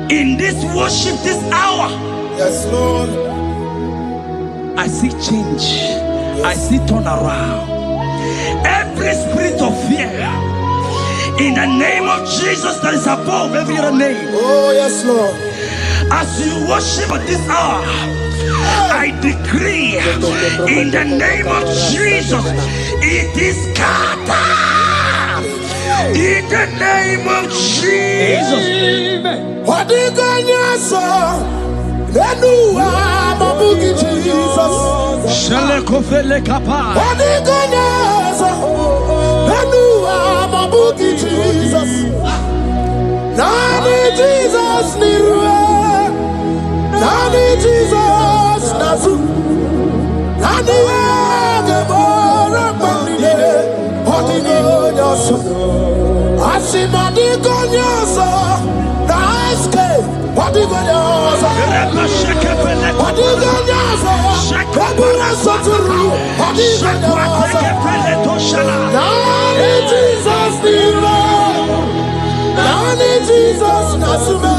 In this worship, this hour, Yes, Lord. I see change. Yes. I see turnaround. Every spirit of fear, in the name of Jesus that is above every other name. Oh, yes, Lord. As you worship at this hour, I decree in the name of Jesus, it is scattered. In the name of Jesus. What do you got, sir? Jesus. Shalekofele kapa. What do you got, sir? Jesus. Nani Jesus niwe. Nani Jesus nazu. Nani agebora bandide. What do you got, sir? Asimadi gonyoso. Naiske. What do you got, sir? What do you got, sir? Kabura soturu. What do you got, sir? Nani Jesus niwe. Nani Jesus nasume.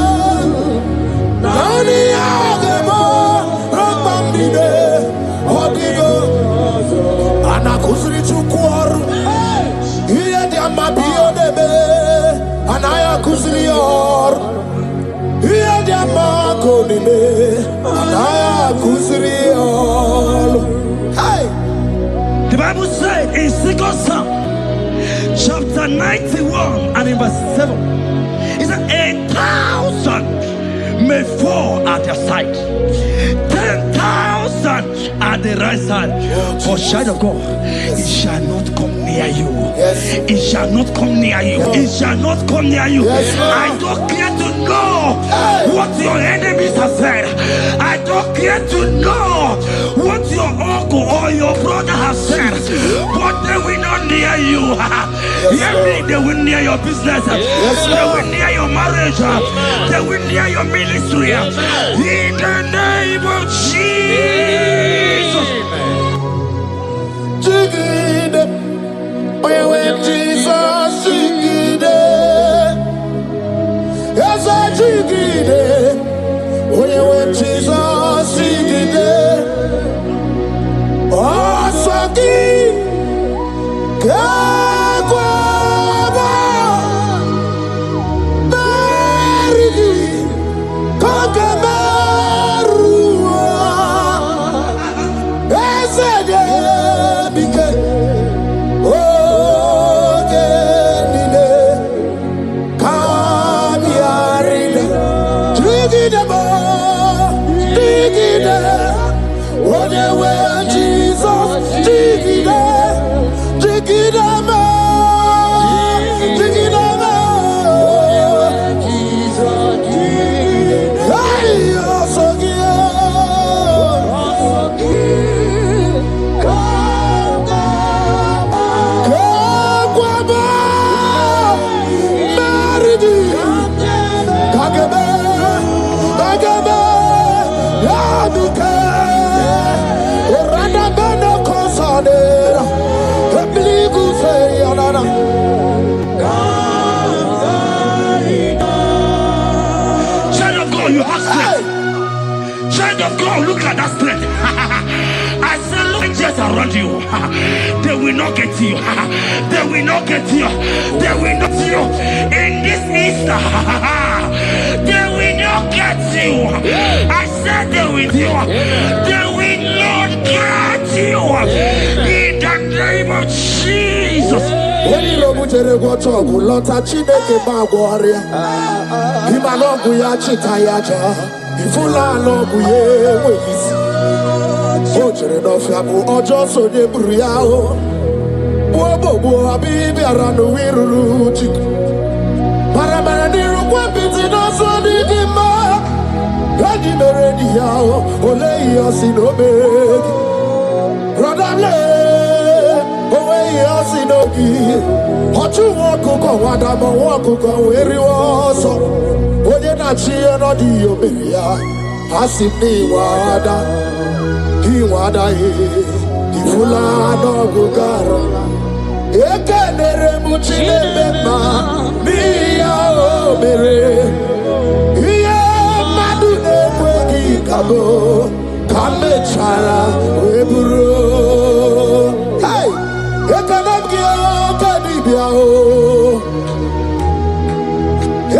Nani agebo rambambide. What do you got? Anakuzuri chukwaru. Iye diamabio debe. Anaya kuzrior. Iye diamakonime. Anaya kuzrior. Hey! The Bible says in 2 Psalm chapter 91 and in verse 7, it says 1,000 may fall at your side, 10,000 at the right side, but child of God, it shall not come near you. It shall not come near you. It shall not come near you. I don't care to know what your enemies have said. I don't care to know what your uncle or your brother has said, but they will not near you. They will near your business. They will near your marriage. They will near your ministry. In the name of Jesus. Jesus, Jigide. Yes, I Jigide. When Jesus, Jigide. Oh, Saki. Kagwaba. Barigi. Kagabarua. Ezede. Bike. Look at that strength. I say, look just around you. They will not get you. They will not get you. They will not get you. In this Easter, they will not get you. I said they will you. They will not get you. In the name of Jesus. When you know what you're going to do, lot of Chineke Bagwaria. Imanogu ya chitayaja. Ifula logu ye wezi. Ojere no fiabu ojo so de buriao. Bobo abibi aranu wiruru chiku. Paramana niru kwa piti no so di gima. Gadi meredi yao. Ole yosi no begi. Rodable. Owe yosi no gi. Ochu wakuko wadamo wakuko weri woso. Oye na chiye no di oberia. Asini wada. Iwada ifula no gugara. Eke nere muchile bema. Miya obere. Iye Abo, Kamechara, Weburu. Hey, Ekanabia, Kanibia,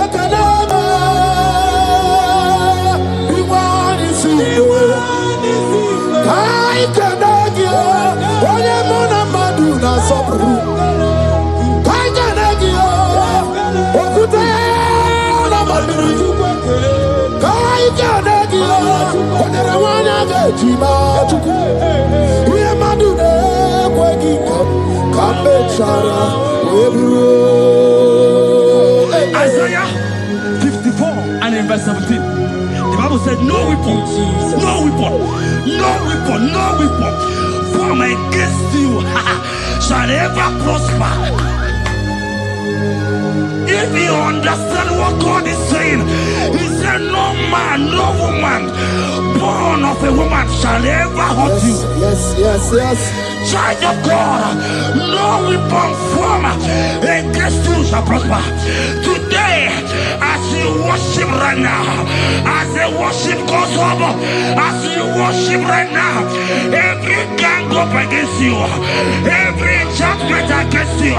Ekanaba, Iwan is here. I Kanagia, Oyamona Maduna Sopru. I Kanagia, Okutana Maduru. I Kanagia, Onawana Jima, Yamadune, waking up, Kamechara, Weburu. Isaiah 54 and in verse 17. The Bible said, no weapon, no weapon, no weapon, no weapon formed against you shall ever prosper. If you understand what God is saying, He said, no man, no woman born of a woman shall ever hurt you. Yes. Child of God, no weapon formed against you shall prosper. Today, as you worship right now, as the worship goes over, as you worship right now, every gang up against you, every judgment against you,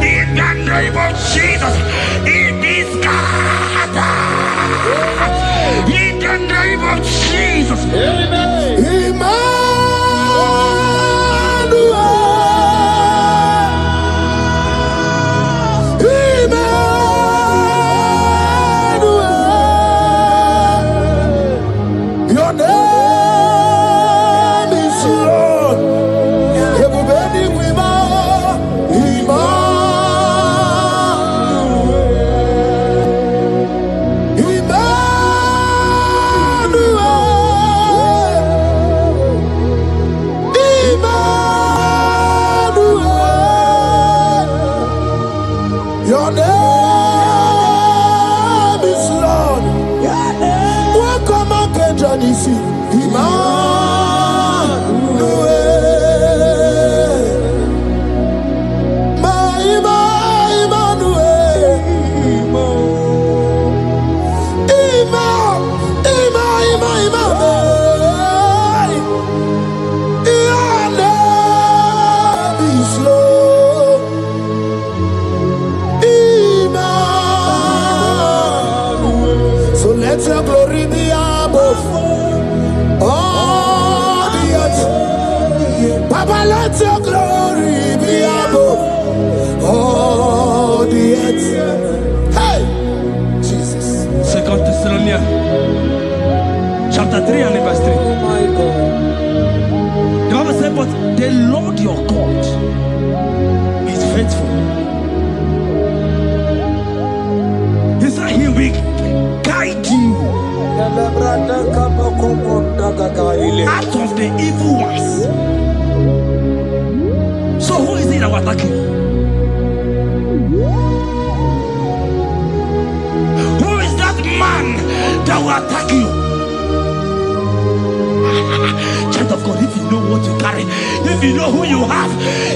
in the name of Jesus, it is scattered. In the name of Jesus. Amen. Your name is Lord. Everybody with your name is Lord. Welcome again, Johnny C. Let your glory be above all the earth. Papa, let your glory be above all the earth. Hey, Jesus. 2 Thessalonians chapter 3 and verse 3. Oh my God. The Bible said, but the Lord your God is faithful. He said He will guide you out of the evil ones. So who is it that will attack you? Who is that man that will attack you? Child of God, if you know what you carry, if you know who you have,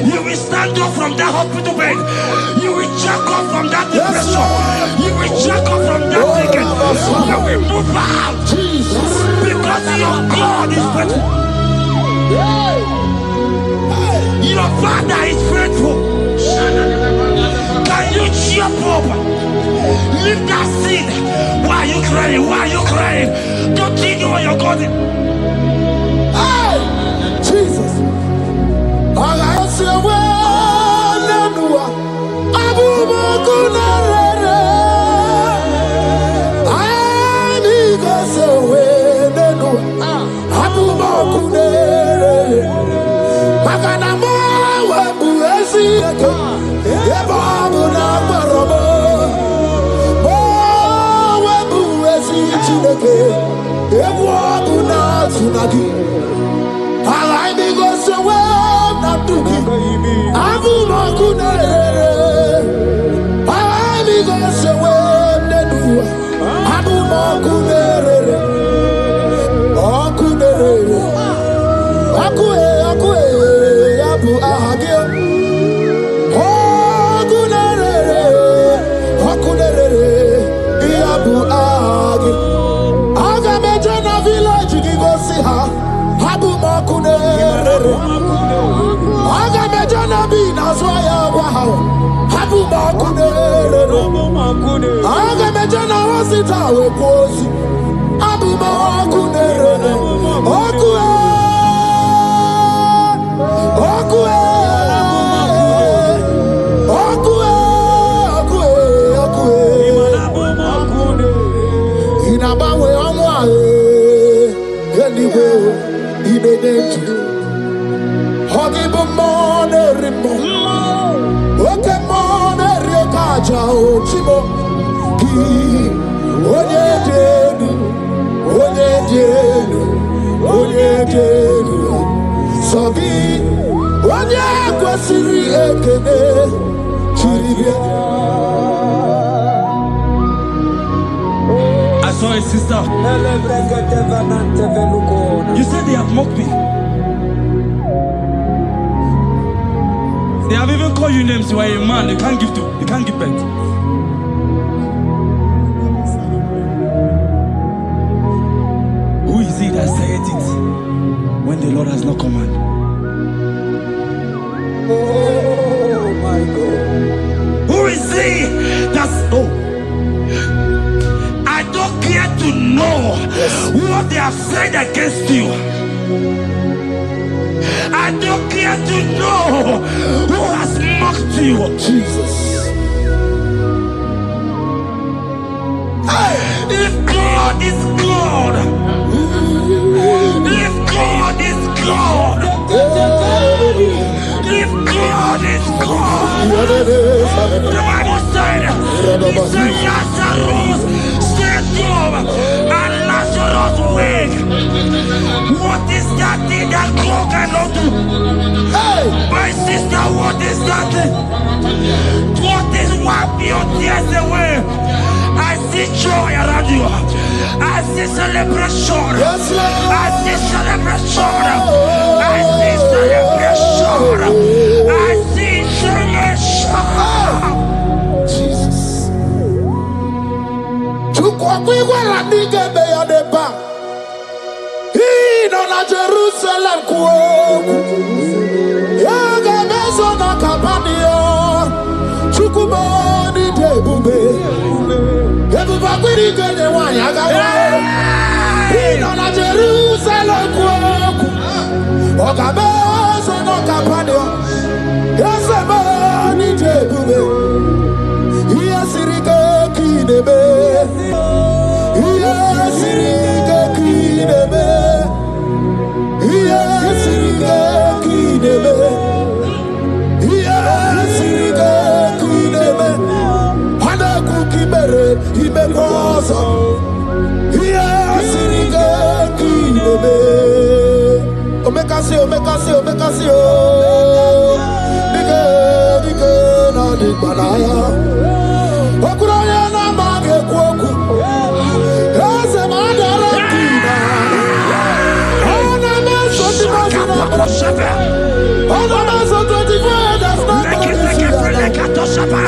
you will stand up from that hospital bed. You will jack up from that depression. You will jack up from that ticket. You will move out. Because your God is faithful. Your Father is faithful. Can you jump up? Leave that seed. Why are you crying? Why are you crying? Don't you know what you're going? Jesus. All I see village I saw a sister. You said they have mocked me. They have even called you names. You are a man. You can't give birth. Who is it that said it when the Lord has not commanded? Oh my God. Who is he that's I don't care to know what they have said against you. I don't care to know who has mocked you. Jesus. If God is God, if God is God, if God is God, the Bible said, he said Lazarus stayed up and Lazarus wake. What is that thing that God cannot do? My sister, what is that thing? What is wipe your tears away? I see joy around you. I see celebration. Yes, Lord. I see celebration. I see celebration. I see celebration. Jesus. Tukwakwiwala nigebe ya deba. Ino na Jerusalem kuoku. Yaga meso na kapanio. Chukuboni debube. Ebuba kwiri kenye wanyaga wa. Ino na Jerusalem kuoku. Oga meso na kapanio. Yaseboni debube. Iyasirike kinebe. Iyasirike kinebe. Iyasirike kinebe. Iyasirike kinebe. Hana kukibere imekosa. Iyasirike kinebe. Omekasi, omekasi, omekasi o. Dige, dige na digbanaya. Okuroya na mage kwoku. Ese madara kina. Ona meso timazi na brashebe. Ona meso 24 that's not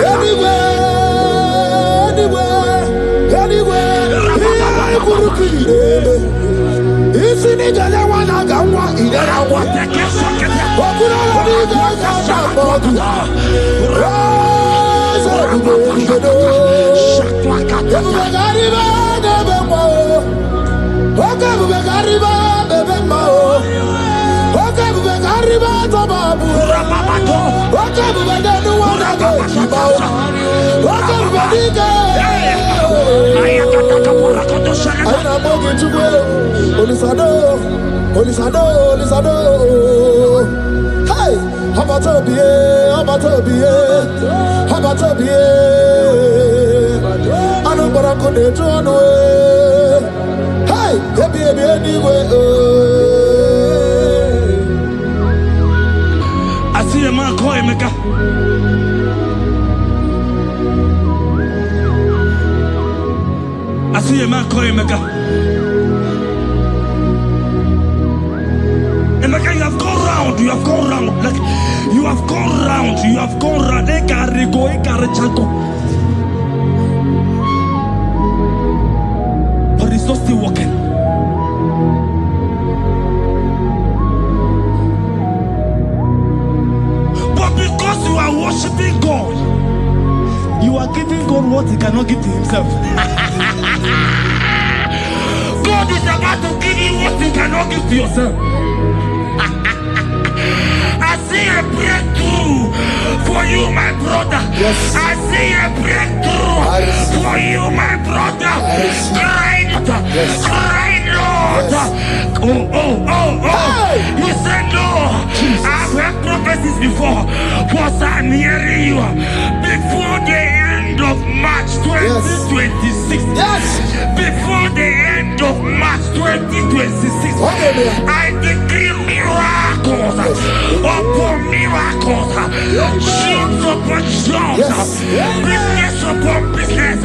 anywhere. Kurukire. Isi ni jale wana gawa idera wate kesake. Okuroya ni gawa bodu. Hey, I see a man call Emeka. I see a man call Emeka. Emeka, you have gone round. You have gone round. Like you have gone round. You have gone round. But it's not still working. But because you are worshiping God, cannot give to himself. God is about to give you what you cannot give to yourself. I see a breakthrough for you, my brother. Yes. I see a breakthrough for you, my brother. Cry, Yes. cry, Lord. Yes. Oh. Hey. He said, no. Jesus. I've heard prophecies before, but I'm hearing you before the end of March 2026. Yes. Before the end of March 2026, Hallelujah. I decree miracles upon miracles, jobs upon jobs, business upon business,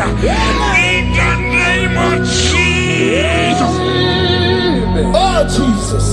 in the name of Jesus. Oh, Jesus.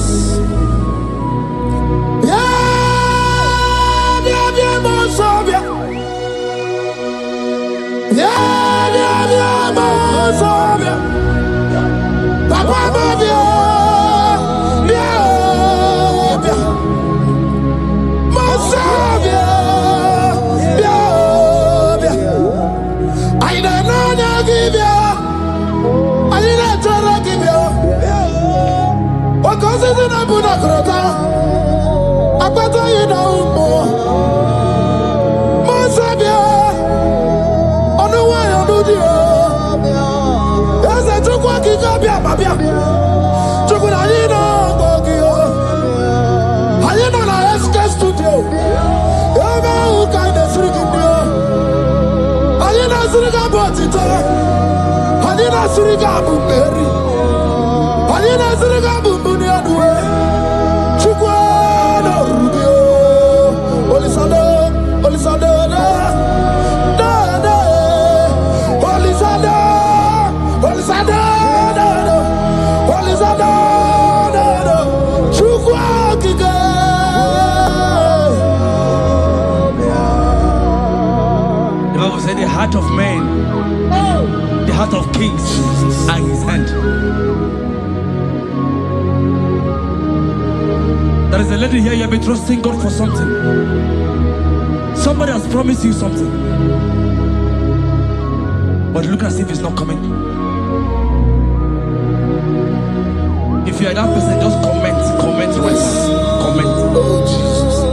The heart of man, the heart of kings are in his hand. There is a lady here, you have been trusting God for something. Somebody has promised you something, but look as if it's not coming. If you are that person, just comment right now. Comment. Oh, Jesus.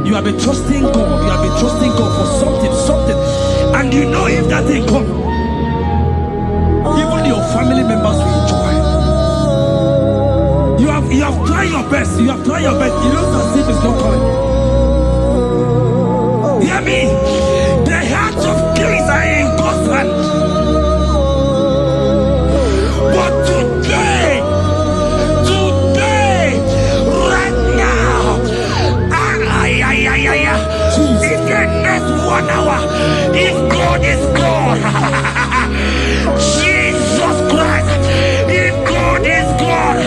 You have been trusting God. You have been trusting God for something, and you know if that thing come, even your family members will enjoy. You have tried your best. You have tried your best. You know as if it's not coming. Hear me? The hearts of kings are in God's hand. But today, right now, in the next 1 hour, if God is God, Jesus Christ, if God is God,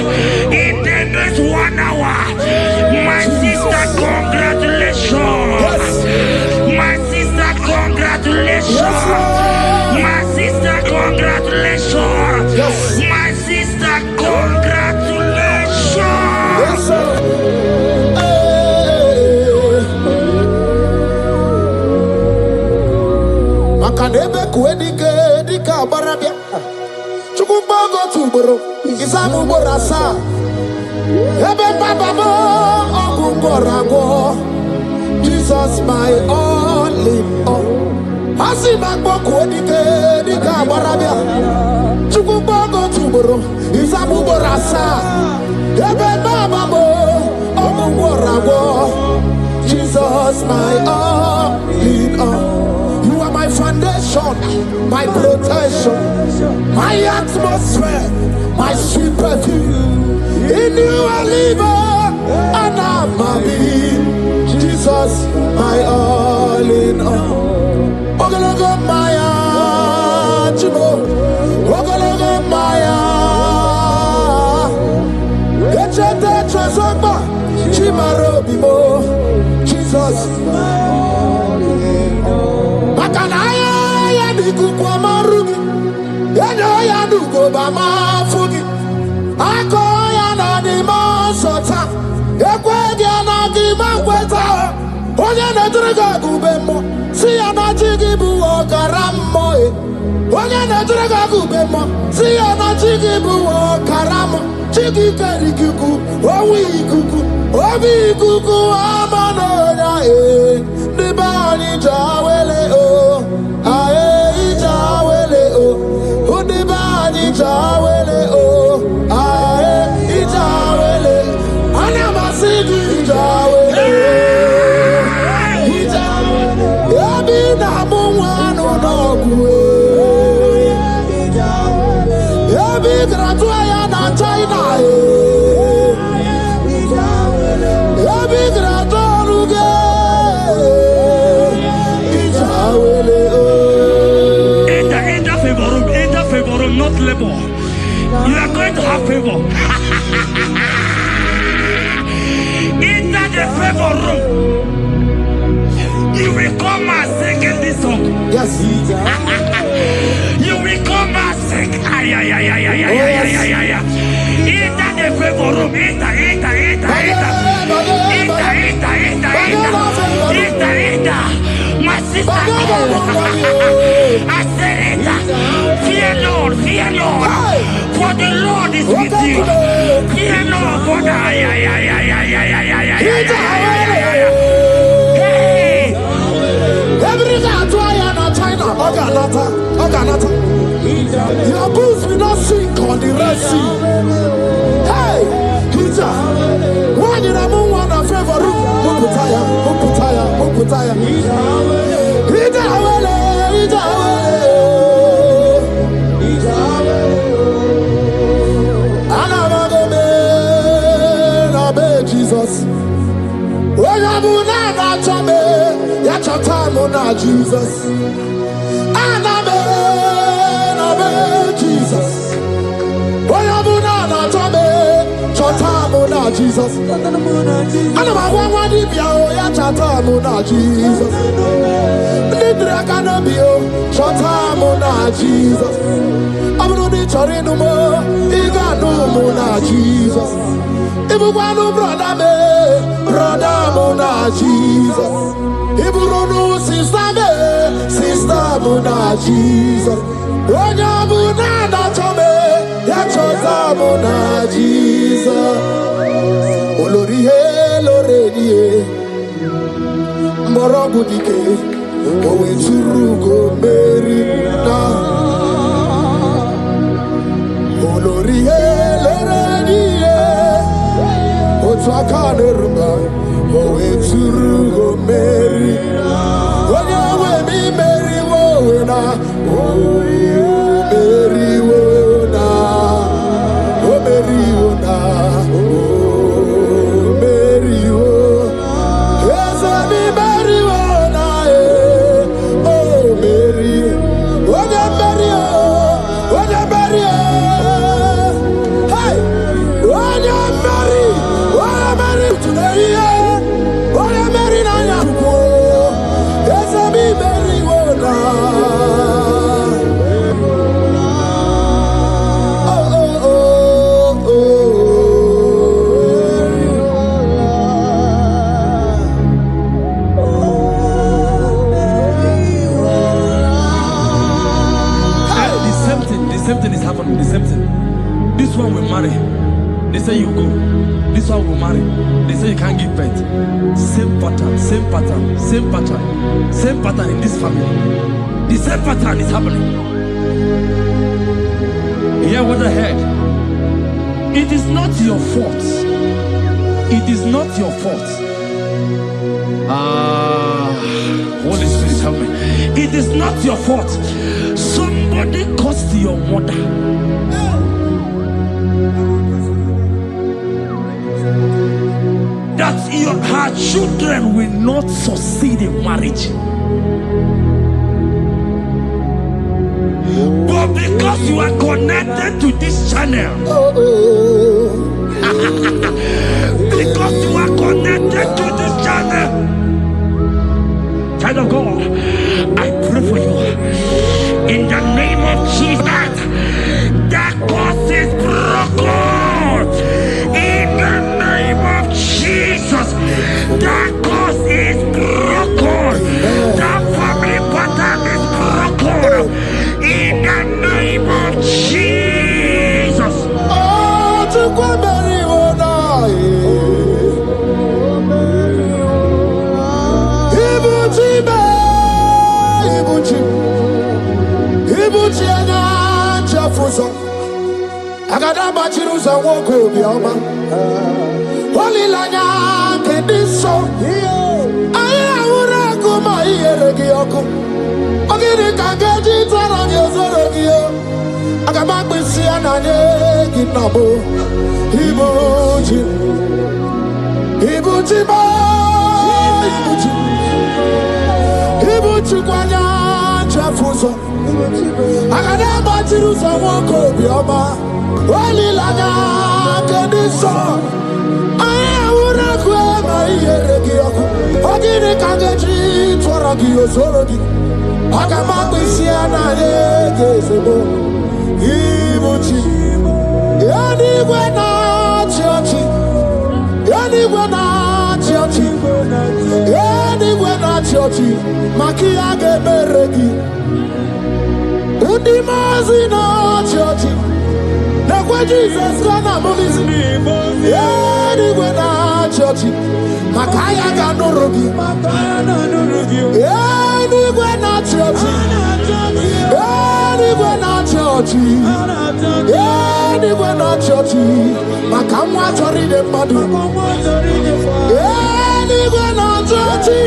in the next 1 hour, my sister, congratulations. My sister, congratulations. My sister, congratulations. My sister, congratulations. Yes, sir. Makanebe kuedike dika barabia. Chukumbago tuboro. Isamu borasa. Ebe bababo ogungorago. Jesus my all in all. Asimagbo kuedike dika barabia. Chukumbago tuboro. Isamu borasa. Ebe bababo ogungorago. Jesus my all in all. You are my foundation, my protection, my atmosphere, my sweet perfume. In you I live and I'm a being. Jesus, my all in all. Ogologo Maya, Chimo, Ogologo Maya. Echete Trasogba, Chimaro Bimo, Jesus. Makanaya ya diku kwa marugi, yano ya dugo ba mafugi. Ako ya na di masota, ekwe ya na di makweta. Onye na driga gubemo, See ya na chigi bu okaramo. Onye na jiraga kubemo. See ya na chigi bu okaramo. Chigi karikuku, owi kuku, ovi kuku amano ya the body jawele o, ae jawele o, the body jawele o, ae jawele, anamasidi jawele, jawele, yabi na mwana no kuwe, yabi gratua ya na China yabi gratua luge, jawele o. Enter favor room, not labor. You are going to have favor. Enter the favor room. You will come and sing this song. Yes. You will come and sing. Enter the favor room. Enter. My sister, I said it. Fear Lord. For the Lord is with you. Fear Lord. For the Oganata. Your boots will not sink on the Red Sea. Hey, Hija. When you have one of favor room, Uputaya. Hija Jesus. When you have not chame, yet your time on Jesus. Jesus. When you have not chame, your time on Jesus. And I'm one if you are your time on Jesus. Nidra can be your time on Jesus. I'm not the Torino more, you got no more Jesus. If you want to brother Mona Jesus. If you don't know sister Mona Jesus. When you Mona Tome, Yachota Mona Jesus. Olorie, Loredie, Morobudike, Owe Churugo Merina. Olorie, Loredie. Otwakanerma, owe turugo Mary. Onya we mi Mary wona, Mary wona, Mary wona, Mary wona. Yes, mi Mary wona, Mary. Onya Mary, Onya Mary. Hey, Onya Mary. The same thing is happening. The same thing. This one will marry. They say you go. This one will marry. They say you can't give birth. Same pattern in this family. The same pattern is happening. Hear what I heard. It is not your fault. It is not your fault. Holy Spirit, help me. It is not your fault. Somebody caused your mother. That her children will not succeed in marriage. But because you are connected to this channel, because you are connected to this channel, child of God, I pray for you in the name of Jesus. That curse is broken in the name of Jesus. That curse is broken. That family Jesus. Oh, to Kwaberi Wona. Ibuchi ana Jefuso. Agada bachiruza woko bioma. Holy lanya kediso. Aya ura kuma iyeregi yoko. Ogiri kageji twarangi ozorogi yo. Agaba kwisi anane kinabo. Ibuchi. Ibuchi ba. Ibuchi. Ibuchi kwanya Jefuso. Agada bachiruza woko bioma. Holy lanya kediso. Aya ura kuma iyeregi yoko. Ogiri kageji twarangi ozorogi. Agama kwisiana yegezebo Ibuchi Yani gwena chiochi Yani gwena chiochi Yani gwena chiochi Makia geberegi Undi mazi na chiochi Nekwe Jesus gana mulisi Yani gwena chiochi Makaya ganorogi Yani gwena chiochi Yani gwena chiochi Yani gwena chiochi Makamwa chori de madu Yani gwena chiochi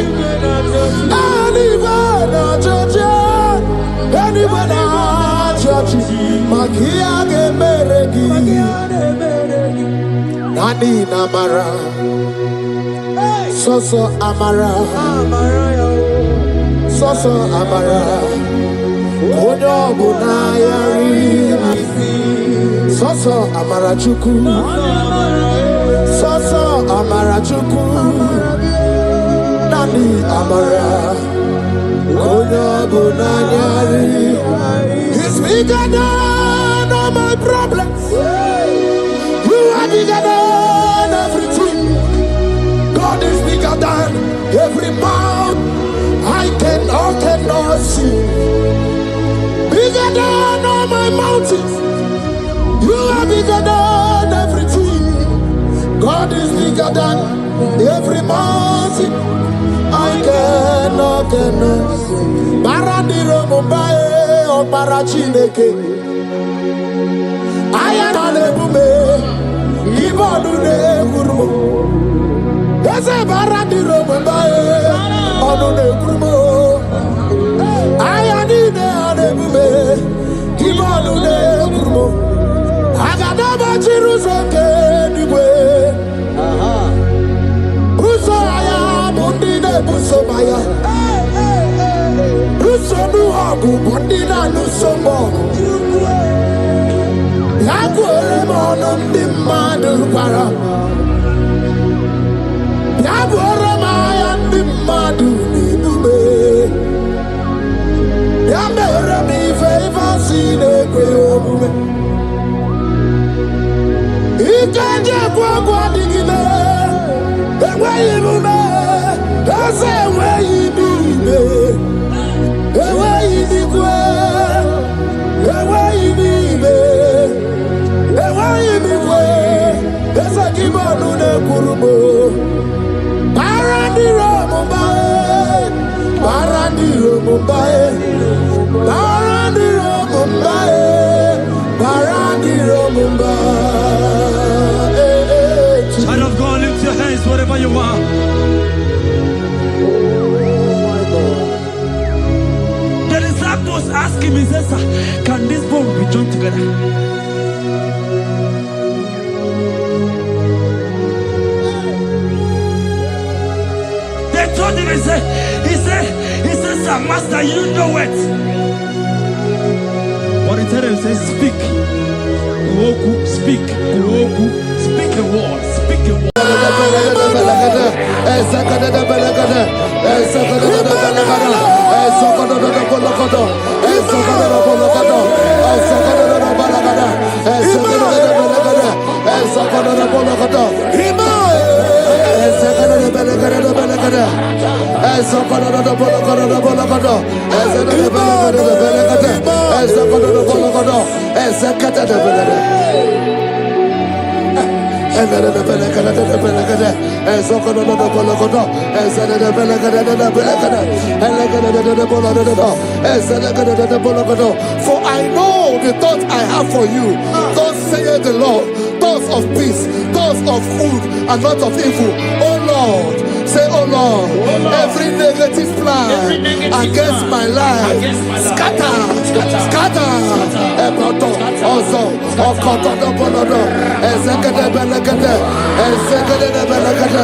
Yani gwena chiochi Yani gwena chiochi Makia gemeregi Nani namara Soso amara Soso amara Onyo bunayari Soso amara chuku Soso amara chuku Nani amara Onyo bunayari He's bigger than all my problems. You are bigger than everything. God is bigger than every mountain I cannot see. Bigger than all my mountains. You are bigger than everything. God is bigger than every mountain I cannot see. Barandiro Mumbai or Barachineke. I am an ebume. Ibodune Gurmo. Ese Barandiro Mumbai Onune Gurmo. I am in an ebume. Ibodune Gurmo. Agadaba Chirusoke Niwe. Busaya Mundine Busomaya. Busonu Hagu Bundina Nusombo. Yaguere Monum Dimadu Para. Yaguere Mayan Dimadu Nidube. Yamere mi favor sine kwe. Ikanje kwa digile, ewe ibume, ase ewe ibibe, ewe ibikwe, ewe ibibe, ewe ibikwe, ese kibonu ne kurubo. Barandiro Mumbai, Barandiro Mumbai, Barandiro Mumbai, Barandiro Mumbai. Child of God, lift your hands wherever you are. The disciples asked him, he says, can this bone be joined together? They told him, he says, Master, you know it. But he told him, he says, speak. Kuoku, speak. Kuoku, speak a word. Speak a word. Ezekata de Belede. And then the Belegada de Belegada, and Sokono de Bologodo, and Sada de Belegada de Belegada, and Legada de Bologodo, and Sadagada de Bologodo. For I know the thoughts I have for you, thus saith the Lord, thoughts of peace, thoughts of good, and not of evil. Oh Lord, say, oh Lord, every negative plan against my life, scatter. Also, Okoto de Bolodo, and Zakada Belegada, and Zakada de Belegada.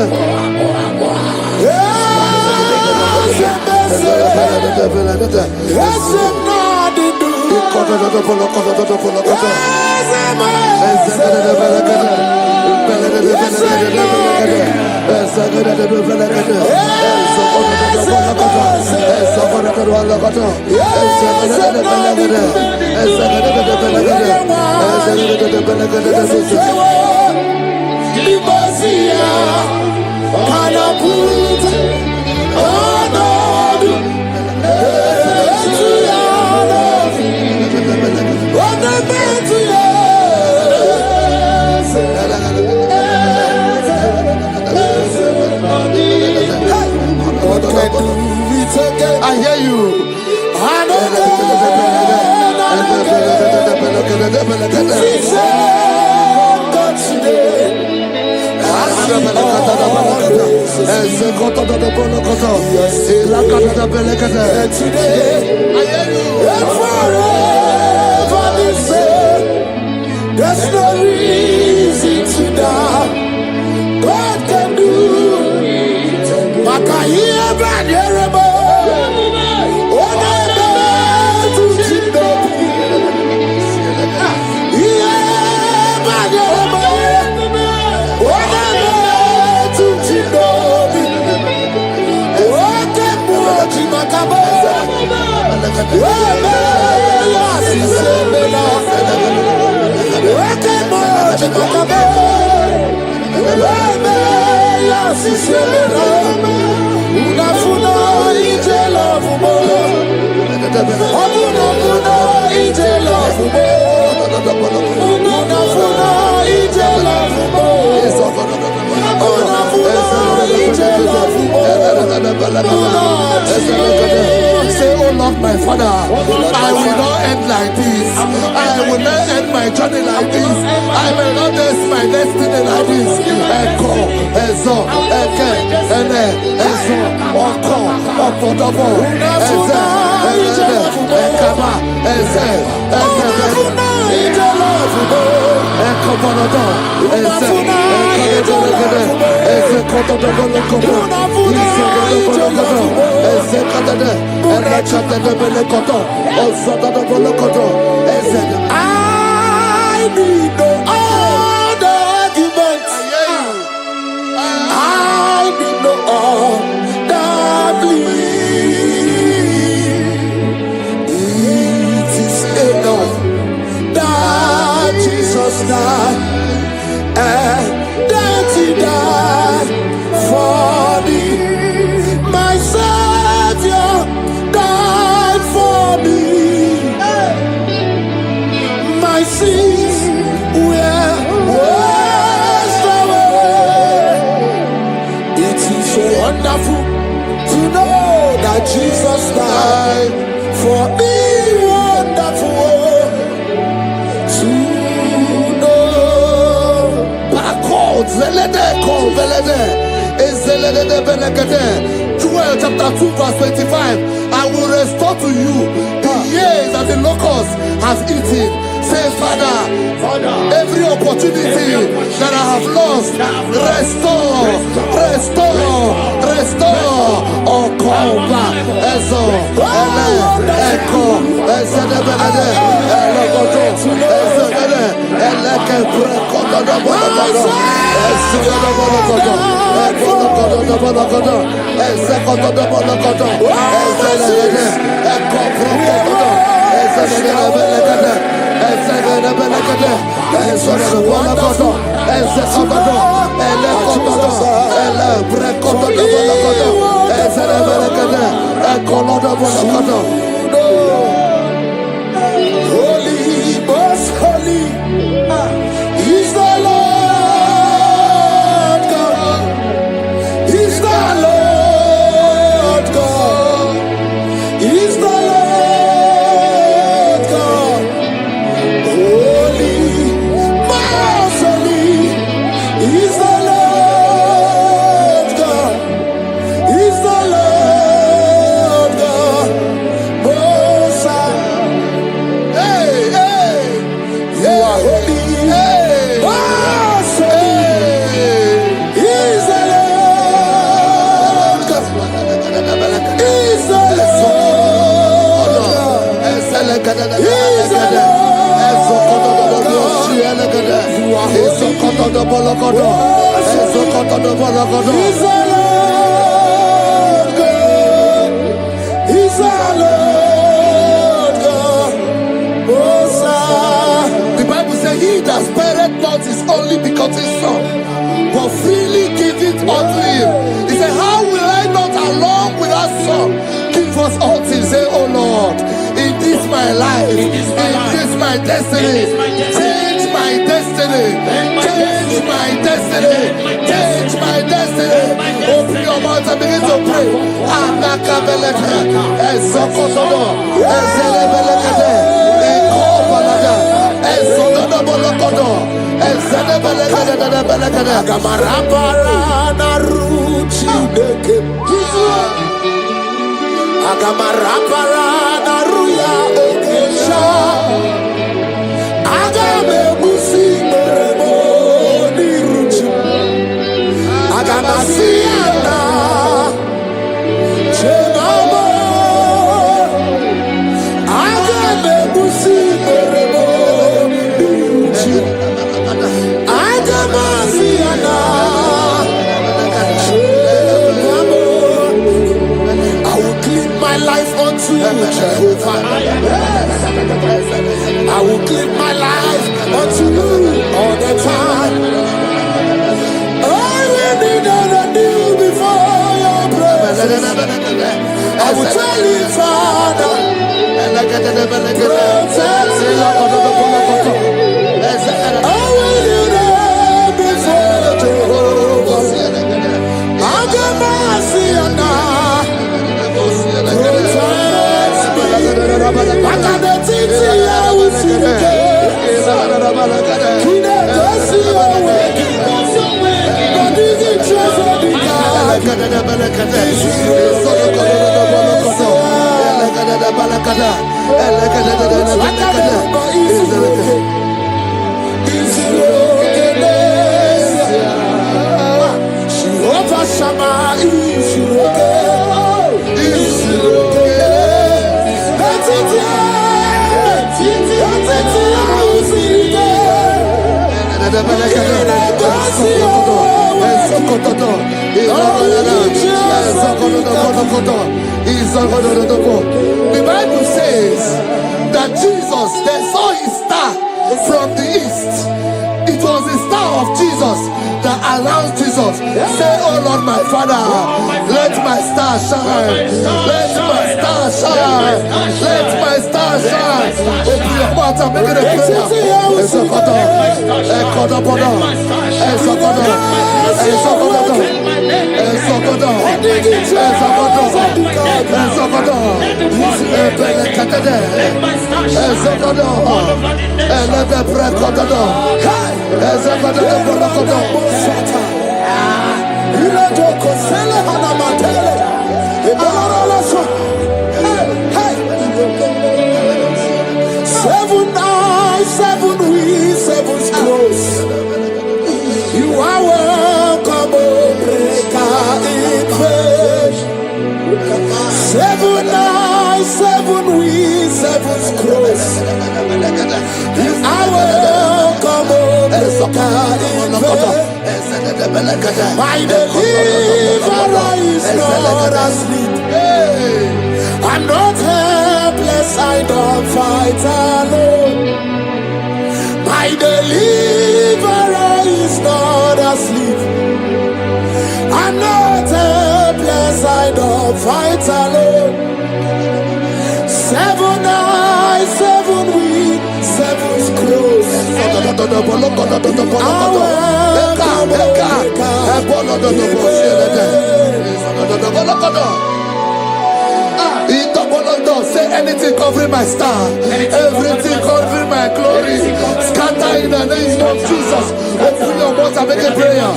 I hear you. There's no reason to doubt. God can do. Makaya Baderebo. Say, oh Lord, my Father, I will not end like this. I will not end my journey like this. I will not end my destiny like this. Echo, Ezo, Eke, Ene, Ezo, Oko, Opodobo, Eze, Eze, Ekaba, Eze, Ekobonodo, Eze, Ekobonodo, Eze, Kotodobo, Eze, Kadade, I need no other argument. I need no other plea. It is enough that Jesus died and that He died for me. My Savior died for me. My sins were washed away. It is so wonderful to know that Jesus died for me. Wonderful to know. Backwards, Joel chapter 2 verse 25. I will restore to you the years that the locust has eaten. Say, Father, every opportunity that I have lost, restore. Oh, come back. Echo, Holy Bolokodo. Ezokoto do Bolokodo. He's a Lord God. He's a Lord God. The Bible says, he that spareth not his only begotten son, but freely give it unto him. He said, how will I not along with our son give us all things? Say, oh Lord, in this my life, in this my destiny, change my destiny, change my destiny, change my destiny. Open your mouth and begin to pray. Anakabeleke, Ezokotodo, Ezelebelekede, Ekobalada, Ezodobolokodo, Ezelebelekede, Agamarabara Naruchi Deke, Agamarabara Naruya Okesha, Agame Musi Merebo Niruchi, Agamasiana, Chegamo, Agame Musi Merebo Niruchi, Agamasiana, Chegamo. I will clean my life unto Jehovah. I will clean my life unto you all the time. I will be done anew before your presence. I will tell you, Father, protect me. I will be there before Jehovah. I got mercy on now. The Bible says that Jesus, they saw his star from the east. It was the star of Jesus that announced Jesus. Say, oh Lord, my Father, let my star shine. Let my star shine. Let my star shine. Open your mouth and make it a prayer. Seven eyes, seven wheels, seven scrolls. You are welcome, O breaker in faith. Seven eyes, seven wheels, seven scrolls. You are welcome, O breaker in faith. My deliverer is not asleep. I'm not helpless, I don't fight alone. My deliverer is not asleep. I'm not helpless, I don't fight alone. Seven eyes, seven wings, seven scrolls. Say anything covering my star, everything covering my glory, scatter in the name of Jesus. Open your mouth and make a prayer.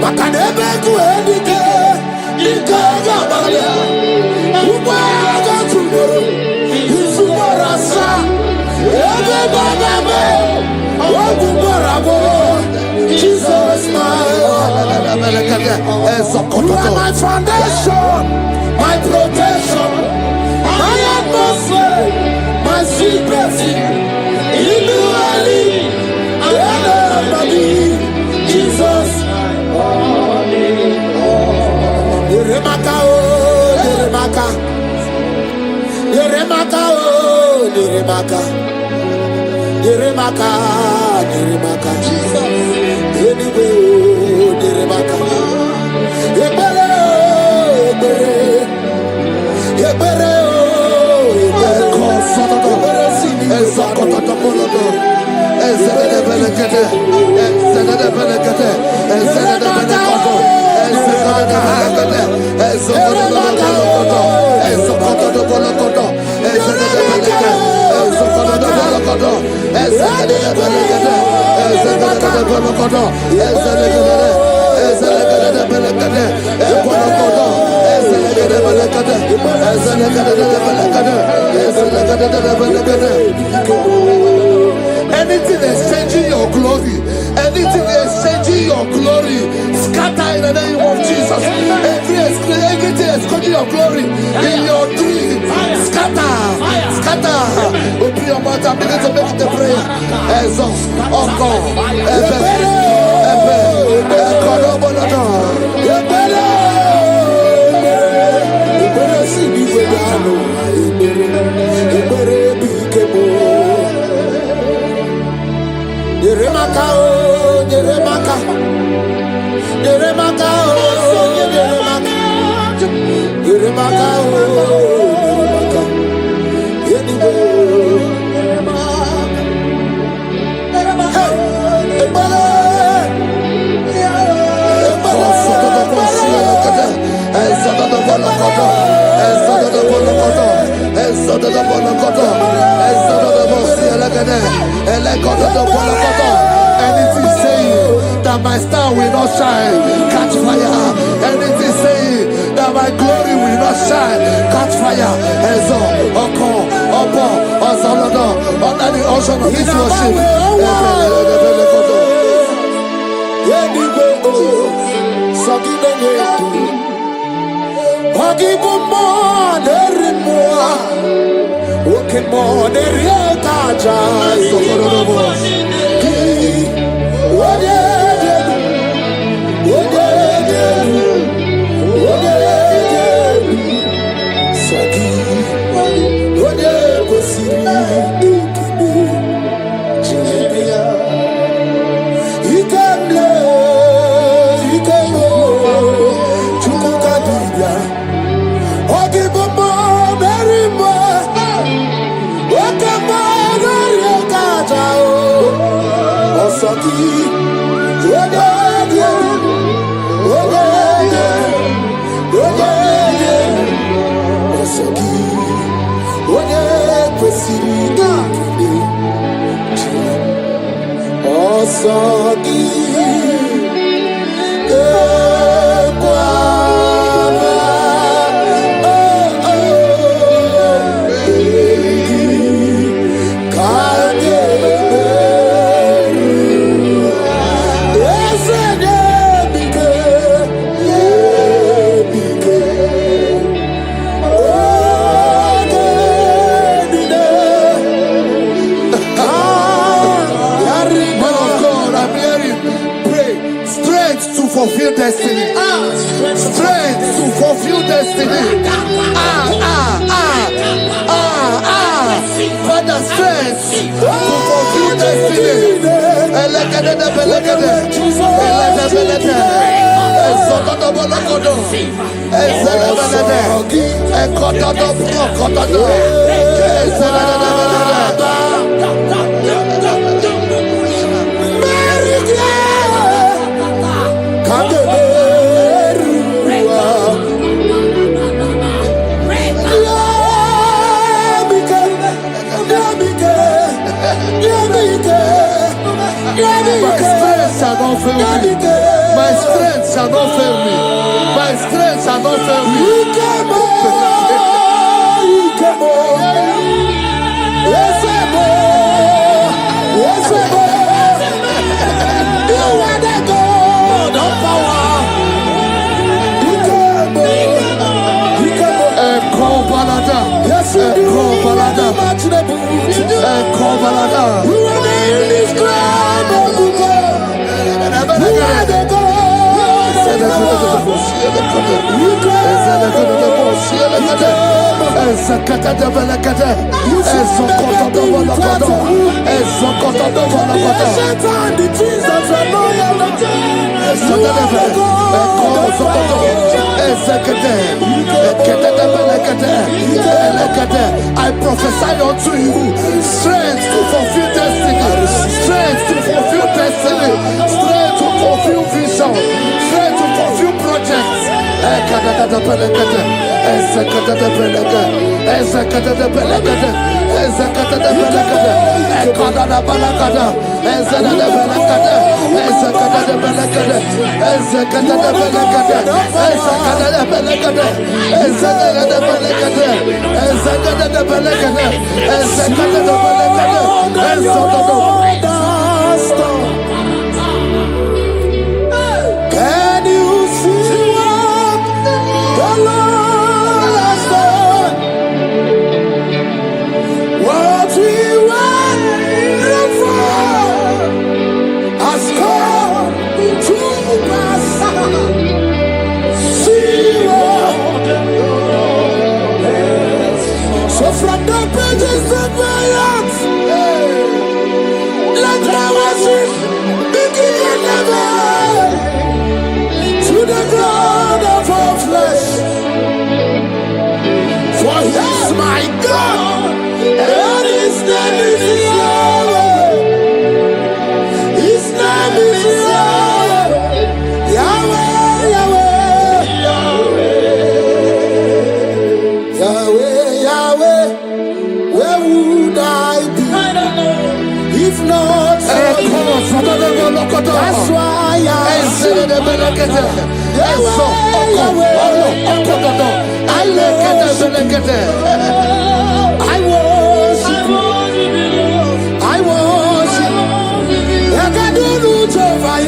Makanebe kuendike, ikaga bale, ubaya You are my foundation, my protection, my atmosphere, my secrecy. In you I live, Jesus. Yeremaka, oh, Yeremaka. Yeremaka, oh, Yeremaka. Yeremaka, Yeremaka. Jesus. Anyway, oh, Yeremaka. Yebere, Yebere. Yebere, oh, Yebere. Anything exchanging your glory, anything exchanging your glory, scatter in the name of Jesus. Everything exchanging your glory in your dream, scatter, scatter. Open your mouth and begin to make the prayer. Exhaust, oh God, Yeremaka, oh, Yeremaka. Yeremaka, oh, Yeremaka. Yeremaka, oh, Yeremaka. Anything saying that my star will not shine, catch fire. Anything saying that my glory will not shine, catch fire. Under the ocean of this worship. Fulfill destiny. Strength to fulfill destiny. Father, strength to fulfill destiny. My strength shall not fail me. My strength shall not fail me. You are the God of power. You are the indescribable God. You are the God. I prophesy unto you strength to fulfill destiny, strength to fulfill destiny, strength to fulfill vision, strength to fulfill projects. Can you see what the Lord has done? What we waited for has come to pass. See what. So from the pages of my heart, let my worship begin never to the God of all flesh. For he is my God, and his name is Yahweh. His name is Yahweh. Yahweh, Yahweh. Yahweh, Yahweh. Where would I be if not for you? That's why I sing. I worship. I worship. Ekadulu Jehovah,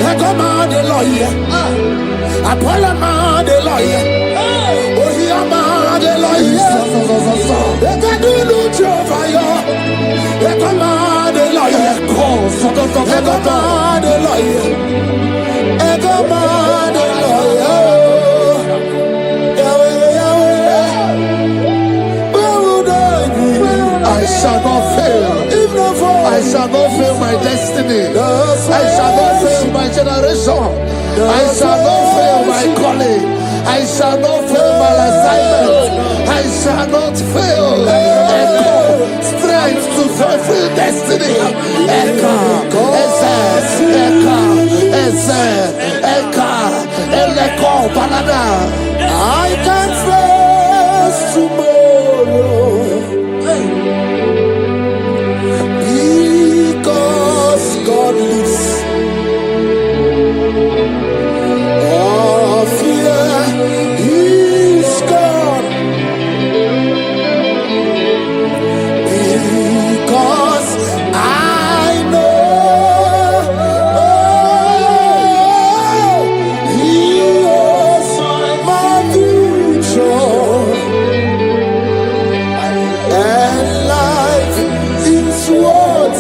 Ekoma the lawyer, Apollo the lawyer, Ohiama the lawyer. Ekadulu Jehovah, Ekoma the lawyer, Ekoma the lawyer, Ekoma the lawyer. I shall not fail. I shall not fail my destiny. I shall not fail my generation. I shall not fail my calling. I shall not fail my assignment. I shall not fail. Echo, strength to fulfill destiny. Echo, Echo, Banana. I can face tomorrow. Because God lives. All fear is gone. Because I know He was my future. And life is what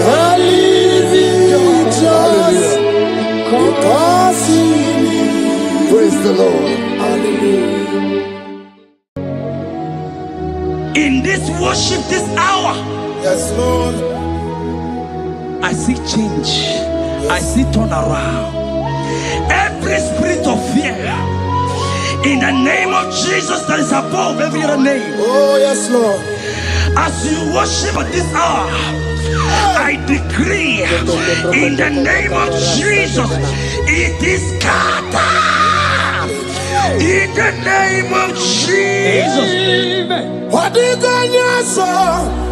I live in just because He lives. Praise the Lord. Hallelujah. In this worship, this hour, Yes, Lord. I see change. I see turnaround. Every spirit of fear, in the name of Jesus that is above every other name, Oh, yes, Lord. as you worship at this hour, I decree in the name of Jesus, it is scattered. In the name of Jesus. What you gonna say?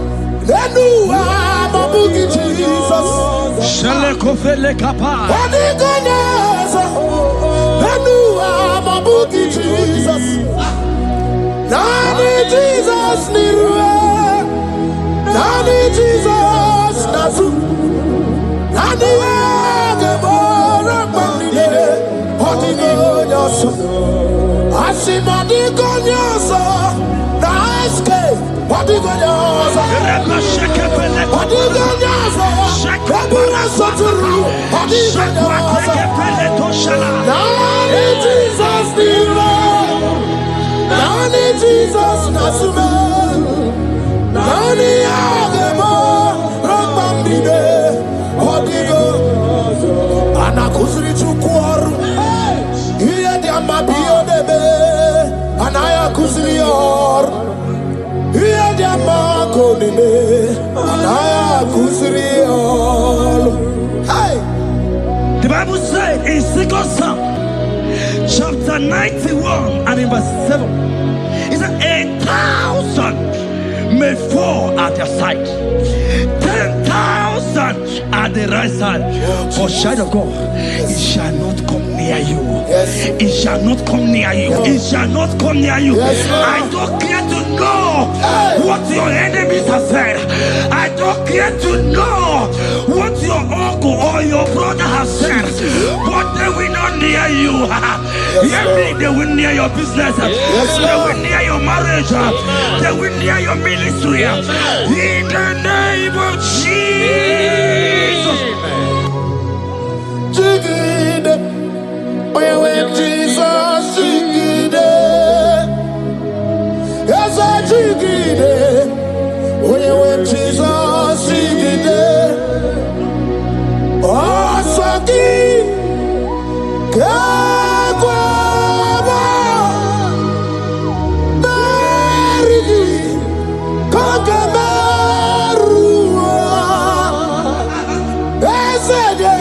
Then you are my boogie Jesus. Shalekofele kapa. What you gonna say? Then you are my boogie Jesus. Nani Jesus nirwe. Nani Jesus nazu. Nani agebora bandile. What you gonna say? Asimadi gonna say. Jesus, Nani agemo Rampambide Odigo Anakusri Chukwaru Iye Diamabio Debe Anaya Kusrior Iye Diamako Nime Anaya Kusrior. Hey! The Bible says in 2 Psalm chapter 91 and in verse 7, it says 1,000 may fall at your side, 10,000 at the right side, but child of God, it shall not come near you. It shall not come near you. It shall not come near you. I don't care to know what your enemies have said. I don't care to know what your uncle or your brother has said, but they will not near you. They will near your business. They will near your marriage. They will near your ministry. In the name of Jesus. Jesus, Jigide. Yes, I Jigide. When Jesus, Jigide. Oh, Saki. Kakwaba. Marigi. Kakamarua. Esede.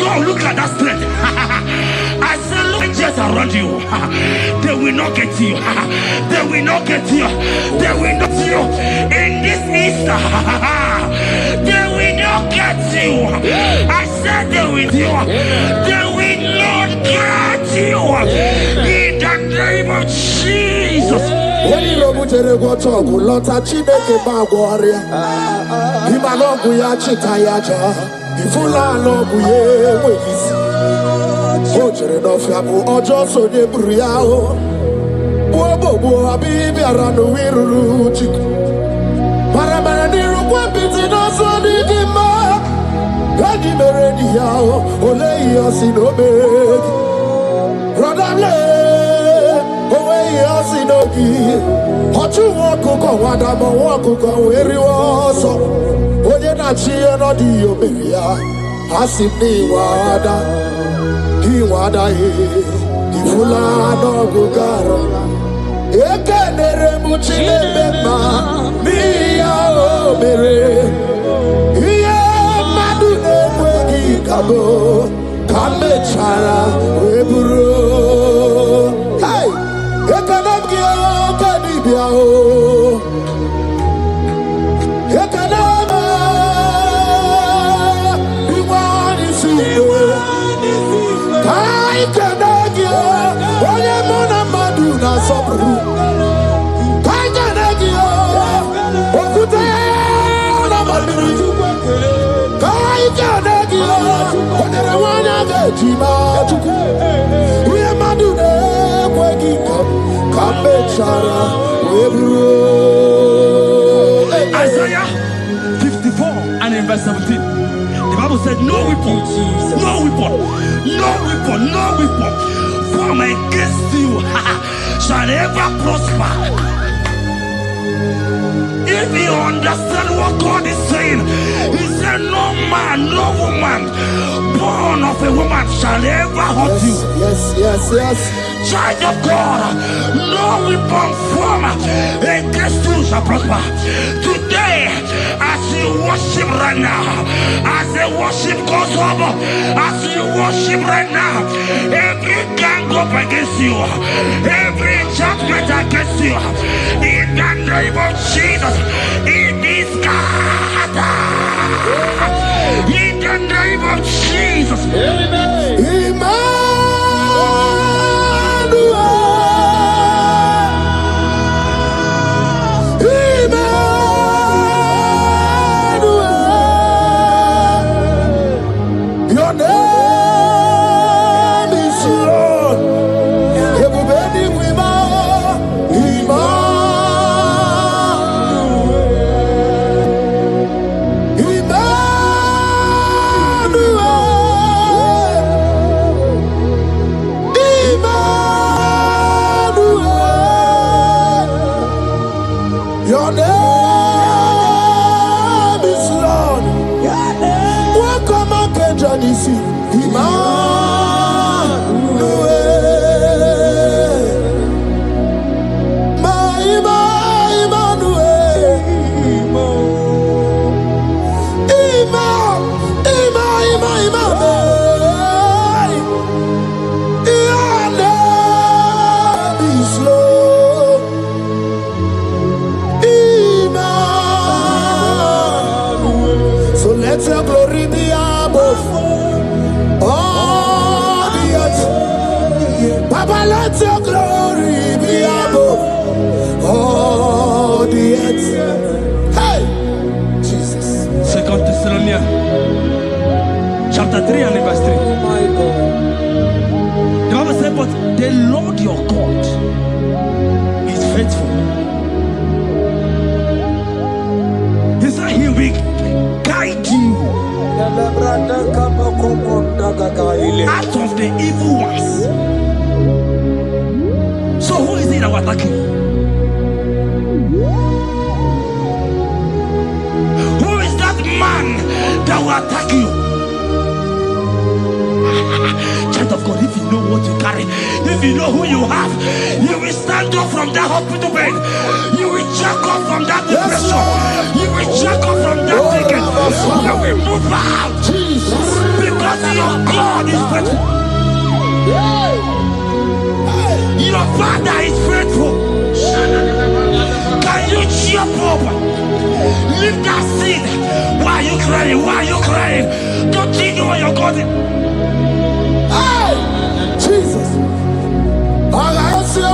Because look at that strength. I said, look just around you. They will not get you. They will not get you. They will not get you. In this Easter, they will not get you. I said they will you. They will not get you. In the name of Jesus. When you know what you're going to talk, Lota Chineke Bagwaria, Himanogu Yachitayaja. Ifula lobu ye weyisi Ojere no fiabu ojo so de buriao Bobo abibi arano wiruru chiku Paramana niru kwa biti no so di dima Gadi meredi yao Ole yasi no begi Radale Owe yasi no gi Hochu wakuko wadamo wakuko wiri waso Oye na chiye no di oberia Asini wada Di wada Ifula no gugaro Eke nere muchile bema Miya obere Iye madune kwegi kabo Kame chara weburo Hey! Eke namgio kadibia o Eke Isaiah 54 and in verse 17, the Bible said, no weapon, no weapon, no weapon, no weapon formed against you shall ever prosper. If you understand what God is saying, He said, no man, no woman born of a woman shall ever hurt you. Yes. Child of God, no weapon formed against you shall prosper. Today, as you worship right now, as the worship goes over, as you worship right now, every gang up against you, every judgment against you, in the name of Jesus, it is scattered. In the name of Jesus. Amen. Your name is Lord. Welcome again, Janisi. Let your glory be above all the earth. Papa, let your glory be above all the earth. Hey, Jesus. 2 Thessalonians chapter 3 and verse 3. Oh my God. The Bible said, but the Lord your God is faithful. He said he will guide you out of the evil ones. So who is it that will attack you? Who is that man that will attack you? Child of God, if you know what you carry, if you know who you have, you will stand up from that hospital bed. You will check up from that depression. You will check up from that ticket. You will move out. Because your God is faithful. Your Father is faithful. Can you cheer up? Leave that seed. Why are you crying? Why are you crying? Don't you know your God is? Hey, Jesus. I say,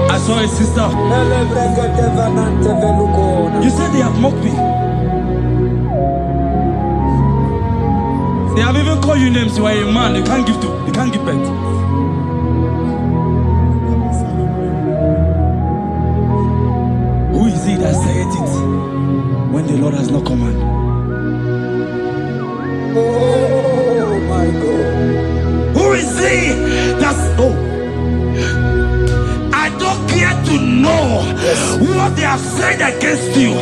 I saw a a sister. You said they have mocked me. They have even called you names. You are a man. You can't give birth. Who is he that said it when the Lord has not commanded? Oh my God. Who is he that's I don't care to know what they have said against you.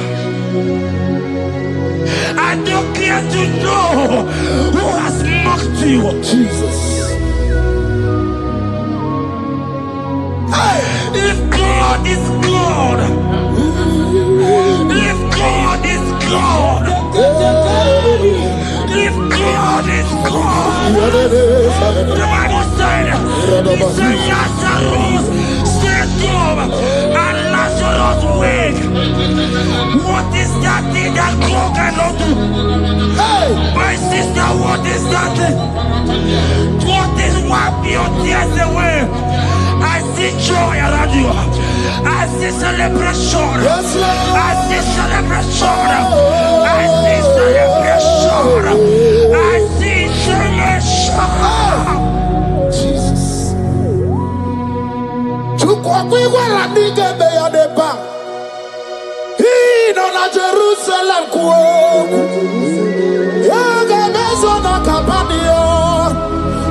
I don't care to know who has mocked you. Jesus. If God is God, if God is God, if God is God, the Bible said, he said Lazarus stayed up and Lazarus wake. What is that thing that God cannot do? My sister, what is that thing? What is wipe your tears away? I see joy around you. I see celebration. Yes, Lord. I see celebration. I see celebration. I see celebration. Jesus. Chukwakwiwala nigebe ya deba. Hino na Jerusalem kuoku. Yaga bezo na kapanio.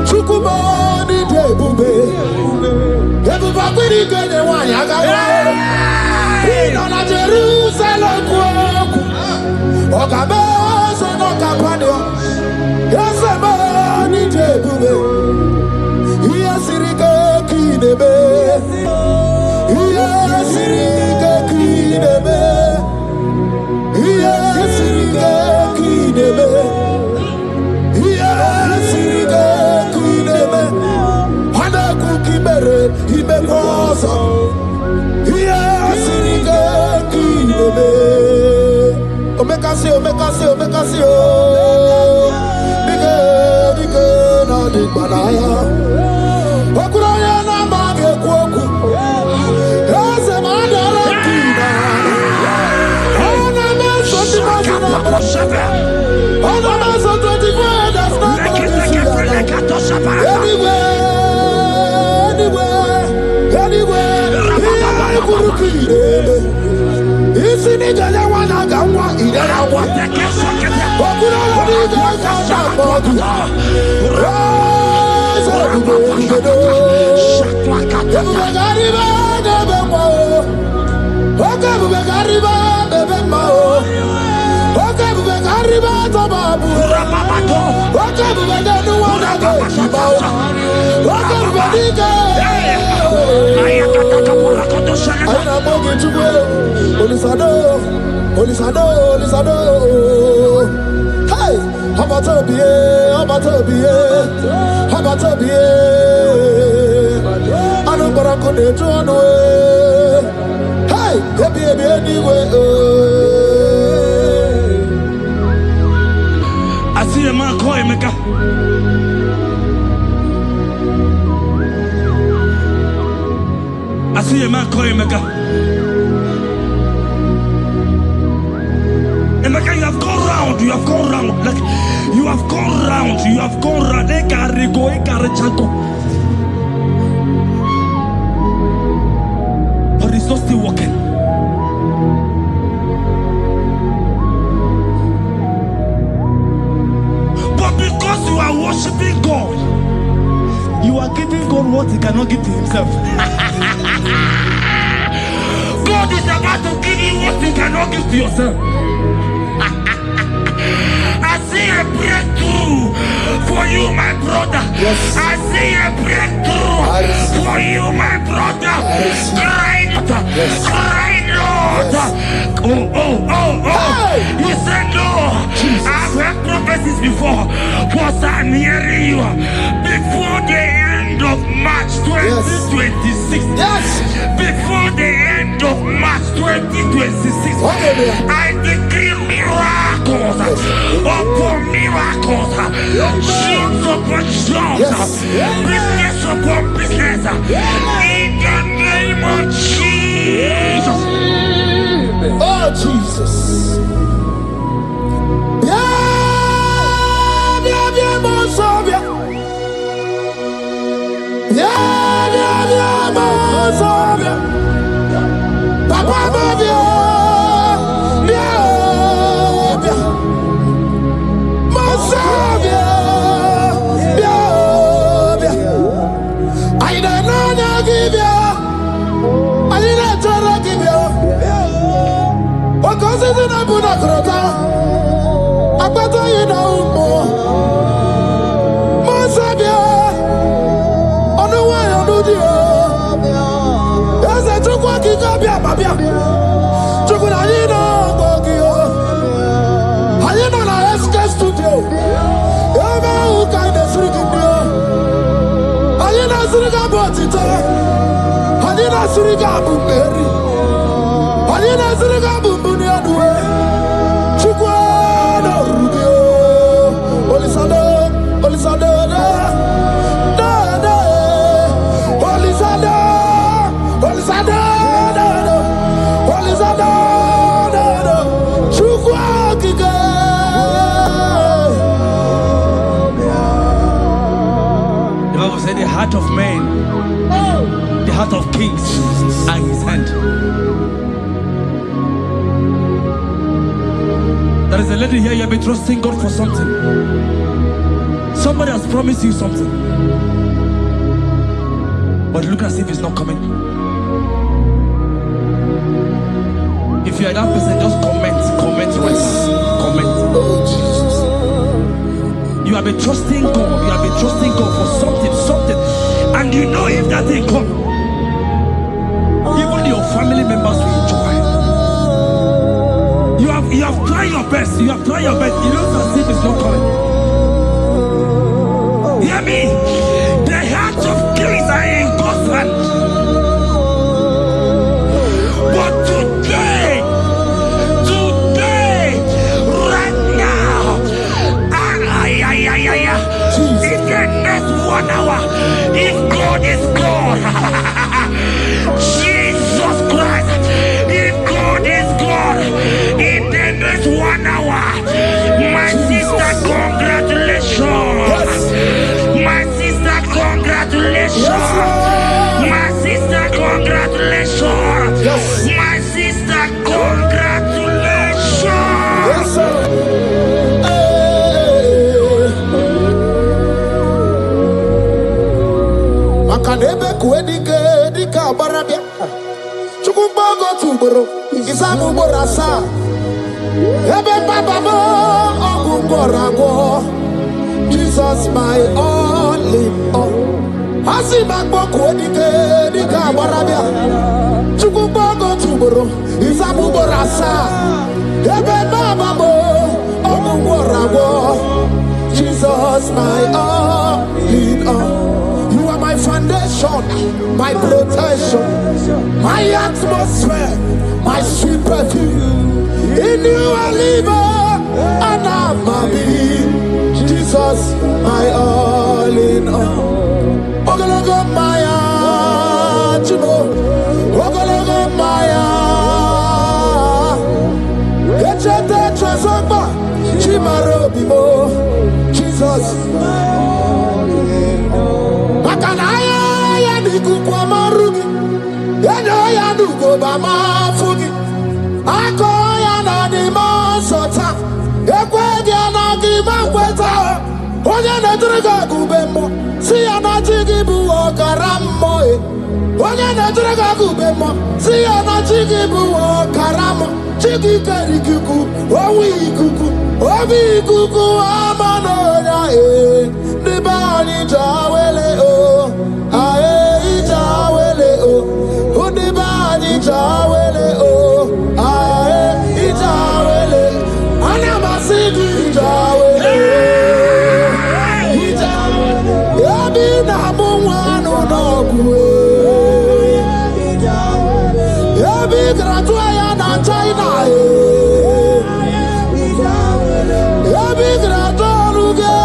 Chukwumoni debube. Ebuba kwiri gene wanyaga wa. Hino na Jerusalem kuoku. Oga bezo na kapanio. Yasemani debube. Iyasirike kinebe. Iyasirike kinebe. Iyasirike kinebe. Iyasirike kinebe. Hana kukibere imekosa. Iyasirike kinebe. Omekasi, omekasi, omekasi, oh. Nike na dikbalaya. Okuraya na mage kwoku. Ese madara kina. Ona meso timazina. Ona meso 24. That's not anywhere. Isi ni jale wana gamwa idara wa. Okuraya ni jale bodu. Hey, Habatobiye. Anu barako de tuanu. Hey, ebi anyway. I see a man call Emeka. I see a man call Emeka. Emeka, you have gone round. You have gone round. Like you have gone round. You have gone round. Ekarigo, ekarichanto. But it's not still working. But because you are worshiping God, you are giving God what he cannot give to himself. God is about to give you what you cannot give to yourself. I see a breakthrough for you, my brother. Yes. I see a breakthrough for you, my brother. Cry out, cry out. Hey. You said no. I've heard prophecies before, but I'm hearing you. Before the end of March 2026. Yes. Before the end of March 2026. I decree miracles upon miracles. Jobs upon jobs. Business upon business. In the name of Jesus. Jesus. Oh, Jesus. The heart of man, the heart of kings are in his hand. There is a lady here, you have been trusting God for something. Somebody has promised you something, but look as if it's not coming. If you are that person, just comment right now. Comment. Oh, Jesus. You have been trusting God. You have been trusting God for something, and you know if that thing come, even your family members will enjoy. You have tried your best. You have tried your best. You know as if it's not coming. Hear me. The hearts of kings are in God's hand. But today, right now, in the next 1 hour, if God is God, Jesus Christ, if God is God, in the next 1 hour, my sister, congratulations. My sister, congratulations. My sister, congratulations. My sister, congratulations. Yes, sir. Makanebe kuedike dika barabia. Chukumbago tuboro. Isamu borasa. Ebe baba mo ogungorago. Jesus my all in all. Asibagbo kuedike dika barabia. Chukumbago tuboro. Isamu borasa. Ebe baba mo ogungorago. Jesus my all in all. My foundation, my protection, my atmosphere, my sweet perfume. In you I live and I'm happy. Jesus, my all in all. Ogologo Maya, Chibo. Ogologo Maya. Echete Trasogba, Chimaro Bibo. Jesus, my all in all. Makanaya ya nikuku amarugi, yano ya nugo bama fugi. Ako ya na di masota, ekwegi ya na di makweta. Onye netrega gubemo, si ya na chigi bu okaramo. Onye netrega gubemo, si ya na chigi bu okaramo. Chigi kerikuku, owi ikuku, obi ikuku amano ya Nibani jawele o, ae jawele o. Nibani jawele o, ae jawele. Anamasidu jawele. Jawele. Yabi na mungwano nogwe. Yabi gratwa ya na China e. Yabi gratwa ruge.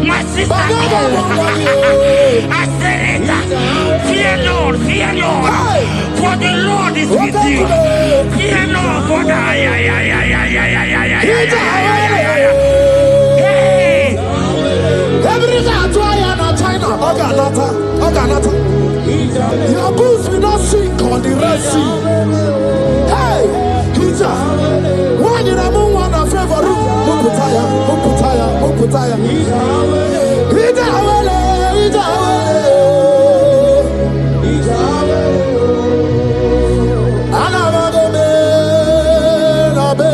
My sister, I said it. Fear Lord, for the Lord is with you. Fear Lord, for the your boots will not sink on the Red Sea. Hey, why did I move on a favor? Muputaya.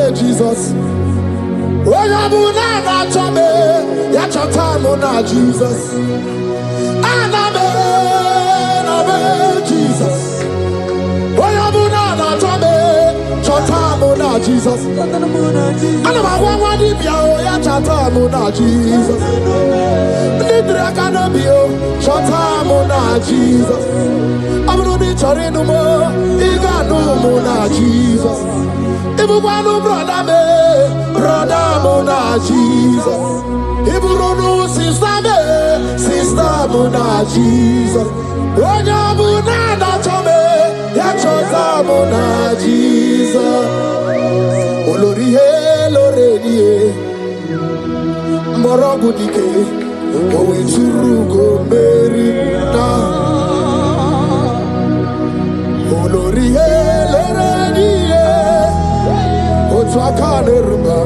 Jesus. Jesus. Jesus. Jesus. Morogudike, going to Rugo, Merina. Olorie, Lorenie, Otwakanerba,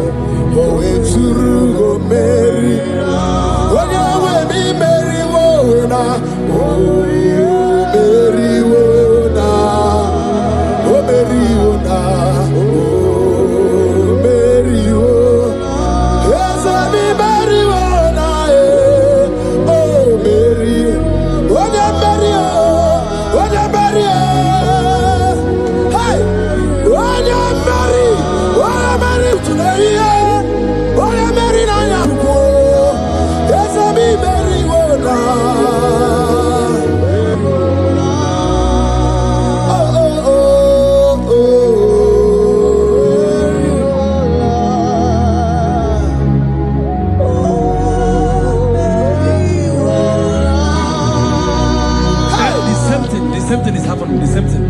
going to Rugo, Merina. When you will be Mary Wona, oh, Mary Wona, oh, Mary Wona, oh, Mary Wona. Yes, I be Mary Wona, oh, Mary. When you Mary, when you Mary, hey, when you Mary today, when you Mary, now you go. Yes, I be Mary Wona. The same thing is happening. The same thing.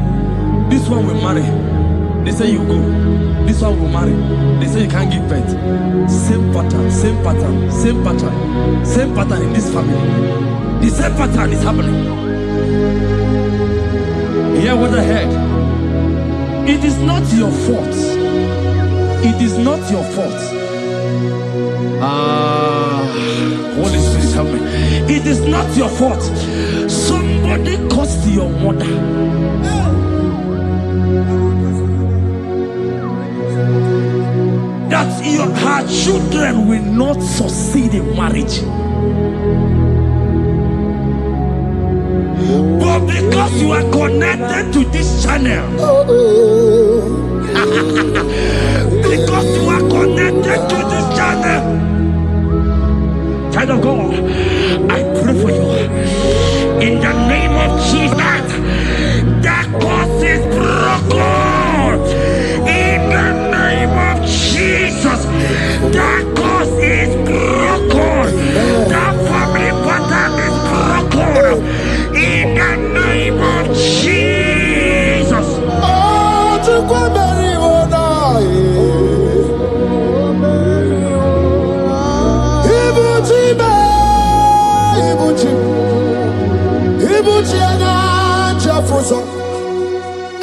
This one will marry. They say you go. This one will marry. They say you can't give birth. Same pattern in this family. The same pattern is happening. Hear what I heard. It is not your fault. It is not your fault. Holy Spirit, help me. It is not your fault. Somebody caused your mother. That her children will not succeed in marriage. But because you are connected to this channel, because you are connected to this channel, child of God, I pray for you in the name of Jesus. That curse is broken in the name of Jesus. That curse is broken. That family pattern is broken in the name of Jesus. Oh, to go marry one.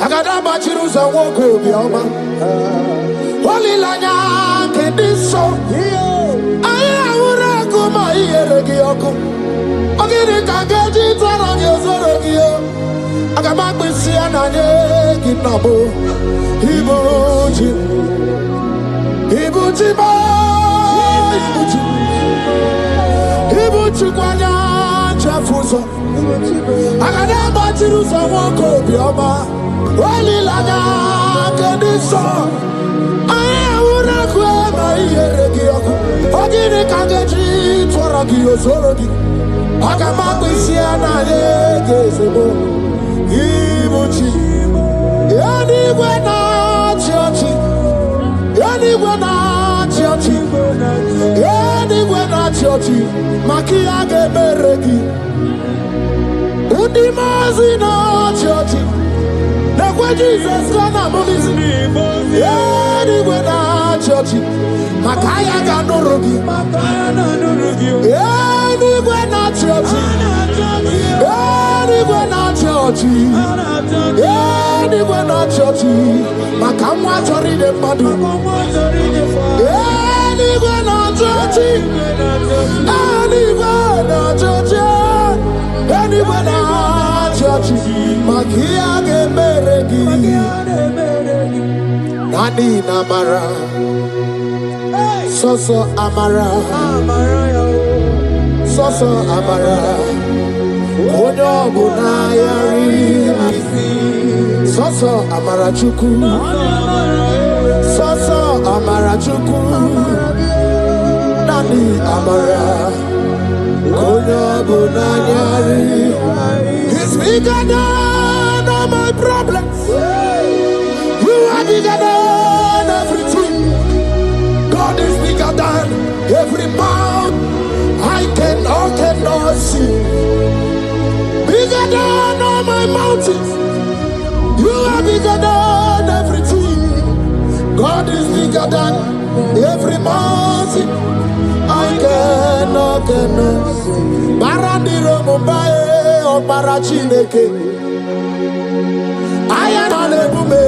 Agada bachiruza woko bioma. Holy lanya kediso. Aya ura kuma iyeregi yoko. Ogiri kageji tarangi ozorogi yo. Agama kwisi ananye kinabo. Ibuchi ba. Ibuchi kwanya chafuzo. Agada bachiruza woko bioma. Holy lanya kediso. Aya ura kuma iyeregi yoko. Ogiri kageji tarangi ozorogi. Agama kwisi ananye gezebo. Ibuchi yani gwena chochi Anywhere na church, anywhere na church, makia geberegi. Udi mazi na church, na kwa Jesus kana movizi. Anywhere na church, makaya ganorogi. Anywhere na church, anywhere na church, anywhere na church, makamwa chori de madu. Anywhere na church, anywhere na church, anywhere na church, makia geberegi. Nani namara, soso amara, soso amara. Onyo bunayari, soso amara chuku, soso amara chuku. Nani amara, onyo bunayari. He's bigger than all my problems. You are bigger than everything. God is bigger than every mountain I cannot see. Bigger than all my mountains. You are bigger than everything. God is bigger than every mountain I cannot see. Barandiro Mumbai or Barachineke. I am on a bume.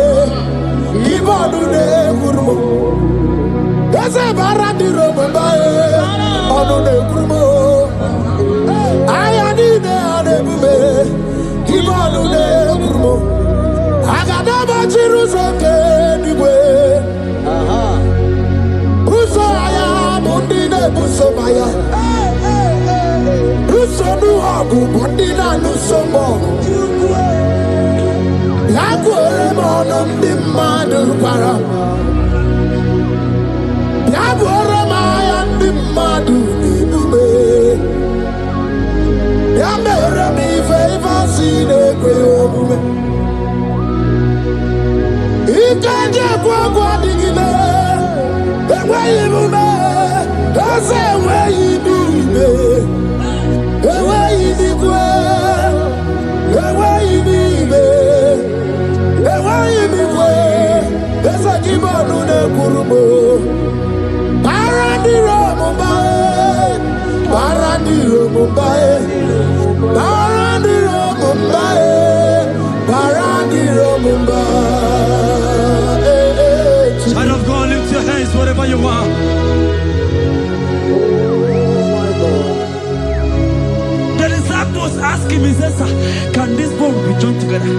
Give on to the Gurmo. There's a Barandiro Mumbai on the Gurmo. I am in the Gimanu de Gurmo. I got a Jerusalem anyway. Busaya, Mundina, Busomaya. Busonu Abu, Mundina, Nusomo. Yagueremonum, the Madu Para. Yagueremaya, and the Madu. Yamere mi favor si ne kwe omume. Ikeje kwa digime. Ewe ibume. Ose ewe ibime. Ewe ibikwe. Ewe ibime. Ewe ibikwe. Ese kibonu ne kurumo. Paradiro mumbae. Paradiro mumbae. Paradiro mumbae. Paradiro mumbae. Child of God, lift your hands wherever you are. The disciples asked him, he says, can this bone be joined together?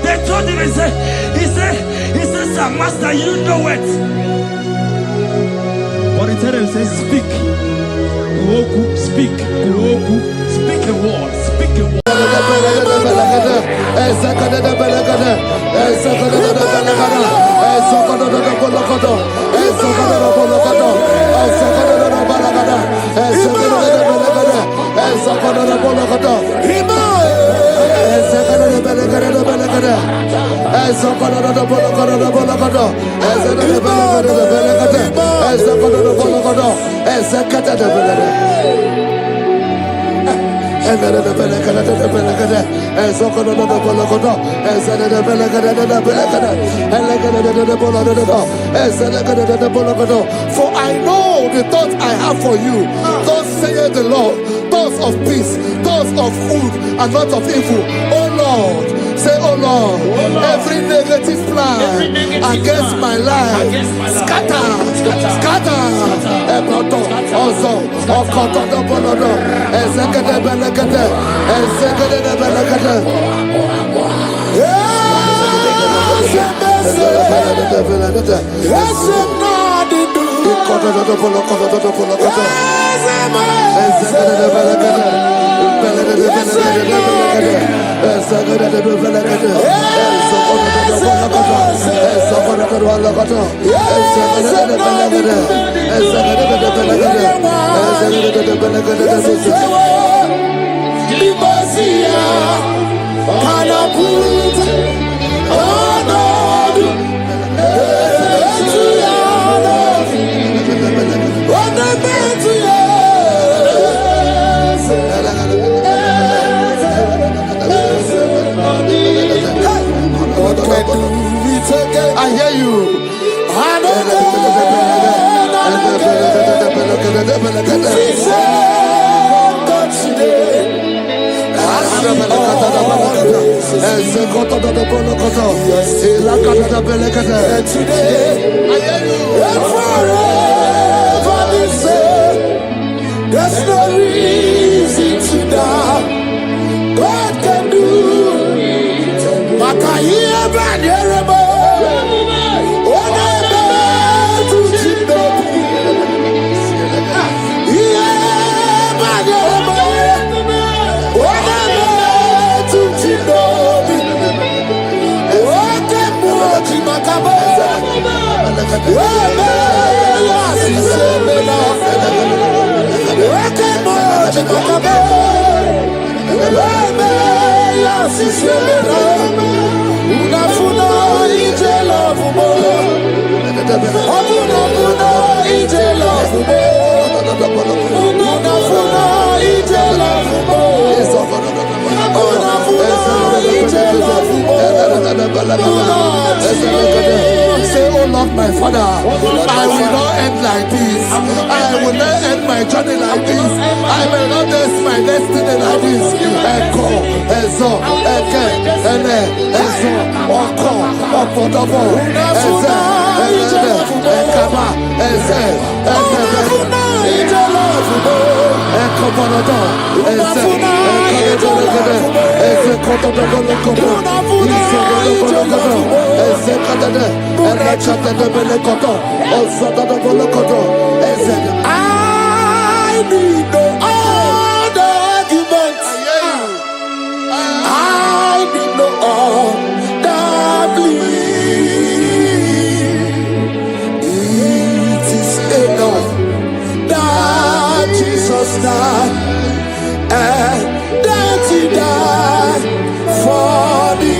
They told him, he said, sir, master, you know it. But he told him, he said, speak. Kuoku, speak. Kuoku, speak a word. Speak a word. For I know the thoughts I have for you, thus saith the Lord, thoughts of peace, thoughts of good and not of evil. Oh Lord, say, oh Lord, every negative plan against my life, scatter. I hear you. There's no reason to doubt. God can do. Makaya Banderebo. Say, oh Lord, my Father, I will not end like this. I will not end my journey like this. I will not end my destiny like this. Echo, Ezo, Eke, Ene, Ezo, Oko, Opodobo, Eze, Eze, Ekaba, Eze, Ekebe, Ekobonodo, Eze, Ekebe, Eze, Kotodobo, Lokobo, Isodobo, Eze, Kadade, I need no other arguments. I need no other plea. It is enough that Jesus died and that He died for me.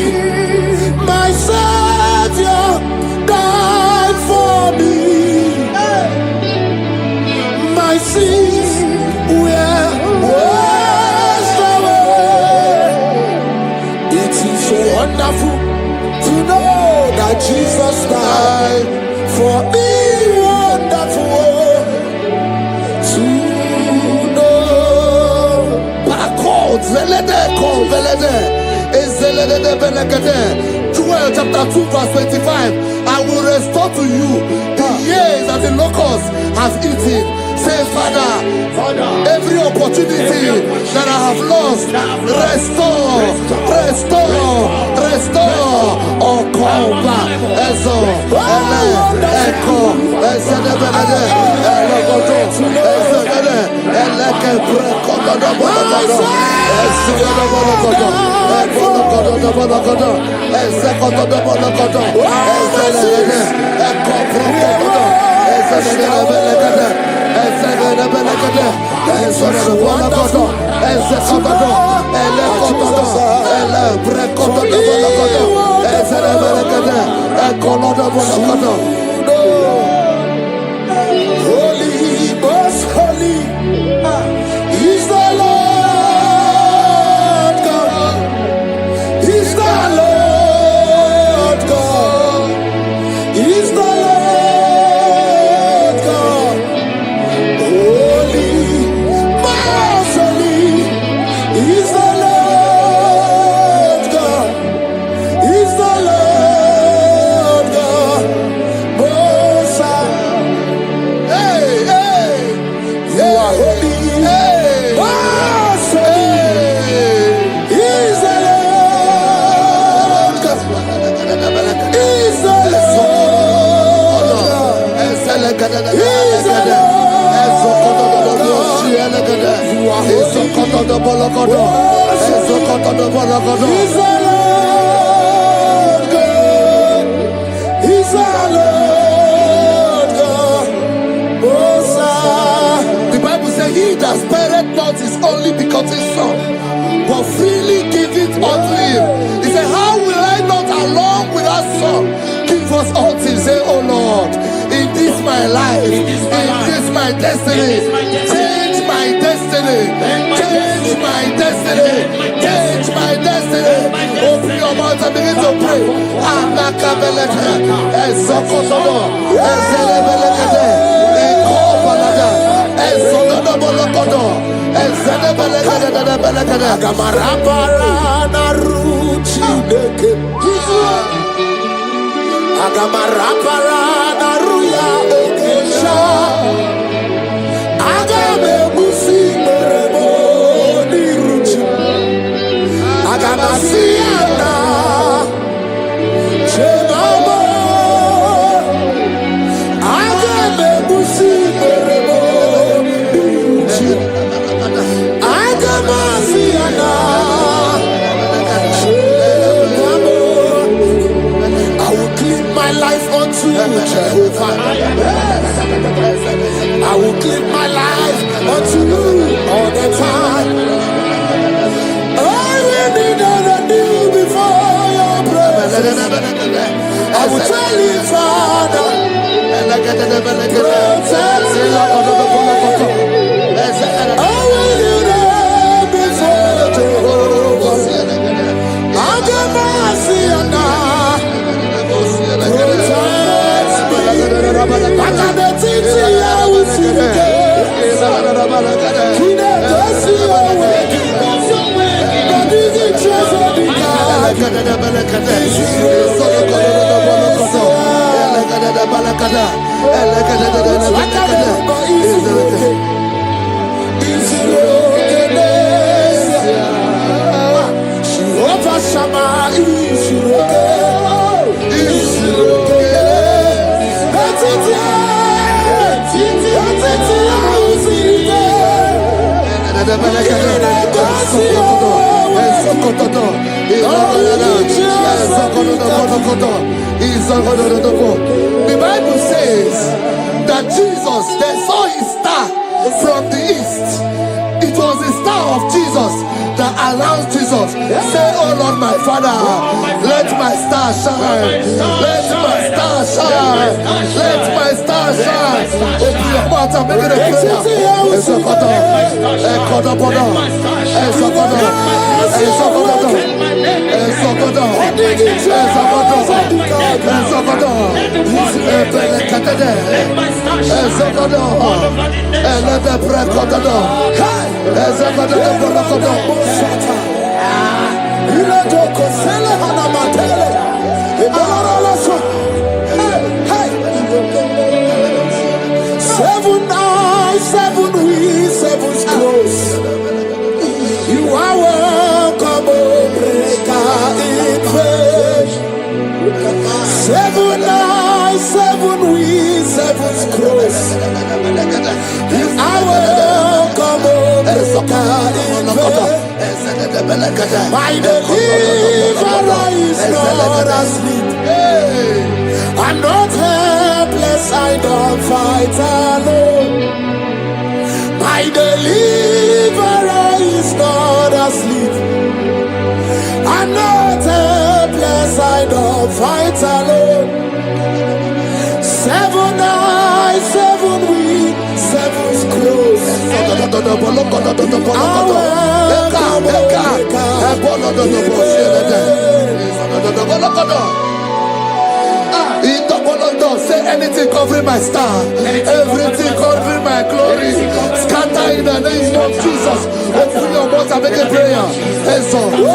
My Savior died for me. My sins were washed away. It is so wonderful to know that Jesus died for me. Wonderful to know. Backwards, Joel chapter 2 verse 25. I will restore to you the years that the locusts have eaten. Say, Father, every opportunity that I have lost, restore. Oh, come back. Echo, holy, most holy is the Lord God. Is the Lord God. Is the Lord God. Holy, most holy is the Lord God. Is the Lord God. Most high. Hey, hey, you are holy. Hey, most holy is the Lord God. Is the Lord God. Is the Lord God. You are holy. Is the Lord God. Is the Lord God. Most high. The Bible says, He that spareth not His only begotten Son, but free my life. In this my destiny. Change my destiny. Change my destiny. Change my destiny. Open your mouth and begin to pray. Jehovah, I will give my life unto you all the time. I will be new before your presence. I will tell you, Father, protect me. I will kneel before Jehovah. I'll get mercy and the Bible says that Jesus, they saw his star from the east. It was the star of Jesus that announced Jesus. Say, oh Lord, my Father, let my star shine. Let my star shine. Let my star shine. Open your mouth and make it a prayer. Seven eyes, seven wheels, seven scrolls. You are welcome, O breaker in faith. Seven eyes, seven wheels, seven scrolls. You are welcome, O breaker in faith. My deliverer is not asleep. I'm not helpless, I don't fight alone. My deliverer is not asleep. I'm not helpless, I don't fight alone. Seven eyes, seven wings, seven scrolls. Say anything covering my star, everything covering my glory, scatter in the name of Jesus. Open your mouth and make a prayer. Jesus, you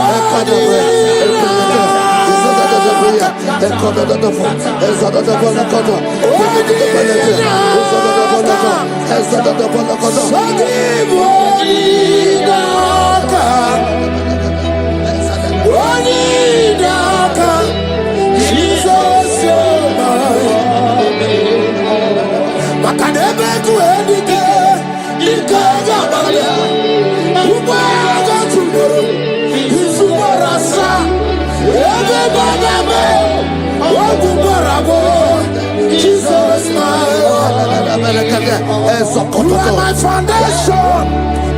are my foundation,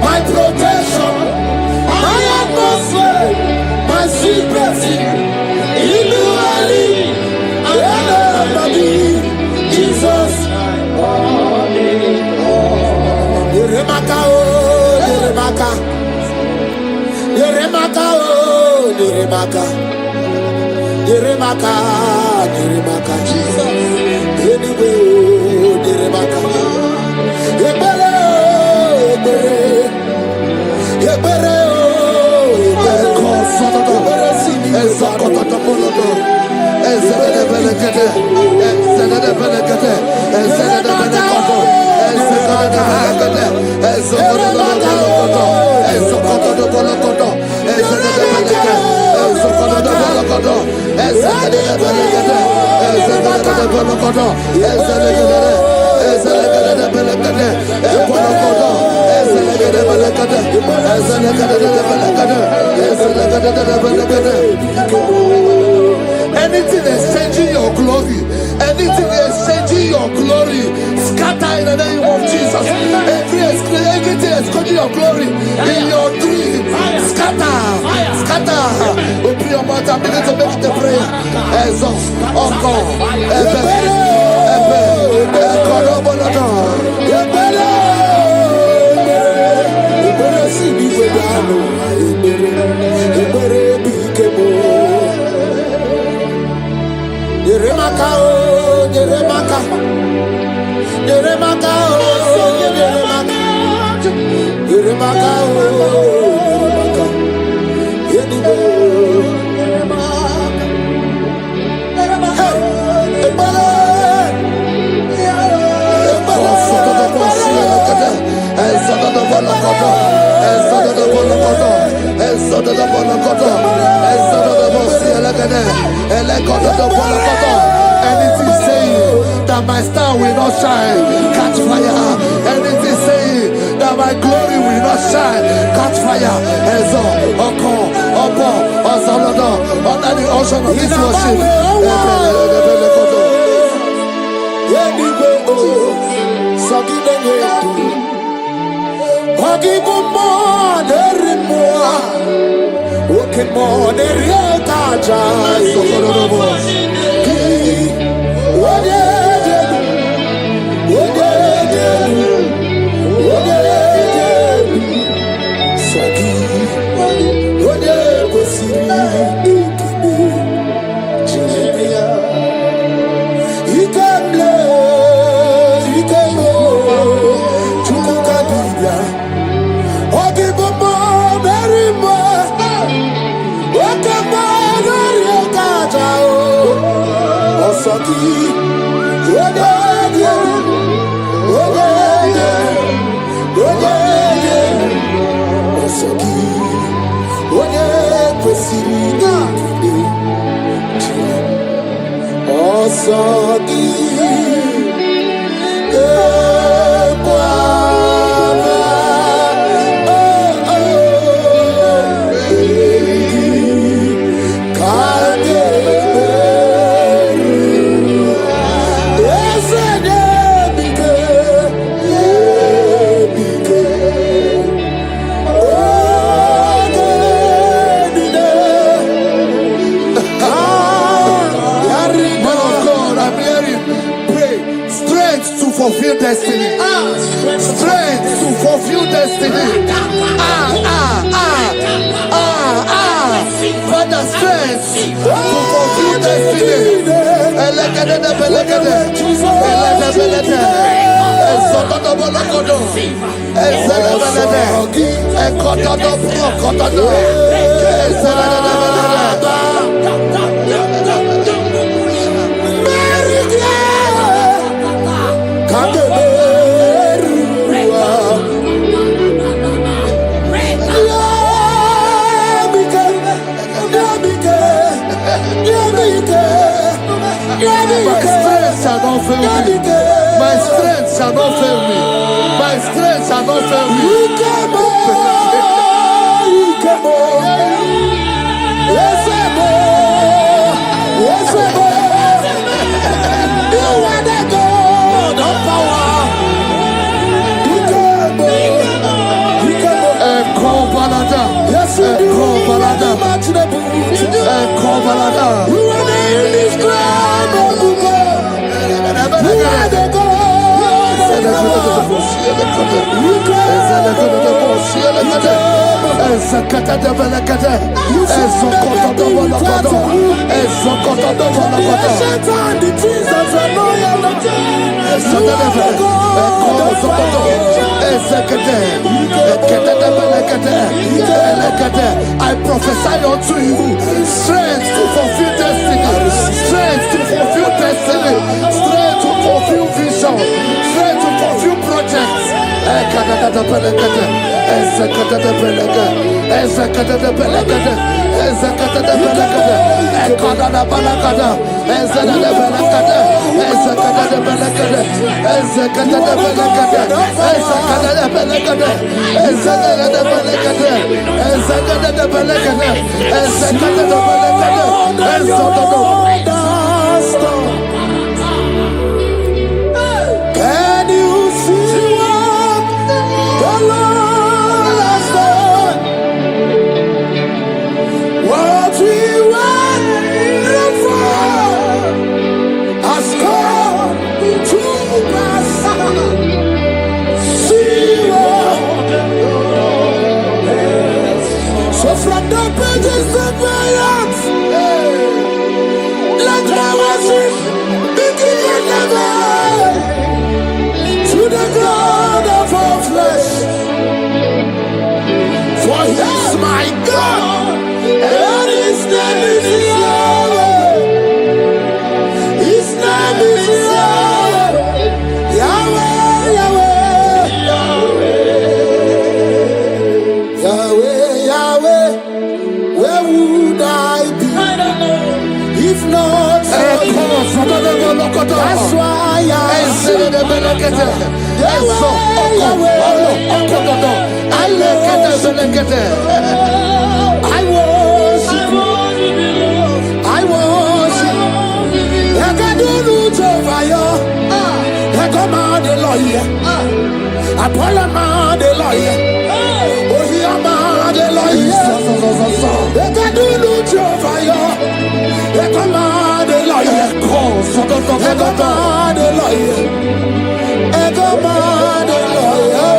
my protection, my atmosphere, my secrecy. Jesus, Yeremaka, oh, Yeremaka. Yeremaka, Yeremaka, Jesus. Anyway, oh, Yeremaka. Yebere, Yebere, Yebere, oh, Yebere. Yebere, Sini, Ezakota, Poloto. Ezekede, Belekede. Ezekede, Belekede. Ezekede, Belekede. Ezekede, Belekede. Ezekede, Belekede. Ezekede, Belekede. Ezekede, Belekede. Anything exchanging your glory, anything exchanging your glory, scatter in the name of Jesus. Everything exchanging your glory in your dream, scatter, scatter. Open your mouth and begin to make the prayer. Ezos, Oko, Ebe, Ekorobolado, Ebele, Ebele, Sini, Wedano, Ebele, Bikebo. Yeremaka, oh, Yeremaka, Yeremaka, oh, Yeremaka, Yeremaka, oh, Yeremaka, Yeremaka, anything saying that my star will not shine, catch fire. Anything saying that my glory will not shine, catch fire. Ezo, Oko, Opo, Ozolodo, under the ocean of this worship. Fulfill destiny. Strength to fulfill destiny. Father, strength to fulfill destiny. My strength shall not fail me. My strength shall not fail me. You are the God of power. Yes, you are the indescribable. You are the God. I prophesy unto you strength to fulfill destiny, strength to fulfill destiny, strength to fulfill vision, strength to fulfill projects. Can you see what the Lord has done? What we waited for has come to pass. See what the Lord has done. So from the pages of my heart, let my worship begin never. To the God of all flesh, for He is my God, and His name is Yahweh. His name is Yahweh, Yahweh, Yahweh, Yahweh, Yahweh. Where would I be if not for You? That's why I say I worship. I can do Jehovah. I come out the lawyer. I pull him out the lawyer. Oh, he am out the lawyer. I can do Jehovah. I come out the lawyer. I come out the lawyer.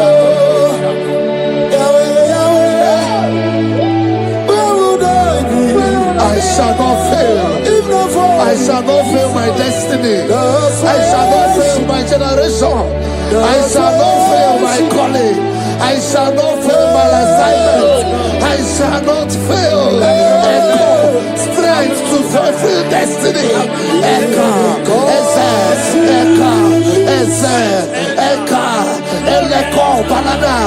I shall not fail. I shall not fail my destiny. I shall not fail my generation. I shall not fail my calling. I shall not fail my assignment. I shall not fail. Echo, strength to fulfill destiny. Echo, Echo, Balada.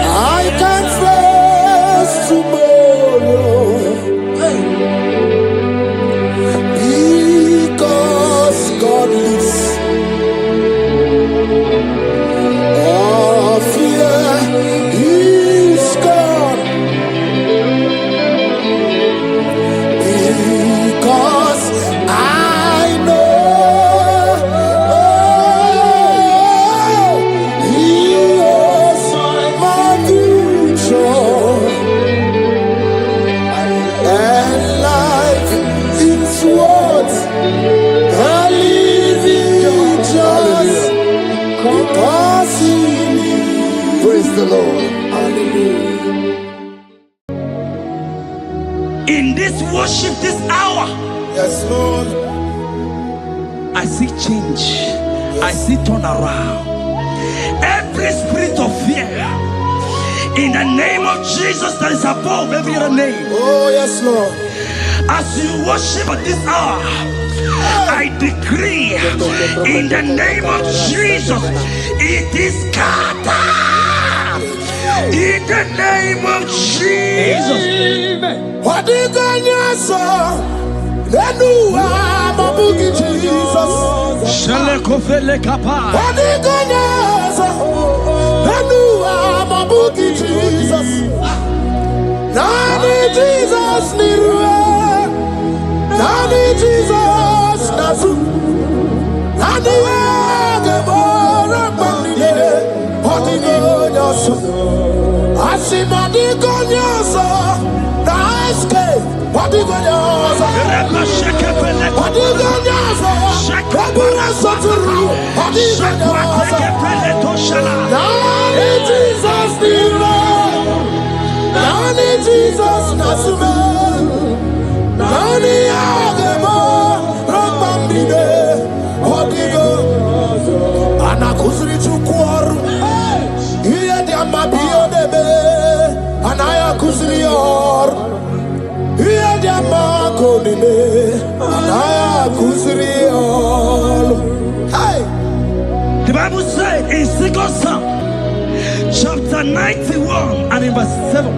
I can face tomorrow because God lives. All fear is gone because I know He is my future, and life is what I live in just because He lives. Praise the Lord. Hallelujah. In this worship, this hour, Yes, Lord. I see change. I see turnaround. Every spirit of fear, in the name of Jesus that is above every other name, Oh, yes, Lord. as you worship at this hour, I decree in the name of Jesus, it is scattered. In the name of Jesus. What did God say? Then you are my boogie, Jesus. Shalekofele kapa. What did God say? Then you are my boogie, Jesus. Nani Jesus nirwe, Nani Jesus nazu, Nani agebora bandide. What did God say? Asimadi konyoso, na escape. What did God say? What did God say? What did God say? The Bible said in 2 Samuel chapter 91 and in verse 7,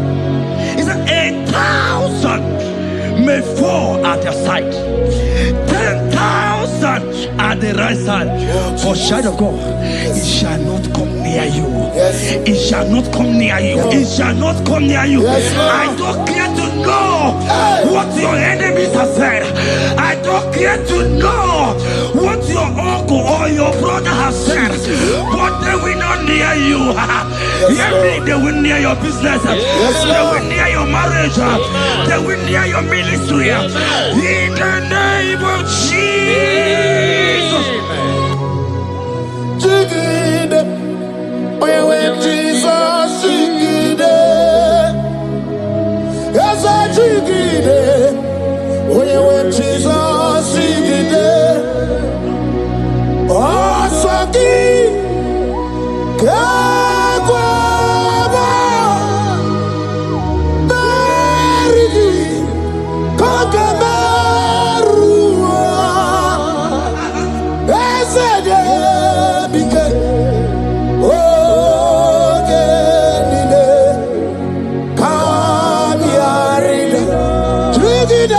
it said 1,000 may fall at your side, 10,000 at the right side, for child of God, it shall not come near you. It shall not come near you. It shall not come near you. I don't care to know what your enemies have said. I don't care to know what your uncle or your brother has said, but they will not near you. Hear me, they will near your business. They will near your marriage. They will near your ministry. In the name of Jesus. When Jesus jigide, yes I jigide. When Jesus jigide, oh saki, kagwaba, berigi, kagabarua, esede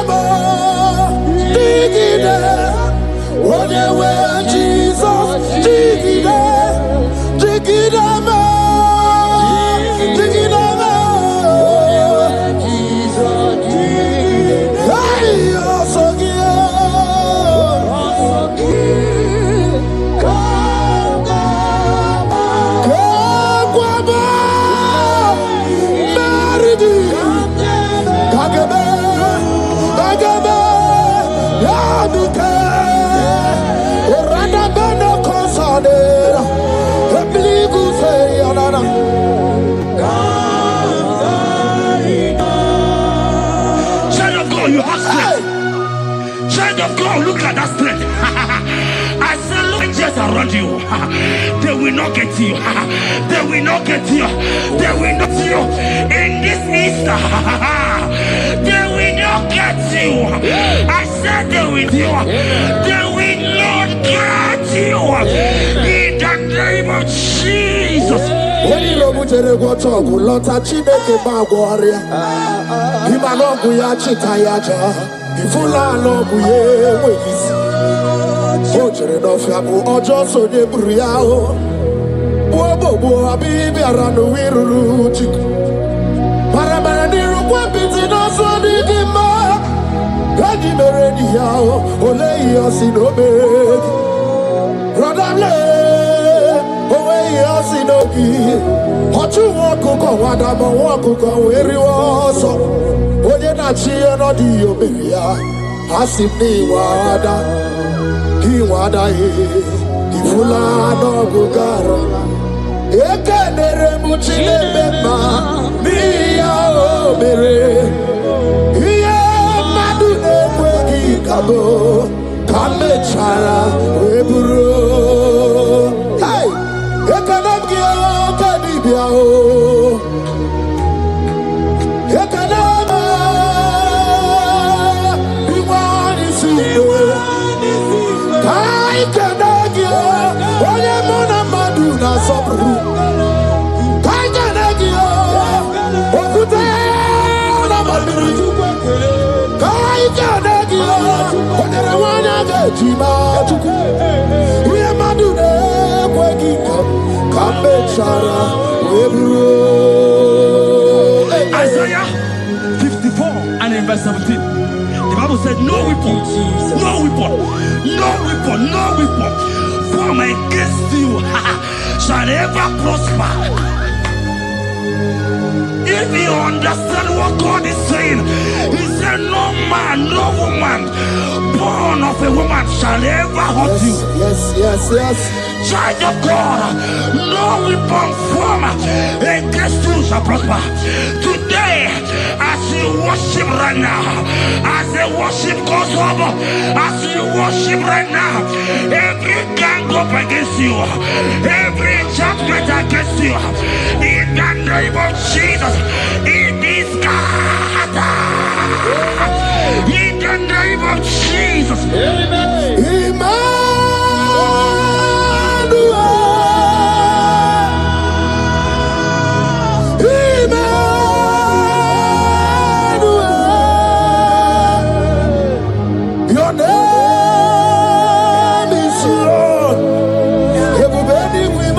bike. You have strength. Child of God, look at that strength. I say, look angels around you. They will not get you. They will not get you. They will not get you. In this Easter, they will not get you. I said they will do. They will not get you. In the name of Jesus. When you know what you're going to talk, lot of Chineke Bagwaria. Imanogu ya chitayaja. Ifula logu ye wegisi. Ojere no fiabu ojo so de buriao. Bobo abibi aranu wiruru chiku. Parabara niru kwa biti no so di gima. Gadi meredi yao. Ole iyo sinobedi. Radable. Sinogi, Hotu Wakuko, Wadamo Wakuko, where you also. Oyena Chia no di Oberia, Hasini Wada, He Wada, Ifula no Gugara, Ekanere Muchine Bema, Mia Obere, Ia Madune Wegi Kabo, Kame Chara, Weburu. Isaiah 54 and in verse 17, the Bible said, no weapon, no weapon, no weapon, no weapon formed against you shall ever prosper. If you understand what God is saying, He said, no man, no woman born of a woman shall ever hurt you. Yes. Child of God, no weapon formed against you shall prosper. Today, as you worship right now, as the worship goes over, as you worship right now, every gang up against you, every judgment against you, in the name of Jesus, it is scattered. In the name of Jesus. Amen. Your name is Lord. Everybody with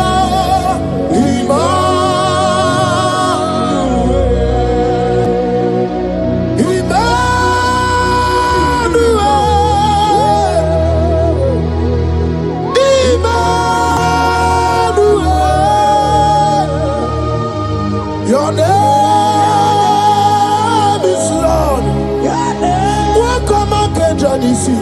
your name is Lord. Welcome again, Johnny C.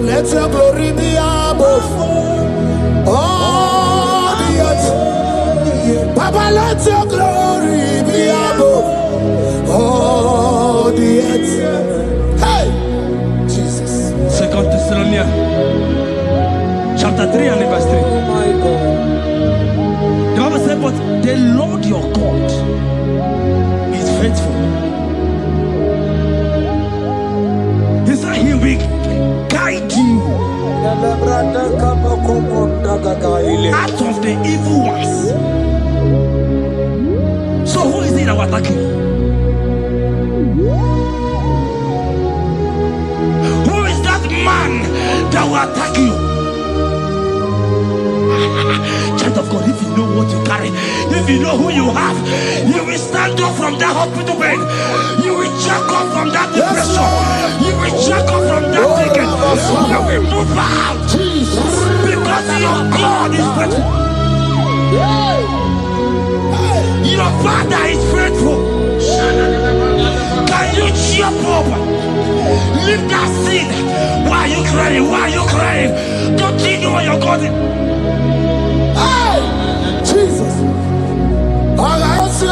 Let your glory be above all the earth. Papa, let your glory be above all the earth. Hey, Jesus. 2 Thessalonians chapter 3 and verse 3. Oh my God. The Bible said, but the Lord your God is faithful. He said he will guide you out of the evil ones. So who is it that will attack you? Who is that man that will attack you? Child of God, if you know what you carry, if you know who you have, you will stand up from that hospital bed. You will jack up from that depression. You will jack up from that ticket. You will move out. Because your God is faithful. Your Father is faithful. Can you jump up? Leave that seed. Why are you crying? Why are you crying? Don't you know your God is? Jesus. All I say,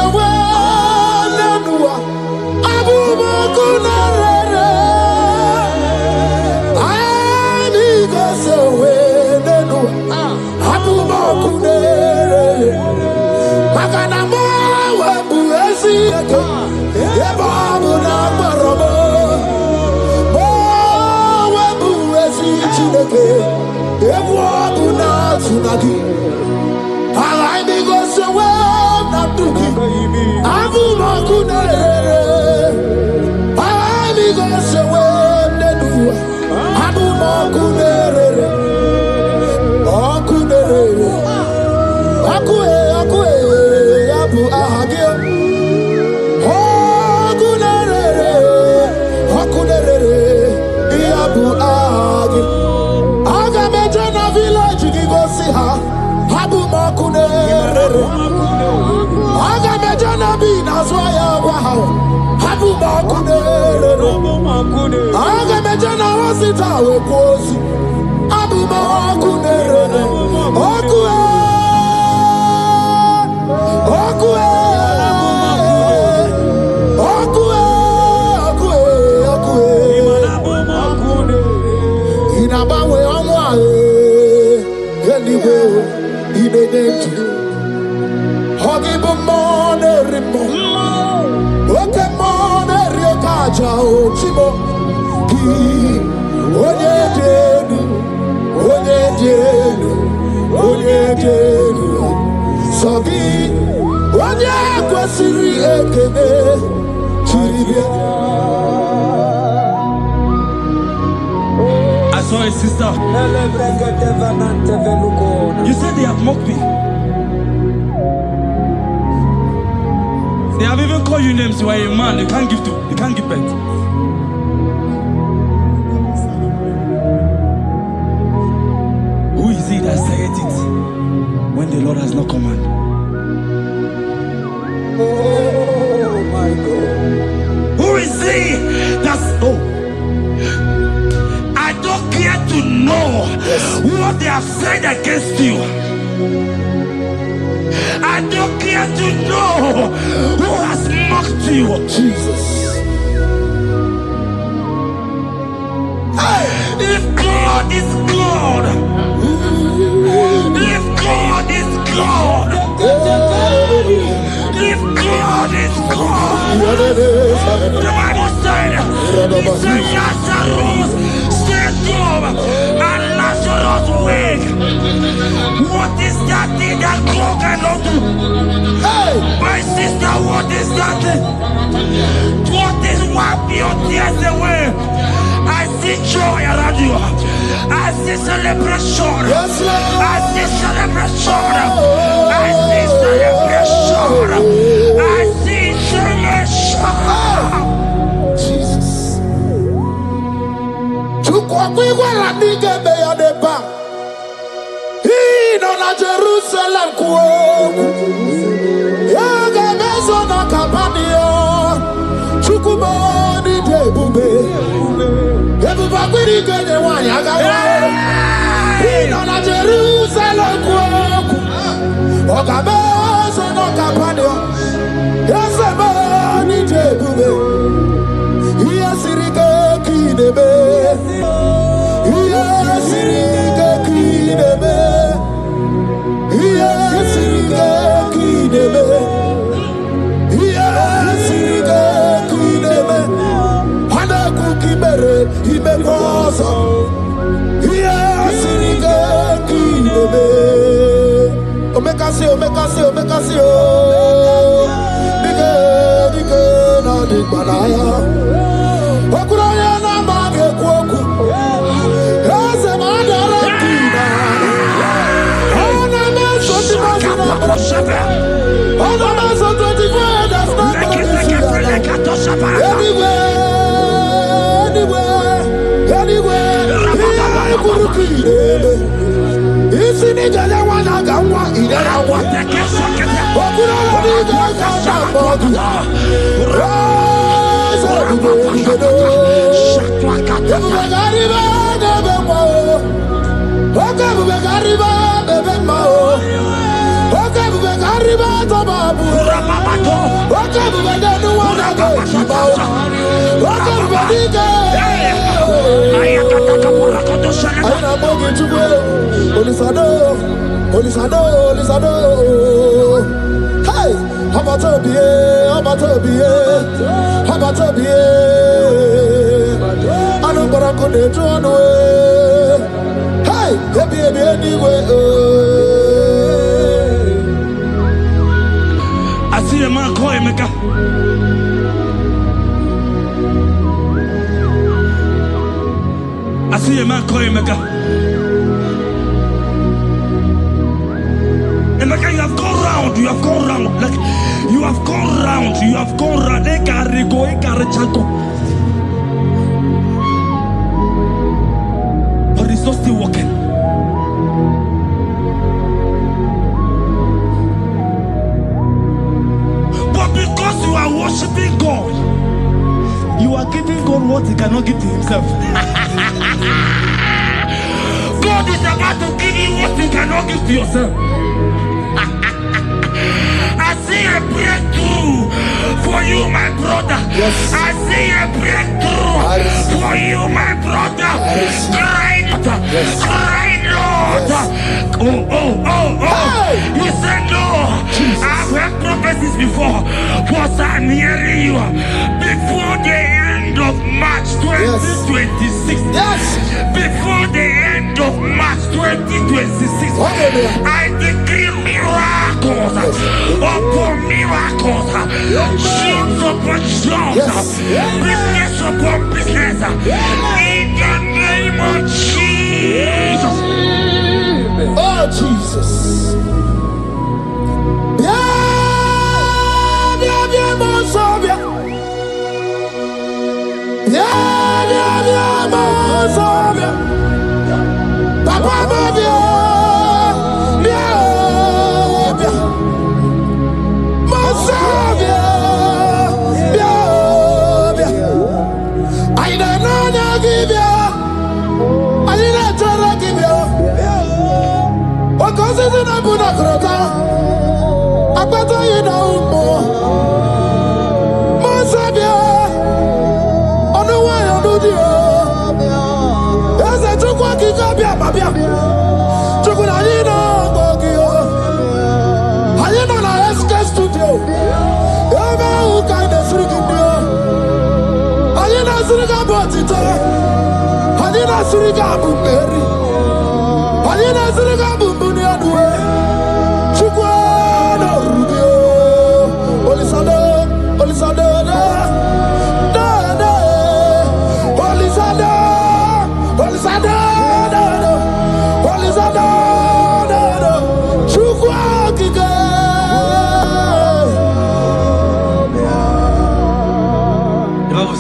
I saw a sister. You said they have mocked me. They have even called you names. You are a man. You can't give birth. the Lord has not commanded. Oh my God. Who is he? I don't care to know what they have said against you. I don't care to know who has mocked you. Jesus. If God is God, if God is God, if God is God, the Bible said, he said Lazarus stayed up and Lazarus wake. What is that thing that God cannot do? My sister, what is that thing? What is wipe your tears away? I see joy around you. I see celebration. Yes, Lord. I see celebration. I see celebration. I see celebration. Jesus. Chukwakwiwa la nige beya deba. Ino na Jerusalem kuoku. Yaga mezo na kapanio. Chukwumoni debube. Ebuba kwiri kenye wanyaga wa. Ino na Jerusalem kuoku. Oga mezo na kapanio. Yasemoni debube. Iyasirike kinebe. Iyasirike kinebe. Iyasirike kinebe. Iyasirike kinebe. Hana kukibere imekosa. Iyasirike kinebe. Omekasi, omekasi, omekasi o. Dige, dige na digbalaya. Okuraya na mage kwoku. Eze madara kina. Ona meso timazina. Ona meso 24 that's not anywhere. Kurukire. Isi ni jale wana gawa idara wa. Okuraya ni gawa modu. Hey, I see a man call Emeka. I see a man call Emeka. Emeka, you have gone round. You have gone round. Like you have gone round. You have gone round. But it's not still working. But because you are worshiping God, you are giving God what he cannot give to himself. God is about to give you what he cannot give to yourself. I see a breakthrough for you, my brother. Yes. I see a breakthrough for you, my brother. Cry, Yes. cry, Lord. Yes. Oh. You said no. Jesus. I've heard prophecies before, but I'm hearing you. Before the end of March 2026. Yes. Before the end of March 2026. Okay, I decree miracles upon miracles. Jobs upon jobs. Yes. Business upon business. In the name of Jesus. Oh, Jesus. Papa,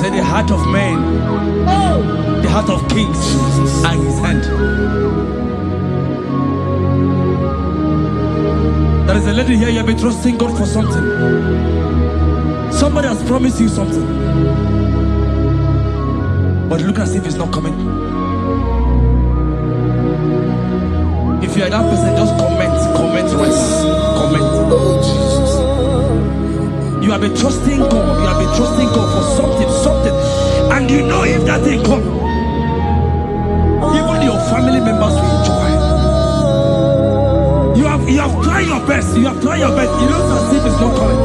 The heart of man, the heart of kings are in his hand. There is a lady here, you have been trusting God for something. Somebody has promised you something, but look as if it's not coming. If you are that person, just comment once. Comment. Oh, Jesus. You have been trusting God. You have been trusting God for something, and you know if that thing come, even your family members will enjoy. You have tried your best. You have tried your best. You know as if it's not coming.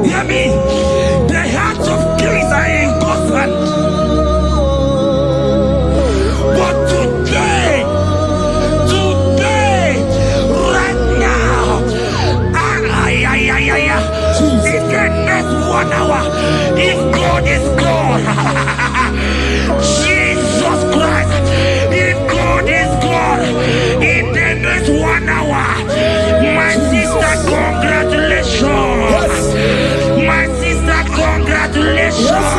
Hear me? The hearts of kings are in God's hand. But today, right now, in the next 1 hour, if God is God, Jesus Christ, if God is God, in the next 1 hour, my sister, congratulations. My sister, congratulations.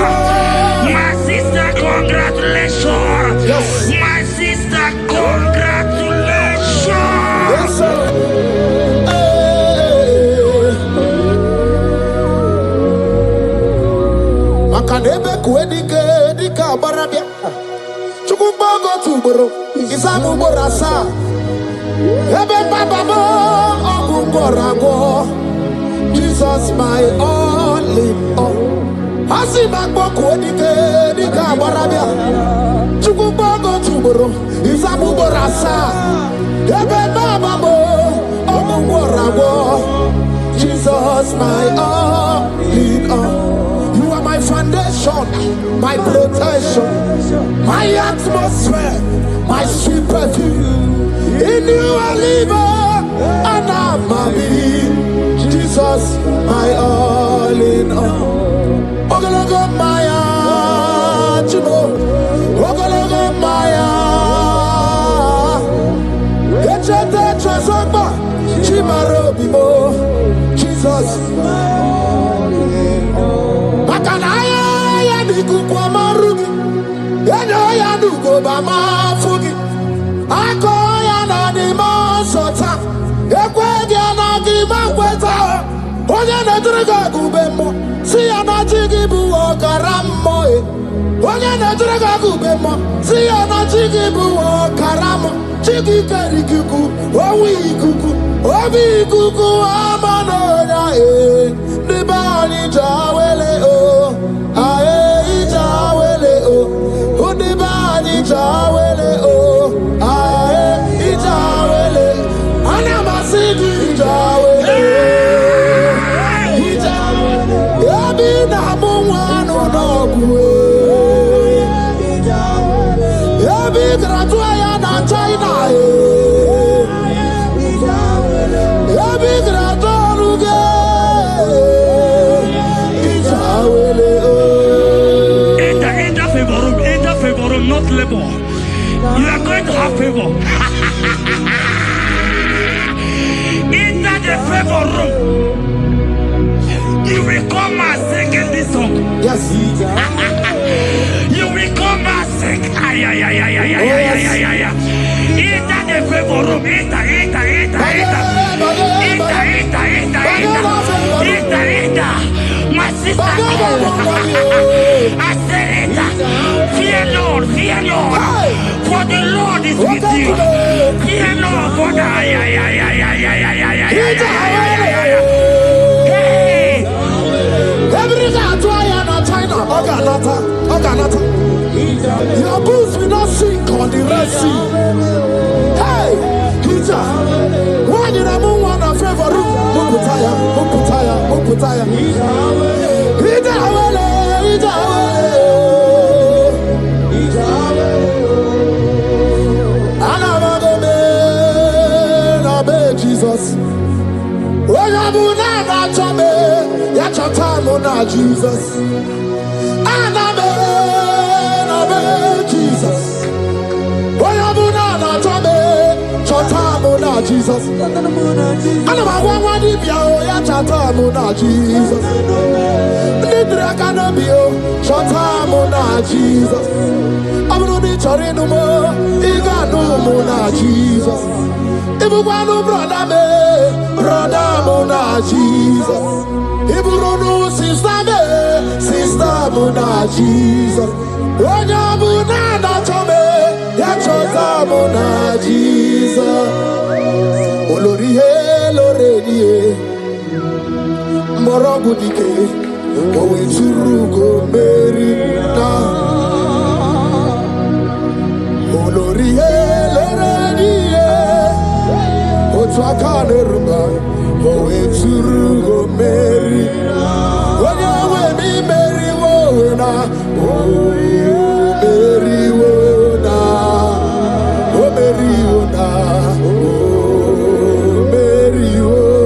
My sister, congratulations. My sister, congratulations. Yes, sir. Makanebe kuedike dika barabia. Chukumbago tuboro isamu borasa. Ebe baba mo ogungorago. Jesus my all in all. Asimagbo kuedike dika barabia. Chukumbago tuboro isamu borasa. Ebe baba mo ogungorago. Jesus my all in all. My foundation, my protection, my atmosphere, my sweet perfume. In you I live and I'm happy. Jesus, my all in all. Ogologo Maya, Chibo. Ogologo Maya. Echete Chazamba, Chimaro Bibo. Jesus. Makanaya Nikukwa Marugi, Yaya Nugo Bama Fugi, Akoya Nanima Sota, Equadia Nagima Queta, Oyana Draga Gubemo, Siana Jigibu Karamoe, Oyana Draga Gubemo, Siana Jigibu Karamo, Chigi Karikuku, Owi Kuku, Obi Kuku Amanoya, Nibani Jawele. Jawele oh, ae Jawele, anamasidi Jawele, Jawele, yabi na mungwano nogwe, yabi gratua ya na China yabi gratua ruge, Jawele oh. Not labor. You are going to have favor. Enter the favor room. You will come and sing in this song. Yes. You will come and sing. Enter the favor room. Enter. My sister. I said it. Fear Lord. For the Lord is with you. Fear Lord. For the Your boots will not sink on the Red Sea. Hey, Peter, when you have one of favor, Muputaya. Jesus. When you have Jesus. Jesus. Jesus. And I'm one Jesus. Nidra can be Chatamona Jesus. I'm not the Chorino, Iganomona Jesus. If you want to brother Mona Jesus. If you don't know sister Mona Jesus. When you're Mona Tome, Yachota Mona Jesus. Olorie, Loredie, Morobudike, Owe Churugo, Merina. Olorie, Loredie, Otuakaneruma, Owe Churugo, Merina. When you're with me, Mary Wona, Mary Wona, Mary Wona.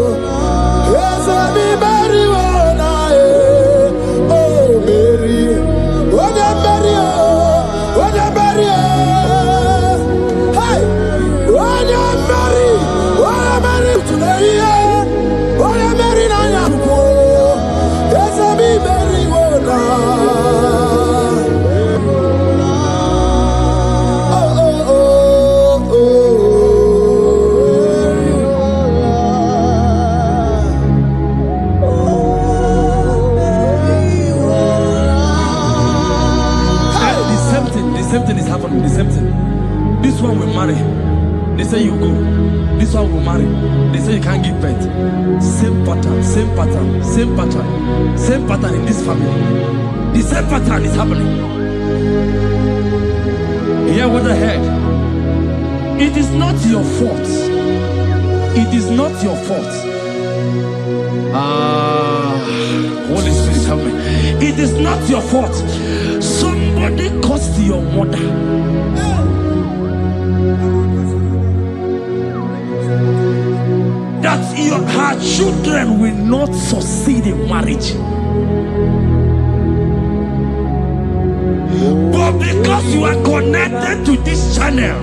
This one will marry. They say you go. This one will marry. They say you can't give birth. Same pattern in this family. The same pattern is happening. Hear what I heard. It is not your fault. It is not your fault. Holy Spirit, help me. It is not your fault. Somebody caused your mother. That her children will not succeed in marriage. But because you are connected to this channel,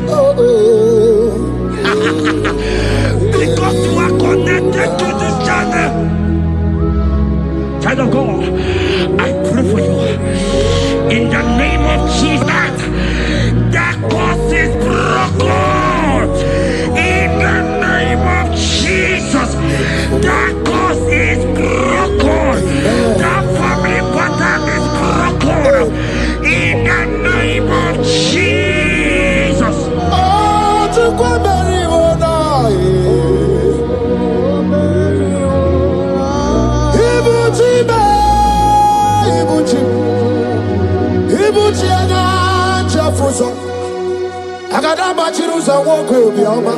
because you are connected to this channel, child of God, I pray for you in the name of Jesus. That cause is broken in the name of Jesus. That cause is broken. That family pattern is broken in the name of Jesus. Oh, to go bury one Ibuchi Jafuso. Agadaba Chirusa Woko Bioma.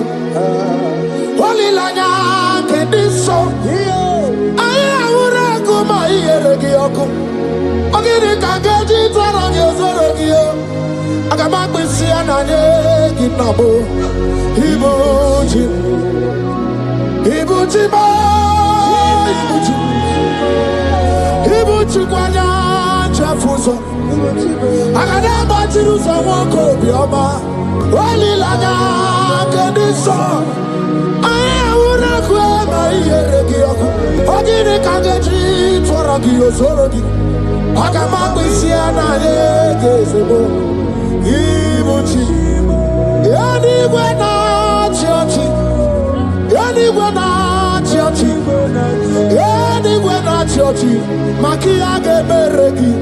Holy Lanya Kediso. Ayahura Kuma Yeregioko. Ogiri Kagaji Taragio Zorogio. Agabaki Sianane Gitabo. Ibuchi Ba. Ibuchi Kwanya Jafuso. Agadaba Chirusa Woko Bioma. Holy Lanya Kediso. Ogini Kagaji Taragio Zorogio. Agabaki Sianane Gitabo. Ibuchi Yanigwena Chiochi. Yanigwena Chiochi. Makiage Beregi.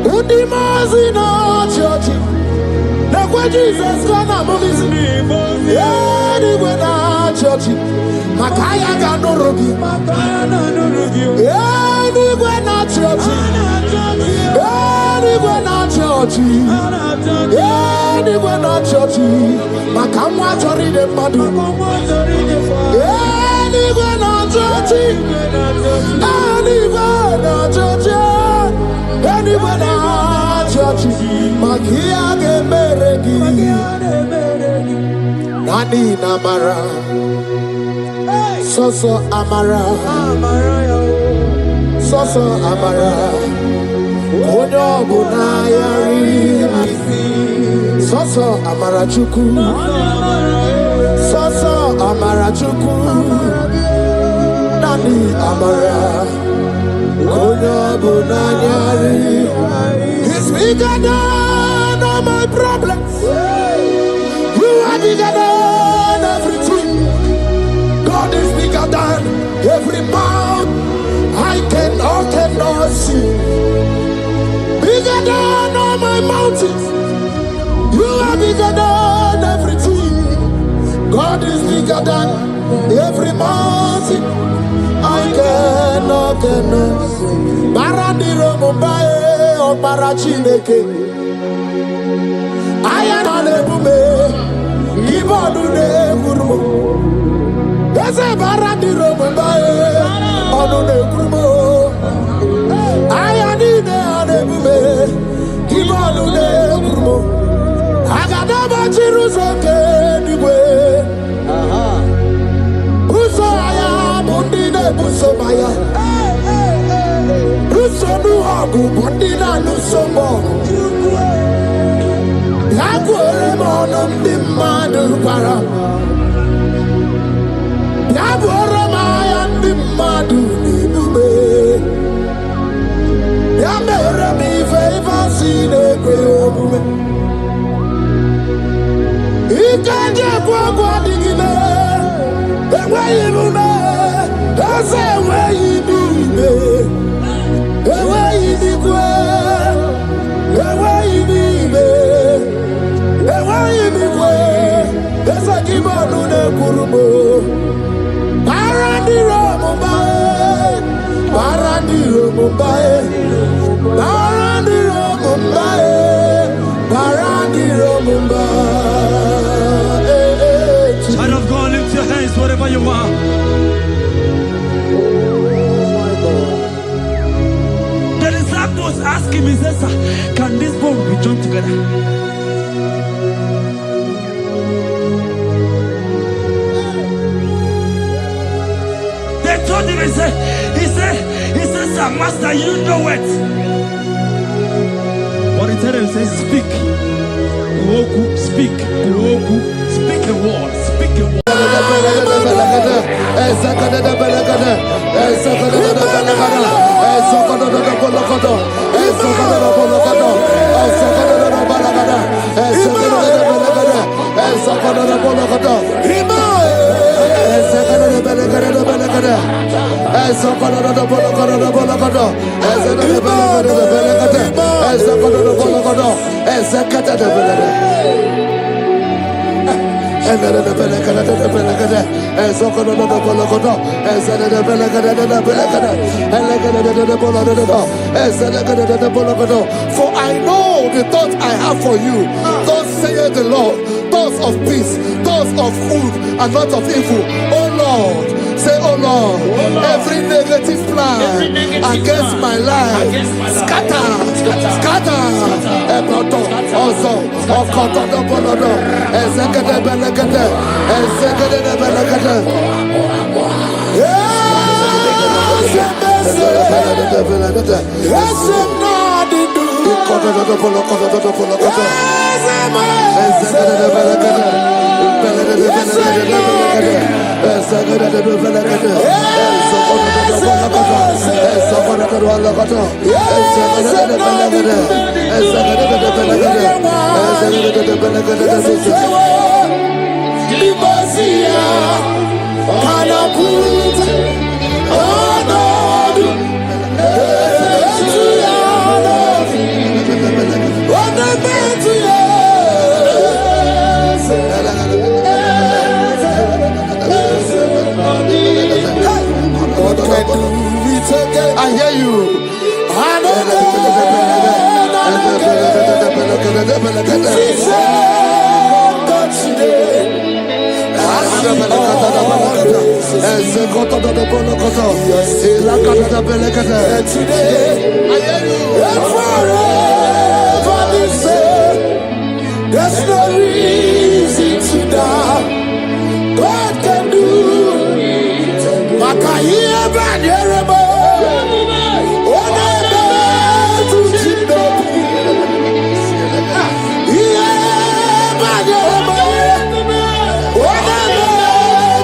Udimazina Chiochi. Nekwe Jesus gonna movies. Yanigwena Chiochi. Makaya Ganorogi. Yanigwena Chiochi. Anywhere not church. Anywhere not church. Makamwa chori de madu. Anywhere not church. Anywhere not church. Anywhere not church. Makia ge meregi. Nani namara. Soso amara. Soso amara. Onyo bunayari. Soso amara chuku. Soso amara chuku. Nani amara. Onyo bunayari. He's bigger than all my problems. You are bigger than everything. God is bigger than every mountain I cannot see. Bigger than all my mountains. You are bigger than everything. God is bigger than every mountain I cannot see. Barandiro Mumbai or Barachineke. I am on a bume. Give on to the Guru. There's a Barandiro Mumbai on the Guru. I am in the bume. Give on to the Guru. I got about Jerusalem anyway. Busaya, Bundina, Busomaya. Busonu Hagu, Bundina, Nusomo. Yaguere Monum, the Madu Para. Yaguere Mayan, the Madu, Nube. Yamere me favor, see the Gray. Ikanje kwa digile, ewe ibume, ese ewe ibibe, ewe ibikwe, ewe ibibe, ewe ibikwe, ese kibonu ne kurubo. Barandiro Mumbai, Barandiro Mumbai, Barandiro Mumbai, Barandiro Mumbai. Child of God, lift your hands wherever you are. The disciples asked him, he says, "Sir, can this bone be joined together?" They told him, he said, "Sir, Master, you know it." What he told him, he says, "Speak. Uoku, speak. Uoku, speak a word. Speak a word." For I know the thoughts I have for you, thus saith the Lord, thoughts of peace, thoughts of good and not of evil. Oh Lord, say, oh Lord, every negative plan against my life, scatter. Also, I hear you. There's no reason to doubt. God can do. Makaya Banerabo. Onebe to Chinobi. Yeah, Banerabo. Onebe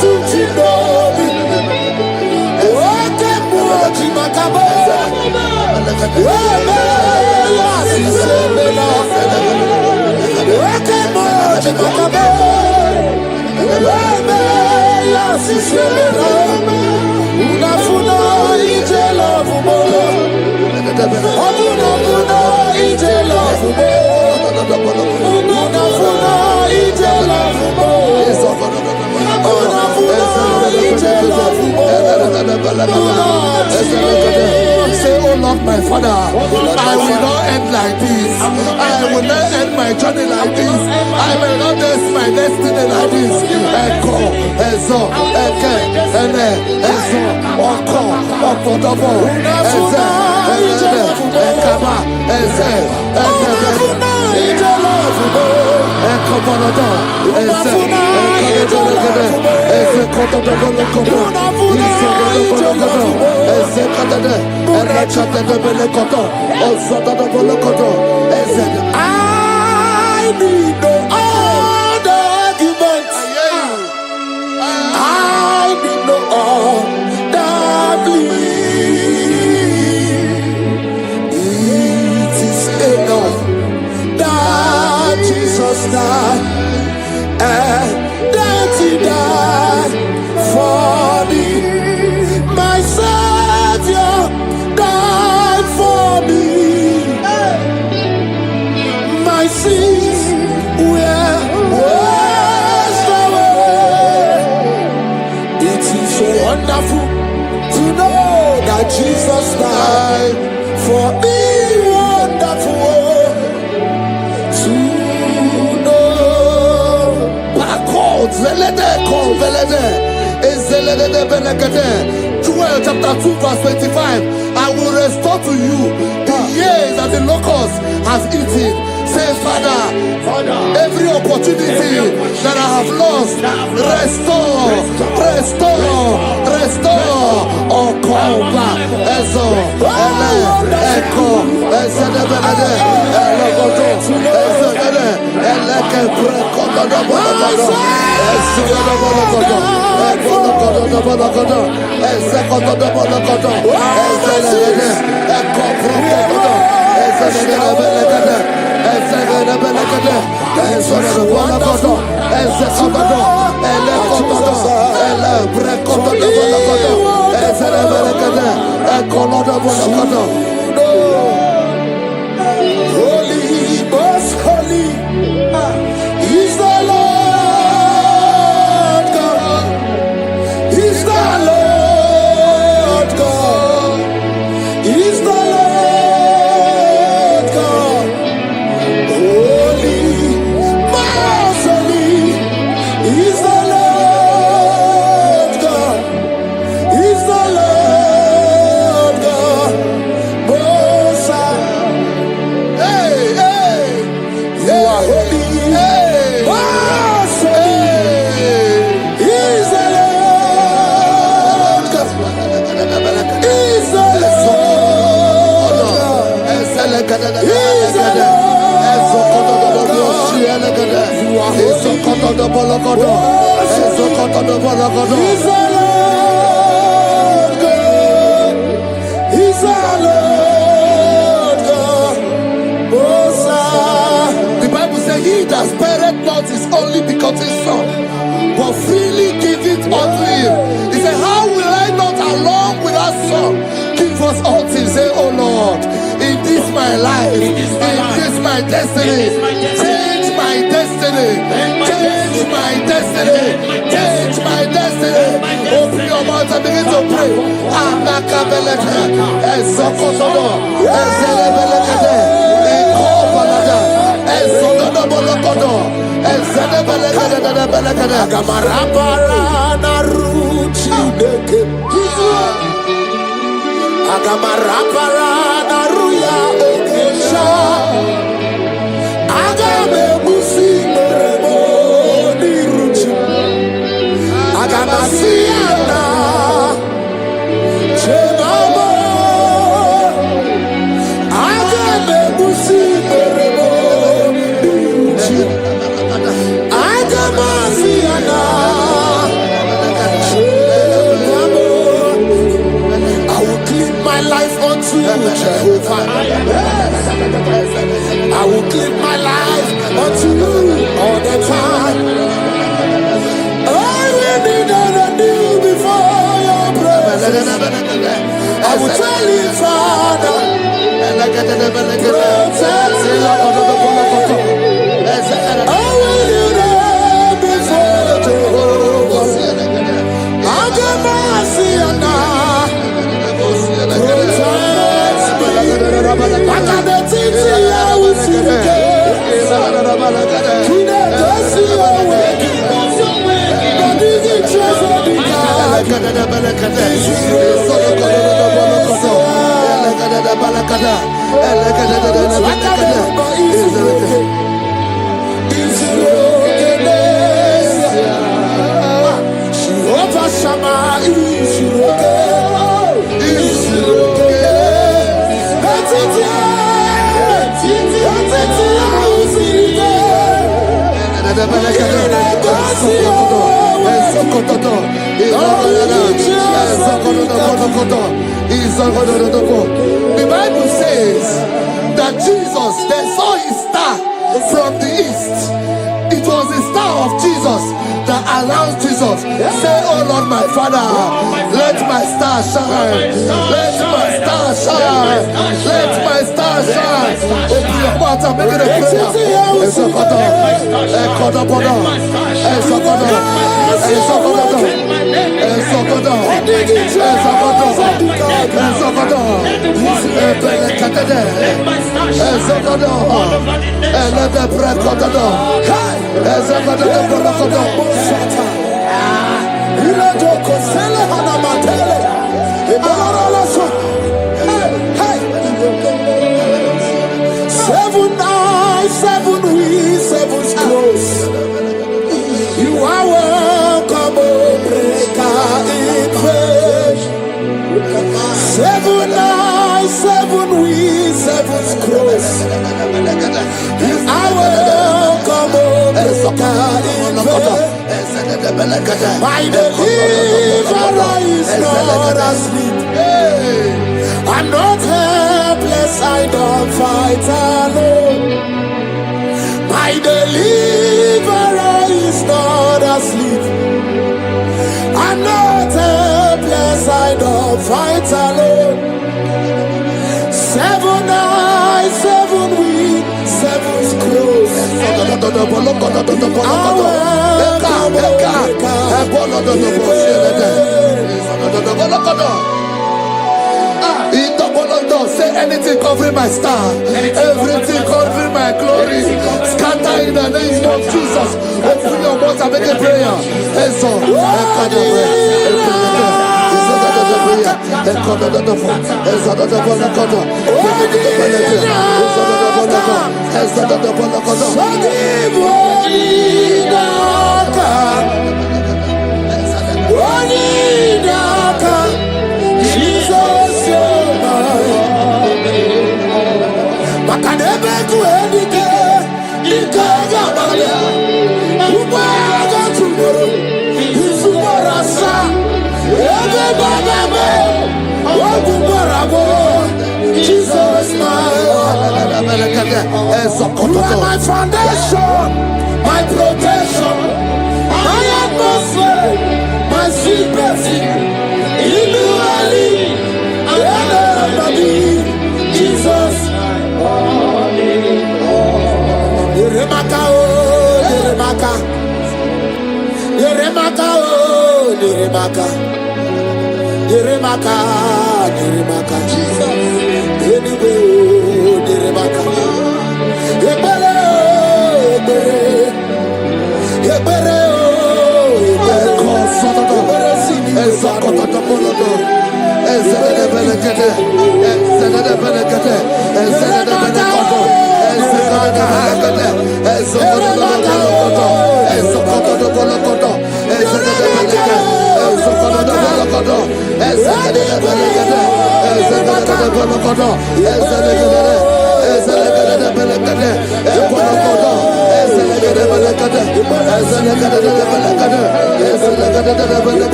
to Chinobi. Okemo Chimakabo. Webe Yasisemela. Okemo Chimakabo. Webe Yasisemela. Unafuna ije love mo. Unafuna ije love mo. Unafuna ije love mo. Unafuna ije love mo. Say, oh Lord, my Father, I will not end like this. I will not end my journey like this. I will not end my destiny like this. Echo, Ezo, Eke, Ene, Ezo, Oko, Okodobo, Eze, Eze, Ekaba, Eze, Ekobonodo, Eze, Ekobonodo, Eze, Kotodobo, Eze, Kadade, Erechatadebelekoto, Ozadabolokoto, Eze. I need no other arguments. I need no other plea. It is enough that Jesus died and that He died for me. My Savior died for me. My sins were washed away. It is so wonderful to know that Jesus died for me. Wonderful to know. Joel chapter 2 verse 25. I will restore to you the years that the locust has eaten. Say, Father, every opportunity that I have lost, restore. Oh, come back. Echo, Holy, most holy is the Lord God. Is the Lord God. Is the Lord God. Holy, most holy is the Lord God. Is the Lord God. Most high. Hey, hey, you are holy. Hey, most holy is the Lord God. Is the Lord God. Is the Lord God. You are holy. Is the Lord God. Is the Lord God. Most high. The Bible says, he that spareth not his only begotten son, but freely give it unto him. He said, how will I not along with that son give us all things? Say, oh Lord, in this my life, in this my destiny, change my destiny, change my destiny, change my destiny. Open your mouth and begin to pray. Amaka belete, ezokotodo, ezelebelekete. Agamarapara naruchi deke. Agamarapara naruya okesha. Agame musi meremo niruchi. Agamasiana chegamo. Agame musi meremo niruchi. Agamasiana chegamo. I will clean my life unto Jehovah. I will clean my life unto you all the time. I will be new before your presence. I will tell you, Father, protect me. I will kneel before Jehovah. I got mercy and the Bible says that Jesus, they saw his star from the east. It was the star of Jesus that announced Jesus. Say, oh Lord, my Father, let my star shine. Let my star shine. Let my star shine. Open your mouth and make it a prayer. Seven eyes, seven wheels, seven scrolls. You are welcome, O breaker in faith. Seven eyes, seven wheels, seven scrolls. You are welcome, O breaker in faith. My deliverer is not asleep. I'm not helpless, I don't fight alone. My deliverer is not asleep. I'm not helpless, I don't fight alone. Seven eyes, seven wings, seven scrolls. Say anything covering my star, everything covering my glory, scatter in the name of Jesus. Open your mouth and make a prayer. Jesus, you are my foundation, my protection, my atmosphere, my secret. Jesus, Yeremaka, oh, Yeremaka, Yeremaka, oh, Yeremaka, Yeremaka, Yeremaka, Jesus, anyway, oh, Yeremaka, Yeremaka.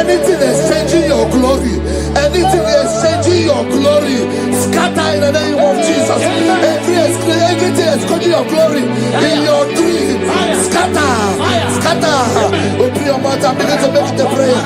Anything exchanging your glory, anything exchanging your glory, scatter in the name of Jesus. Everything exchanging your glory in your dream, scatter. Open your mouth and begin to make the prayer.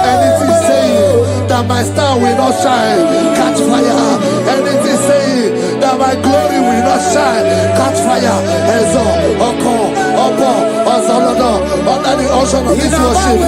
Anything saying that my star will not shine, catch fire. Anything saying that my glory will not shine, catch fire. Under the ocean of this worship.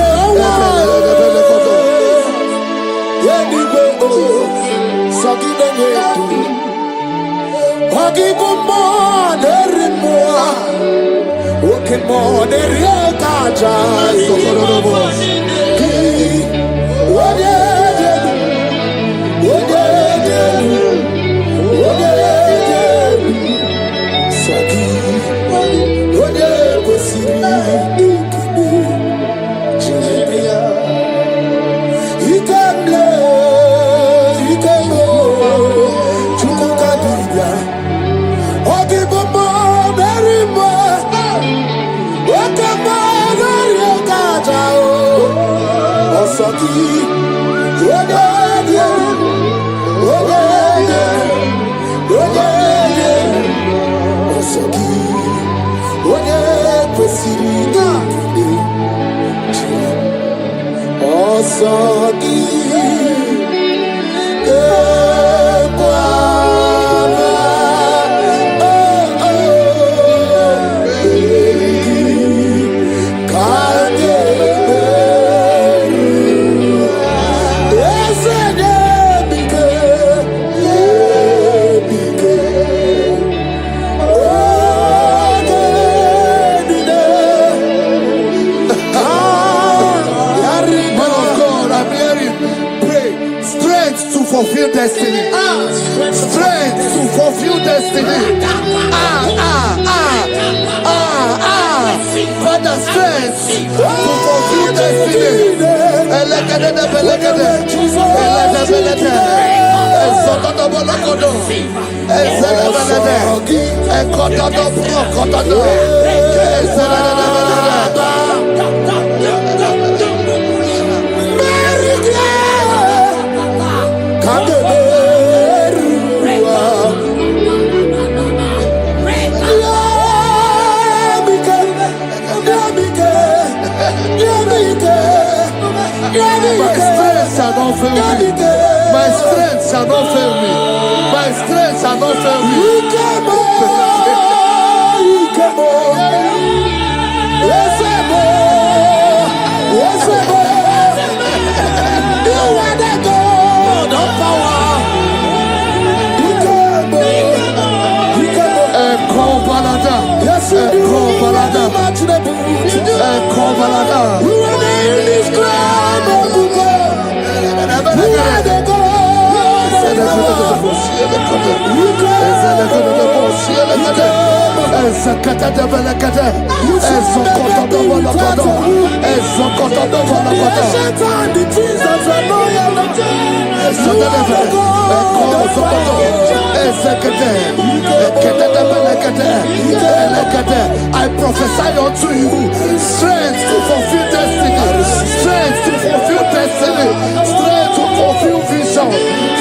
Fulfill destiny. Strength to fulfill destiny. Father, strength to fulfill destiny. My strength shall not fail me. My strength shall not fail me. You are the God of power. Yes, you do. You are the indescribable God. You are the God. I prophesy unto you strength to fulfill destiny, strength to fulfill destiny, strength to fulfill vision,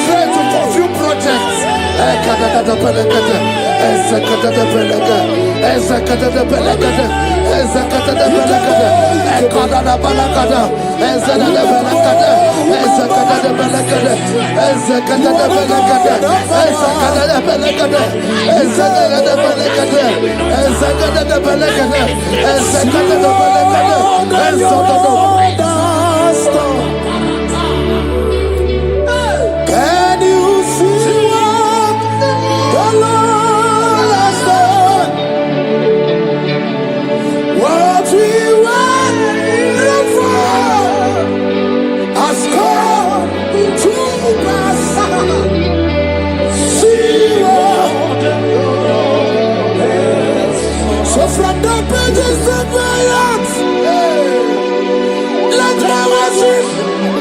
strength to fulfill projects. Can you see what the Lord has done? What we waited for has come to pass. See what. So from the pages of my heart, let my worship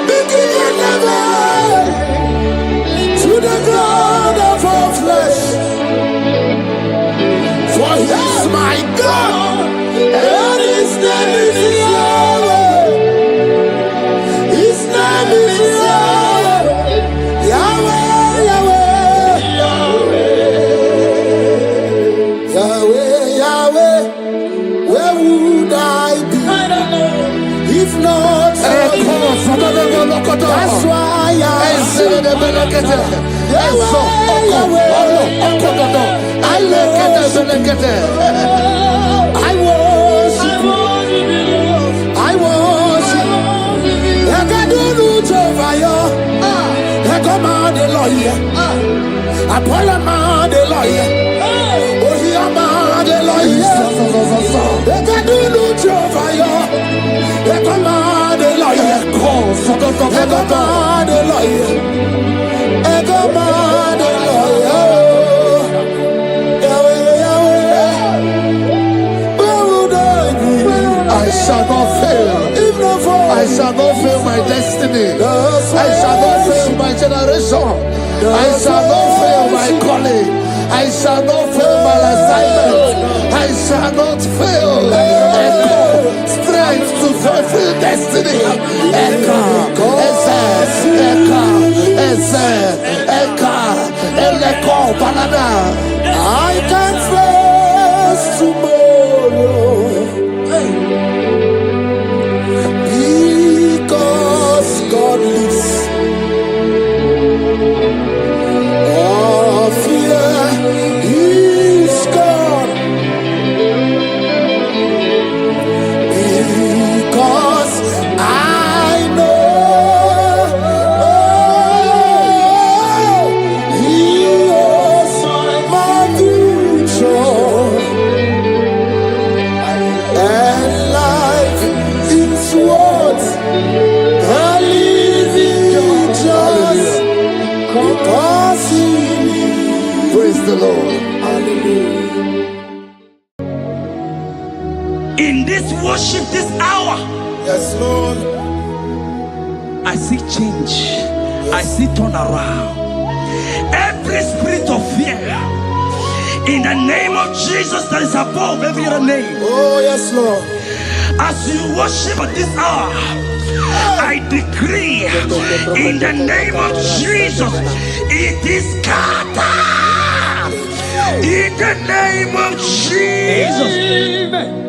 begin in heaven to the God of all flesh. For he is my God, and his name is Yahweh. His name is Yahweh. Yahweh, Yahweh. Yahweh, Yahweh. Where would I be if not for you? That's why I sing. I worship. I worship. I do loot over you. I command the lawyer. I pull a man the lawyer. Oh, he a man the lawyer. I do loot over you. I command the lawyer. I command the lawyer. I command the lawyer. I shall not fail. I shall not fail my destiny. I shall not fail my generation. I shall not fail my calling. I shall not fail my assignment. I shall not fail. Echo, strength to fulfill destiny. Echo, Echo, Banana. I can face tomorrow. Because God lives. All fear is gone. Because I know He is my future. And life is what I live in just because He lives. Praise the Lord. Hallelujah. In this worship, this hour, Yes, Lord. I see change. I see turnaround. Every spirit of fear, in the name of Jesus that is above every other name, Oh, yes, Lord. as you worship at this hour, I decree in the name of Jesus, it is scattered. In the name of Jesus.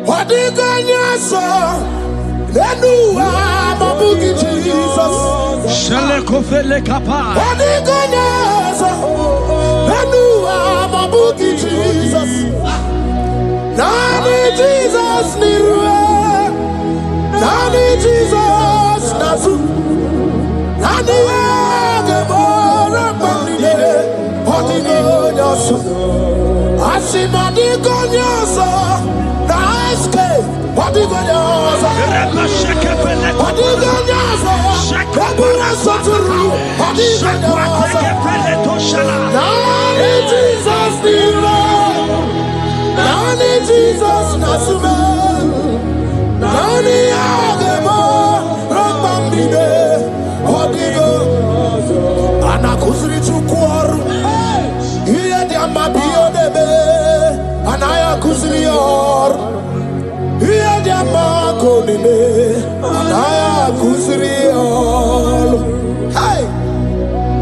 What did God say? Then you are my boogie, Jesus. Shalekofele kapa. What did God say? Then you are my boogie, Jesus. Nani Jesus niruwe. Nani Jesus nasu. Nani agebora pandide. What did God say? Asimadi konyoso na escape. What did God say? What did God say? Kabura soturu. What did God say? Nani Jesus niwe. Nani Jesus nasume. Nani agemo rapambide. What did God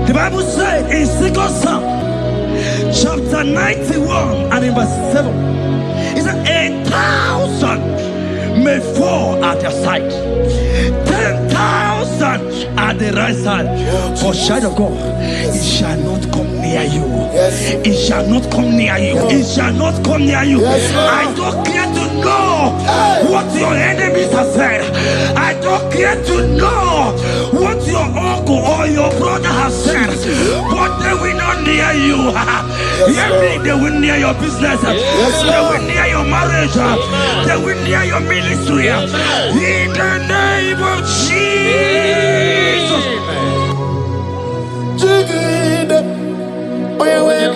The Bible said in 2 Psalm chapter 91 and in verse 7, it said 1,000 may fall at your side, 10,000 at the right side, but child of God, it shall not come near you. It shall not come near you. It shall not come near you. I don't care to know what your enemies have said. I don't care to know what your uncle or your brother has said, but they will not near you. They will near your business. They will near your marriage. They will near your ministry. In the name of Jesus.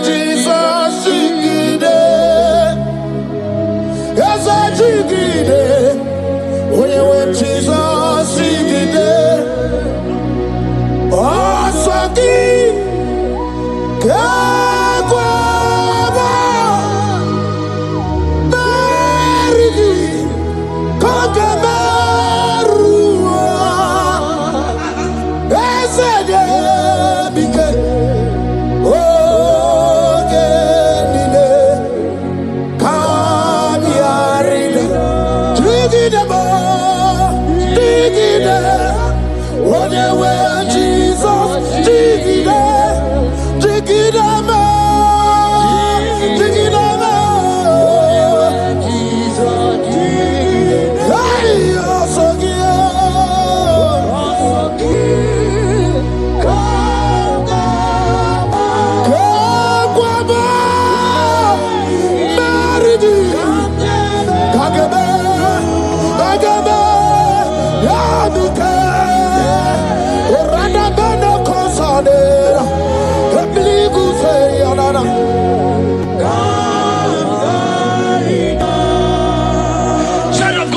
Jesus, Jigide. Yes, Jigide. When Jesus, Jigide. Oh, Saki. Kakwaba. Marigi. Kakabarua. Esege.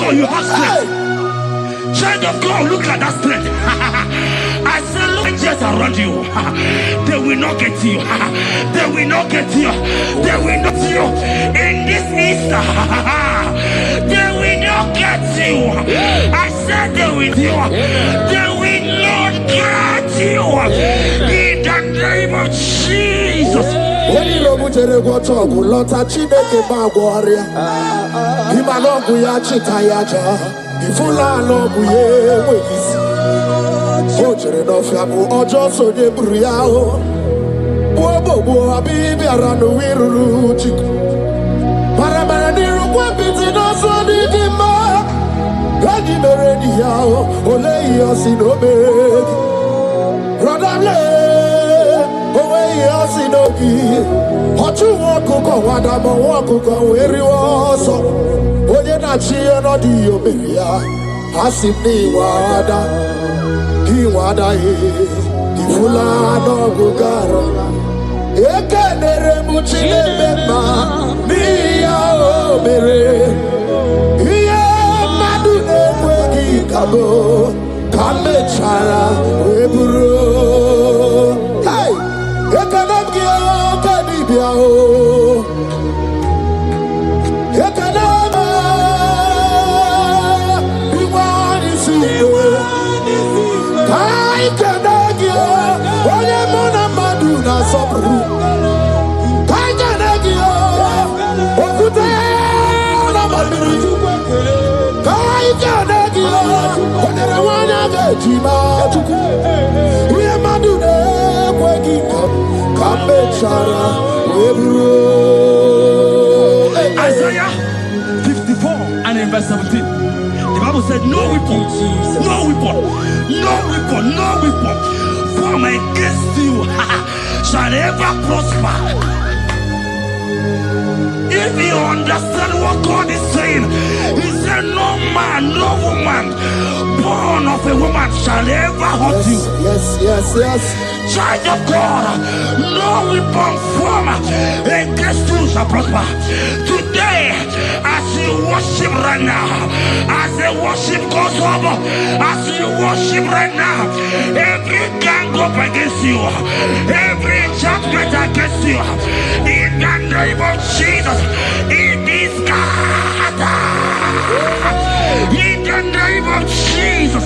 Bike. You have strength. Child of God, look at that strength. I said, look just around you. They will not get you. They will not get you. They will not get you. In this Easter, they will not get you. I said they will you. They will not get you. In the name of Jesus. When you know what you're going to talk, lot of Chineke Bagwaria. Imalongu ya chitayaja. Ifula longu ye wegisi. Ojere no fiamu ojo so de buriao. Bobo abibi aranu wiruru chiku. Paramara niru kwa biti no so di dima. Gadi meredi yao. Ole yosi no begi. Radamle. Sinogi, Hotu Wakuko, Wadamo Wakuko, where you also, Oyanachi and Odio Beria, Hasini Wada, Kiwada, Kifulano Gugaro, Ekanere Muchilema, Mia Obere, Ia Madune Wegi Kabo, Kamechara, Weburu. Isaiah 54 and in verse 17, the Bible said, no weapon, no weapon, no weapon, no weapon formed against you shall ever prosper. If you understand what God is saying, He said, no man, no woman born of a woman shall ever hurt you. Yes. Child of God, no weapon formed against you shall prosper. Today, as you worship right now, as the worship goes over, as you worship right now, every gang up against you, every judgment against you, in the name of Jesus, it is God. In the name of Jesus.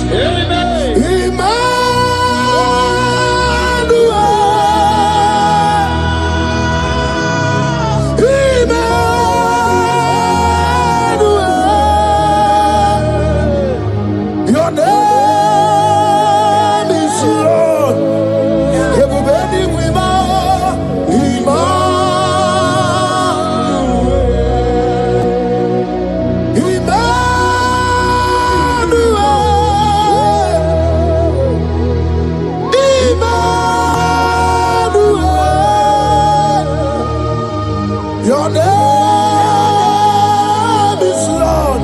Your name is Lord. Everybody with your name is Lord.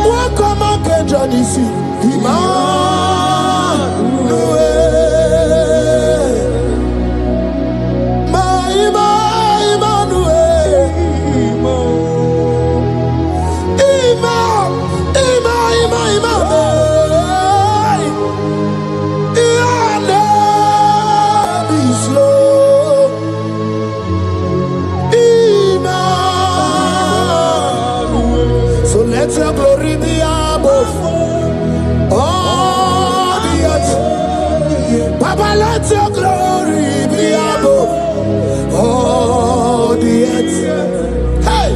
Welcome again, Johnny C. Let your glory be above all the earth. Papa, let your glory be above all the earth. Hey,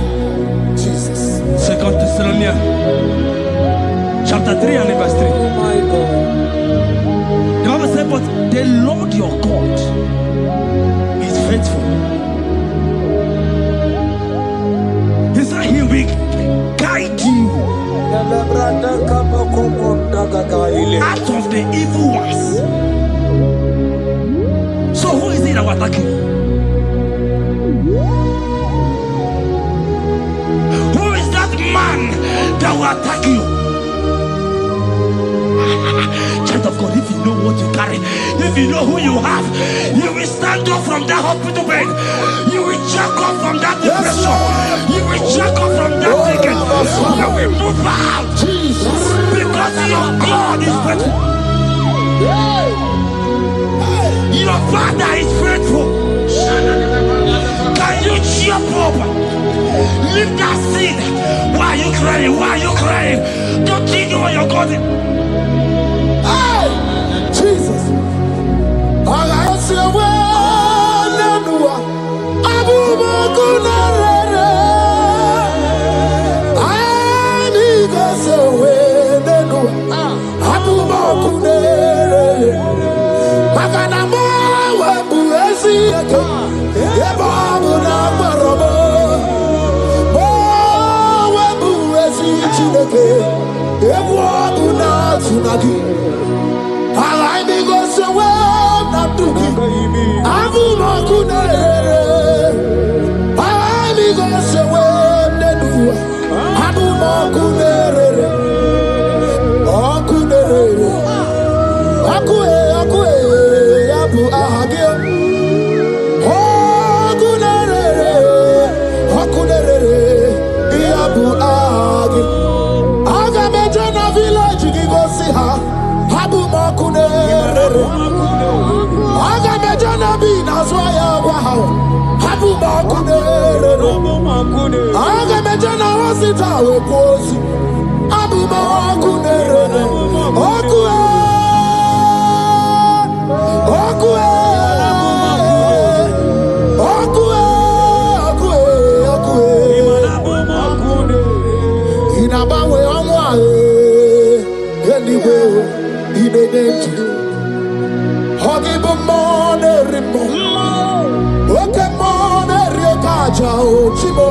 Jesus. 2 Thessalonians chapter 3 and verse 3. Oh my God. The Bible said, but the Lord your God is faithful. He said he will guide you out of the evil ones. So who is it that will attack you? Who is that man that will attack you? Child of God, if you know what you carry, if you know who you have, you will stand up from that hospital bed. You will jack up from that depression. You will jack up from that thinking. You will move out. Because your God is faithful. Your Father is faithful. Can you jump up? Leave that seed. Why are you crying? Why are you crying? Don't think you your God. Hey, Jesus. I see a word. Abu Makunare. I need to say word. Abu Makunare. Makanamo wabu esi eke. Eba abu na marobo. Bo wabu esi chineke. Ebu abu na tunagi. Alai go so well not to be. Abu Makunere. Alai go so well nedu. Abu Makunere. Okunere. Akue Abu Ahage. Okunere. Okunere. Abu Ahage. Aga mejana village go see her. Abu Makunere. Aga mejana bi nazwaya wahao. Abu Makunere. Aga mejana wasita we posi. Abu Makunere. Okue. Okue. Okue. Okue. Inabawe omwa. Anyway, in the name Hoggy Bomone Rimo, Okemone Riokaja, Chibo,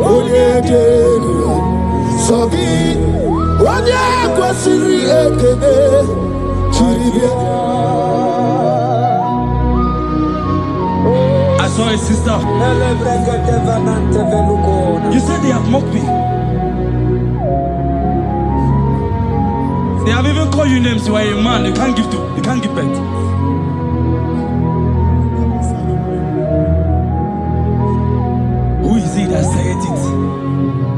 Oye, Sogi, Oye, Kwasiri, Ekene, Chiribia. I saw a sister. You said they have mocked me. They have even called you names. You are a man. You can't give birth. Who is it that said it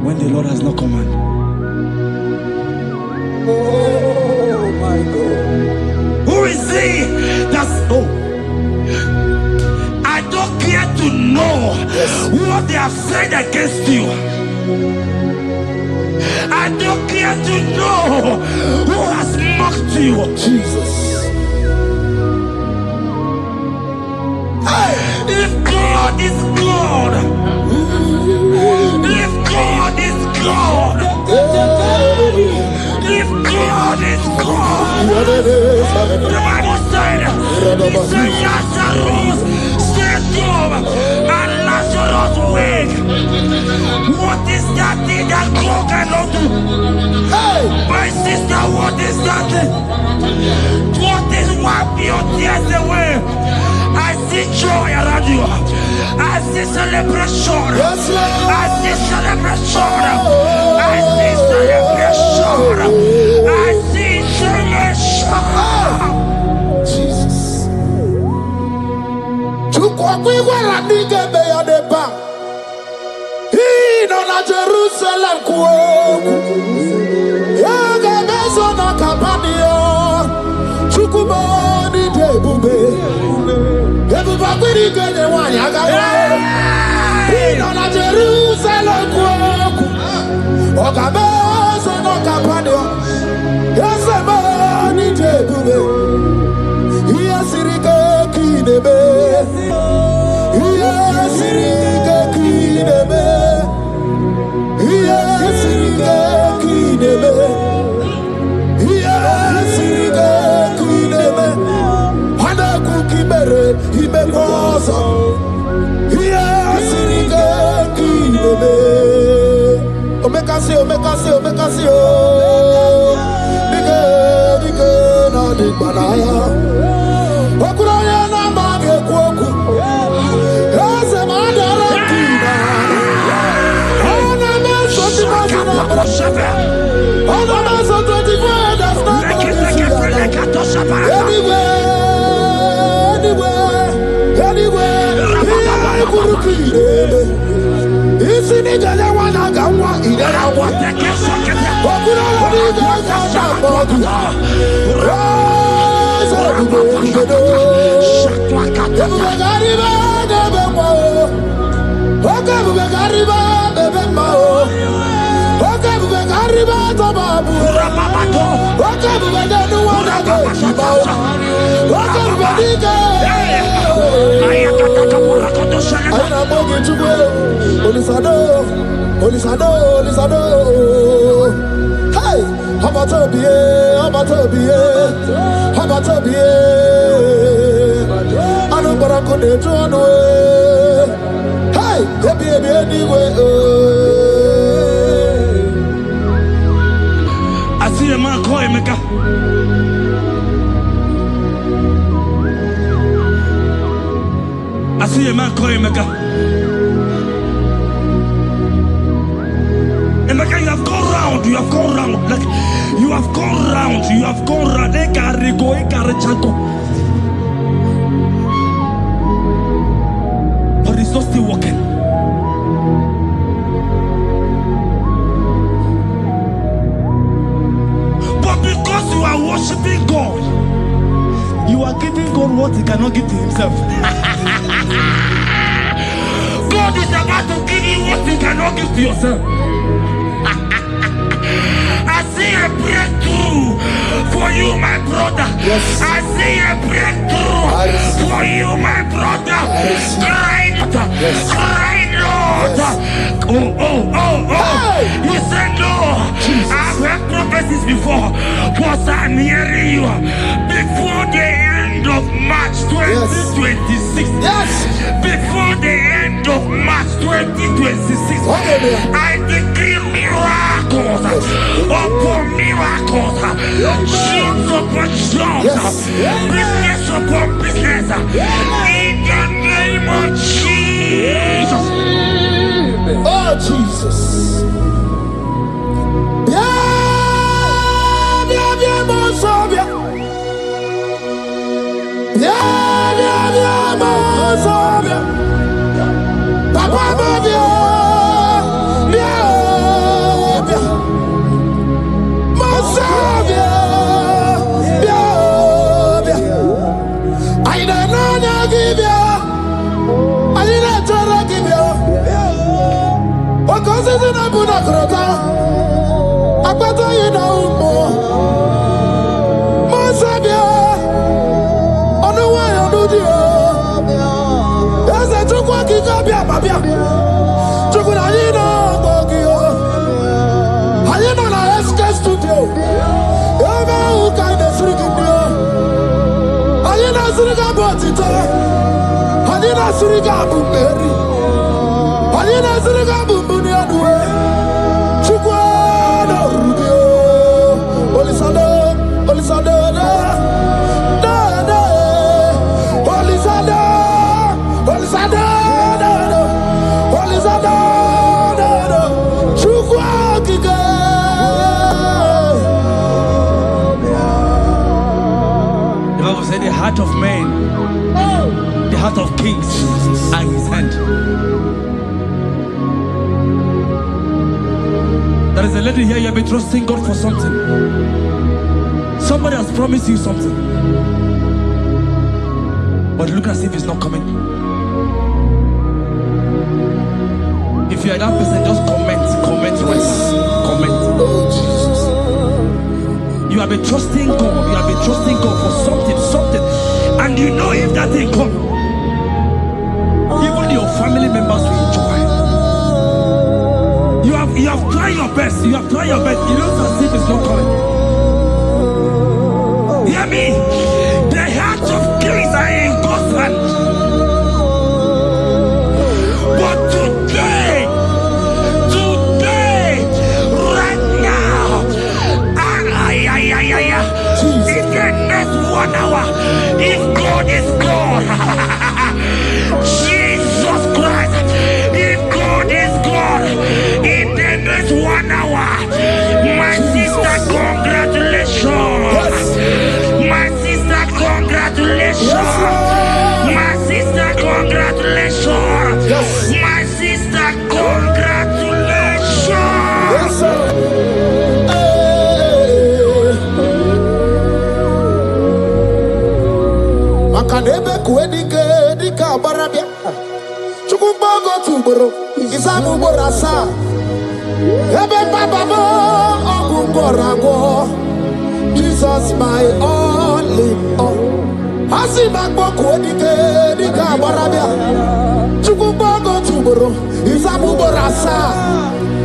when the Lord has not commanded? Oh my God. Who is it that's I don't care to know what they have said against you. I don't care to know who has mocked you. Jesus. If God is God, if God is God, if God is God, the Bible said, he said Lazarus stayed up and Lazarus wake. What is that thing that God cannot do? My sister, what is that thing? What is wipe your tears away? I see joy around you. I see celebration. Yes, Lord. I see celebration. I see celebration. I see celebration. Jesus. Chukwakwiwala nigebe ya deba. Ino na Jerusalem kuoku. Yagebe zona kapanio. Chukwumoni debube. Everybody get the one. Ino na Jerusalem kuoku. Okabezo no kapanio. Yasemani debube. Iyasirike kinebe. Iyasirike kinebe. Iyasirike kinebe. Iyasirike kinebe. Hana kukibere imekosa. Iyasirike kinebe. Omekasi, omekasi, omekasi, oh. Nike na dikbanaya. Okuraya na mage kwoku. Ese madara kina. Ona meso timazina. Ona meso totifwe das na anywhere. Iya kurukire. Isi ni jale wana gamwa idara wate. Okuraya ni gamwa bodu. Hey, Habatobiye. Anu barako de jono. Hey, baby anyway. I see a man call Emeka. I see a man call Emeka. Emeka, you have gone round. You have gone round. Like you have gone round. You have gone round. Ekarigo, ekarechako. But it's not still working. But because you are worshiping God, you are giving God what he cannot give to himself. God is about to give you what you cannot give to yourself. I see a breakthrough for you, my brother. Yes. I see a breakthrough for you, my brother. Cry, Yes. cry, Lord. Yes. Oh. Hey. You said no. I've heard prophecies before, but I'm hearing you. Before the end of March 2026. Yes. Before the end of March 2026. Okay, I decree miracles upon miracles. Jobs upon jobs. Yes. Business upon business. In the name of Jesus. Oh, Jesus. I don't know, give you. I didn't try to give you. The heart of man, the heart of kings are in his hand. There is a lady here, you have been trusting God for something. Somebody has promised you something, but look as if it's not coming. If you are that person, just comment right now. Comment. You have been trusting God. You have been trusting God for something, and you know if that thing come, even your family members will enjoy. You have tried your best. You have tried your best. You know as if it's not coming. Hear me. The hearts of kings are in God's hand. But today, right now, in the next 1 hour, if God is God, Jesus Christ, if God is God, in the next 1 hour, my sister, congratulations. My sister, congratulations. My sister, congratulations. My sister, congratulations. Makanebe kuedike dika barabia. Chukumbago tuboro isamu borasa. Ebe baba mo ogungorago. Jesus my all in all. Asibagbo kuedike dika barabia. Chukumbago tuboro isamu borasa.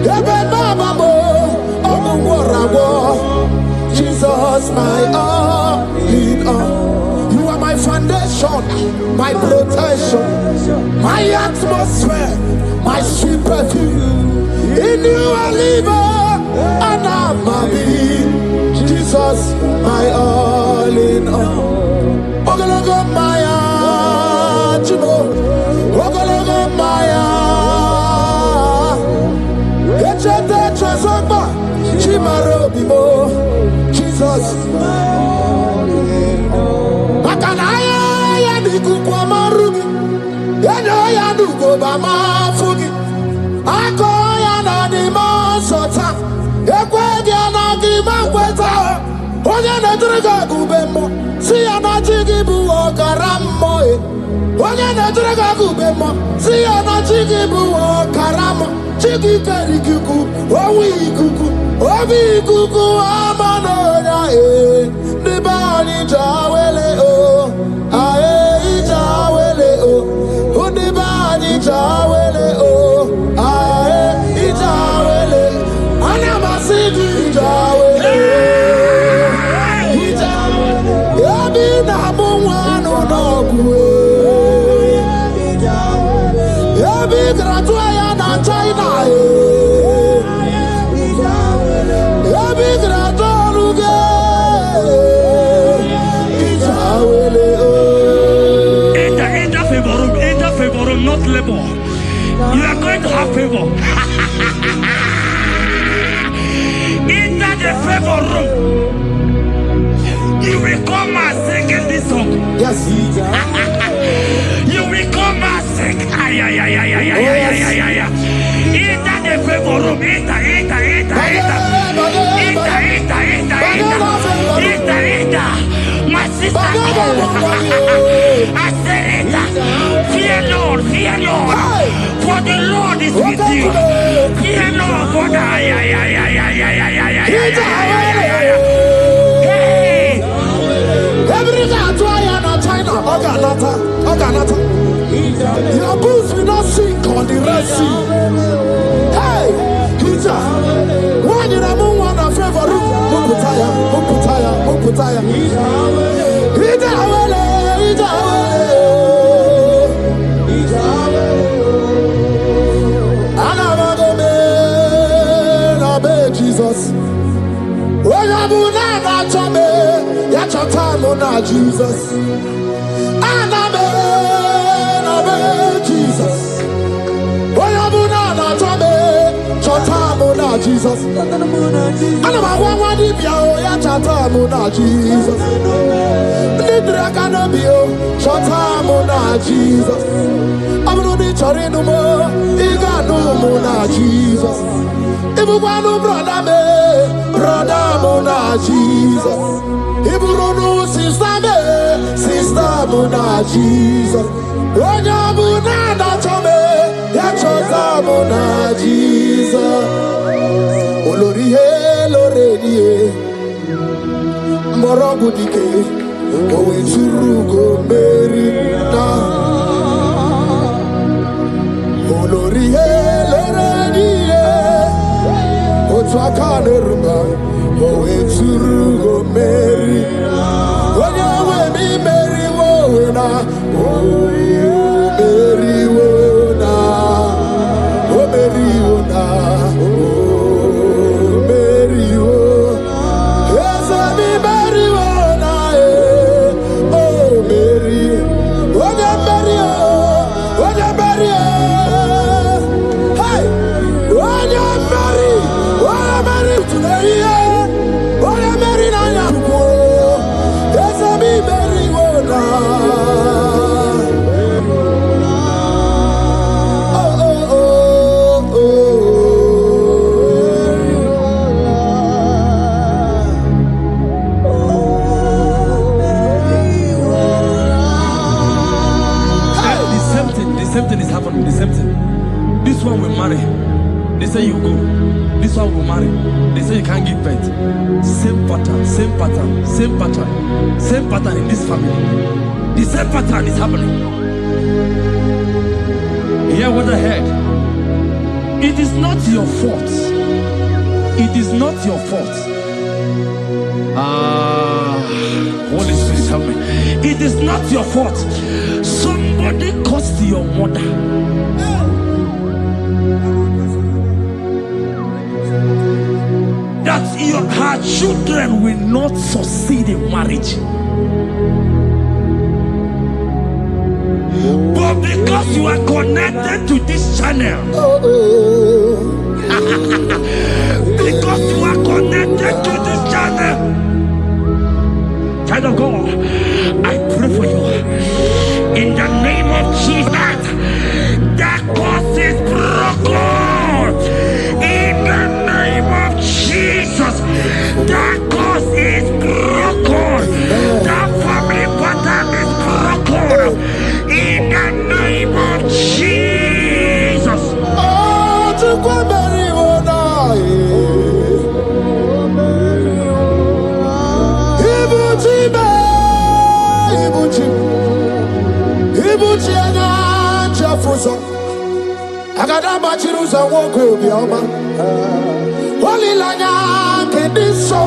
Ebe baba mo ogungorago. Jesus my all in all. My foundation, my protection, my atmosphere, my sweet perfume. In you I live and I'm a being. Jesus, my all in all. Ogologo Maya, Chubo, Ogologo Maya. Echete Trasogba, Chimaro Bibo, Jesus. Makanaya Nikukwa Marugi, Yanoya Nugo Bama Fugi, Akoya Nanima Sota, Equadia Nagima Weta, Oya Nadraga Gubemo, Siana Chigibu Karamo, Oya Nadraga Gubemo, Siana Chigibu Karamo, Chigi Karikuku, Owi Kuku, Obi Kuku Amanoya, Nibani Jawele O, Ae Jawele O, Unibani Jawele O, Ae Jawele, Anamasidi Jawele, Yabi Namuano Nogwe, Yabi Gratuaya na China, Yabi Gratualuge. Enter favor room, not labor. You are going to have favor. Enter the favor room. You will come and sing in this song. Yes. You will come and sing. Enter the favor room. Enter. My sister, I said it. Fear Lord, for the Lord is with you. Fear Lord, for Your boots will not sink on the Red Sea. Hey, Hija, why did I move on a favor? Muputaya. Hija, Jesus. Jesus. Jesus. Jesus. Sister Mona Jesus. Mona Jesus. Olorihe loredie morogudike owe churugo merina. Olorihe loredie otwakaneruma owe churugo merina. Onyawe mi meriwo na This one will marry. They say you go. This one will marry. They say you can't give birth. Same pattern in this family. The same pattern is happening. Hear what I heard. It is not your fault. It is not your fault. Holy Spirit, help me. It is not your fault. Somebody caused your mother. That her children will not succeed in marriage. But because you are connected to this channel, because you are connected to this channel, child of God, I pray for you in the name of Jesus. That cause is broken in the name of Jesus. That cause is broken. That family pattern is broken in the name of Jesus. Oh, to Agada bachiruza woko bioma. Holy lanya kediso.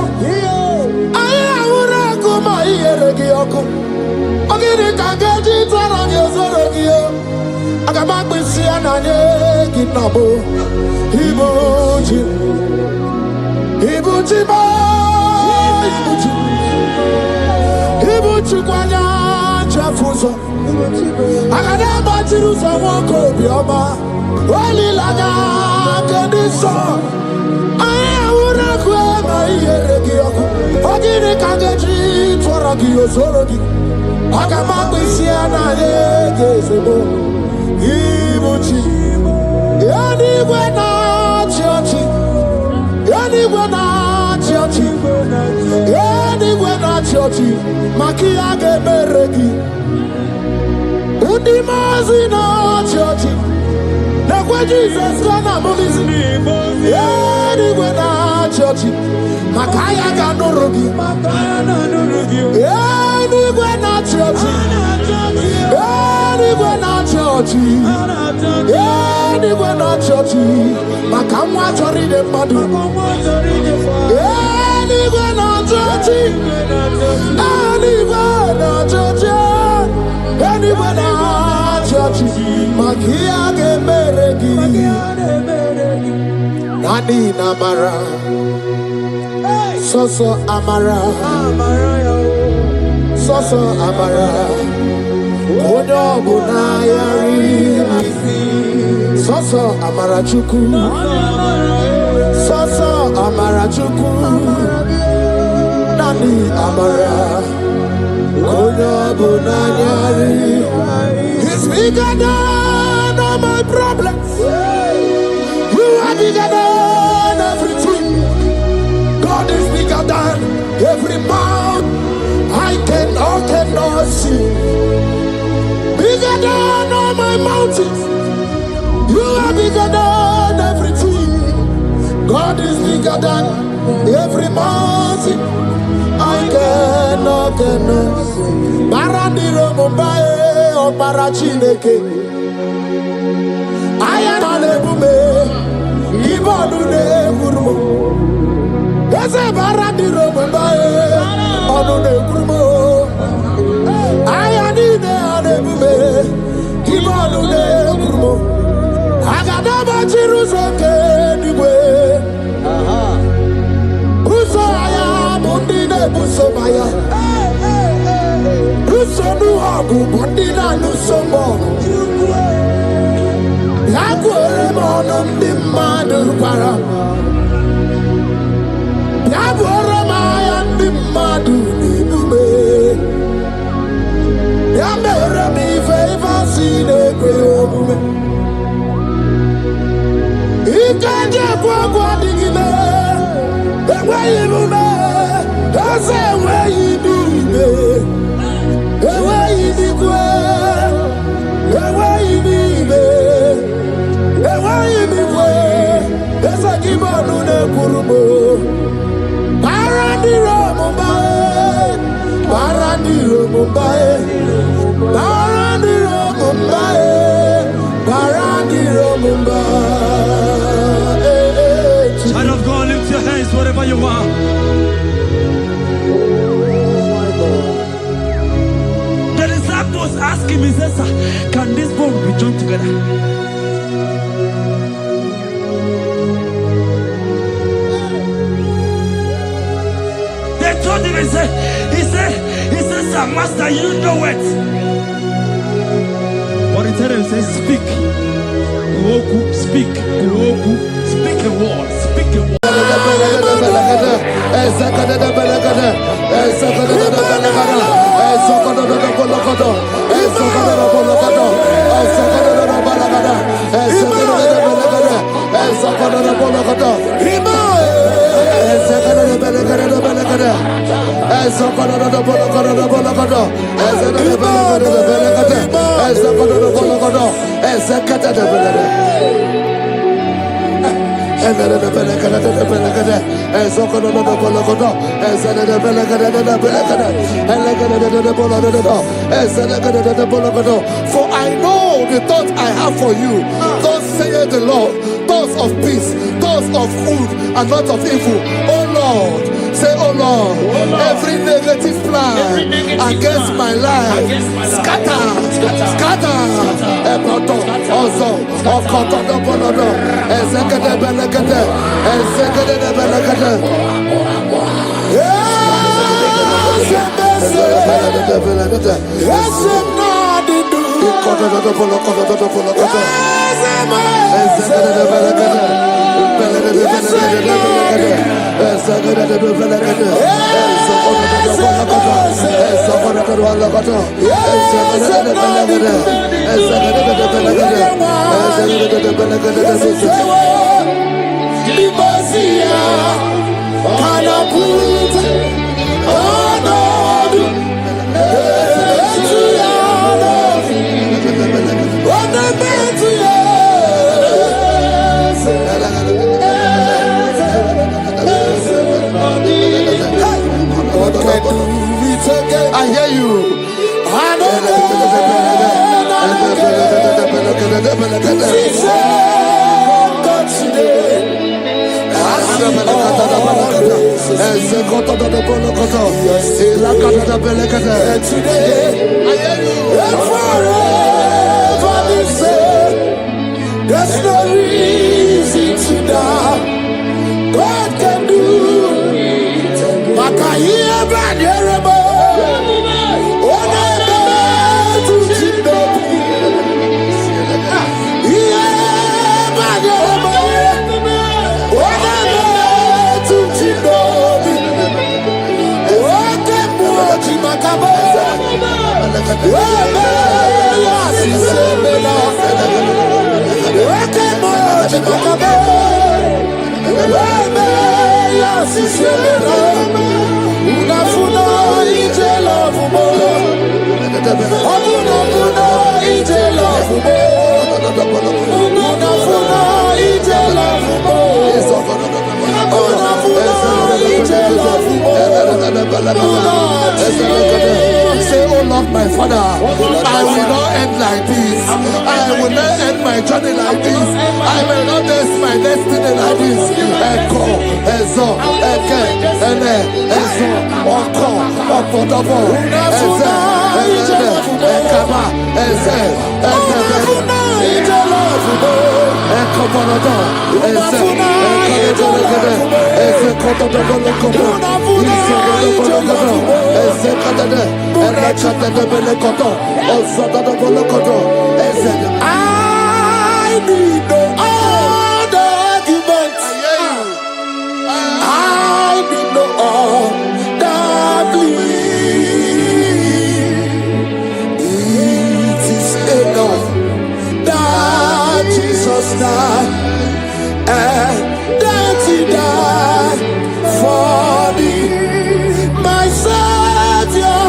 Aya ura kuma iyeregi yoko. Ogiri kageji twarangi ozorogi yo. Agama kwisi ananye kinabo. Ibuchi ba. Ibuchi kwanya chafuzo. Agada bachiruza woko bioma. Holy lanya kediso. Aya ura kuma iyeregi yoko. Ogiri kageji twarangi ozorogi. Agama kwisi ananye kinabo. Ibuchi Yanigwe na chiochi Yanigwe na chiochi Yanigwe na chiochi Makia gebereki Undimazi na chiochi Nekwe Jesus kana mulizi Yanigwe na chiochi Makaya ganurugi. Anywhere not church. Anywhere not church. Anywhere not church. Makamwa chori de madu. Anywhere not church. Anywhere not church. Anywhere not church. Makia gemeregi. Nani namara. Soso amara. Soso amara. Odo bunayari. Soso amara chuku. Soso amara chuku. Nani amara. Odo bunayari. He's bigger than all my problems. You are bigger than everything. God is bigger than every mountain I cannot see. Bigger than all my mountains. You are bigger than everything. God is bigger than every mountain I cannot see. Barandiro Mumbai or Parachineke. I am a lebume. Ibonune Gurmo. Yes, a Barandiro Mumbai or Nune Gurmo. I am in a lebume. Ibonune Gurmo. I got a Jerusalem anyway. Usaya Bundina Busomaya. Usonu Abu Bundina Lusomo. Yaguere Monum Dimadu Para. Yaguere Mayan Dimadu Nibube. Yamere mi favor sine kwe. Ikaje kwa digime, ewe ibume, ase ewe ibibe, ewe ibikwe, ewe ibibe, ewe ibikwe, ese kibonu ne kurubo. Barandiro Mumbai, Barandiro Mumbai, Barandiro Mumbai, Barandiro Mumbai. Child of God, lift your hands wherever you are. The disciples asked him, he says, can this bone be joined together? They told him, he said, sir, master, you know it. But he told him, he said, speak. Kuoku, speak. Kuoku, speak a word. Speak a word. For I know the thoughts I have for you, thus saith the Lord, thoughts of peace, thoughts of good and not of evil. Oh Lord, say, oh Lord, every negative plan against my life, scatter. Also, and forever the same. There's no reason to doubt. God can do. Makaya Banerabo. Say, oh Lord, my Father, I will not end like this. I will not end my journey like this. I will not end my destiny like this. Echo, Ezo, Eke, Ene, Ezo, Oko, Opodobo, Eze, Eze, Ekaba, Eze, Ekobonodo, Eze, Ekobonodo, Eze, Kotodobo, Eze, Kadade, I need no other arguments. I need no other plea. It is enough that Jesus died and that He died for me. My Savior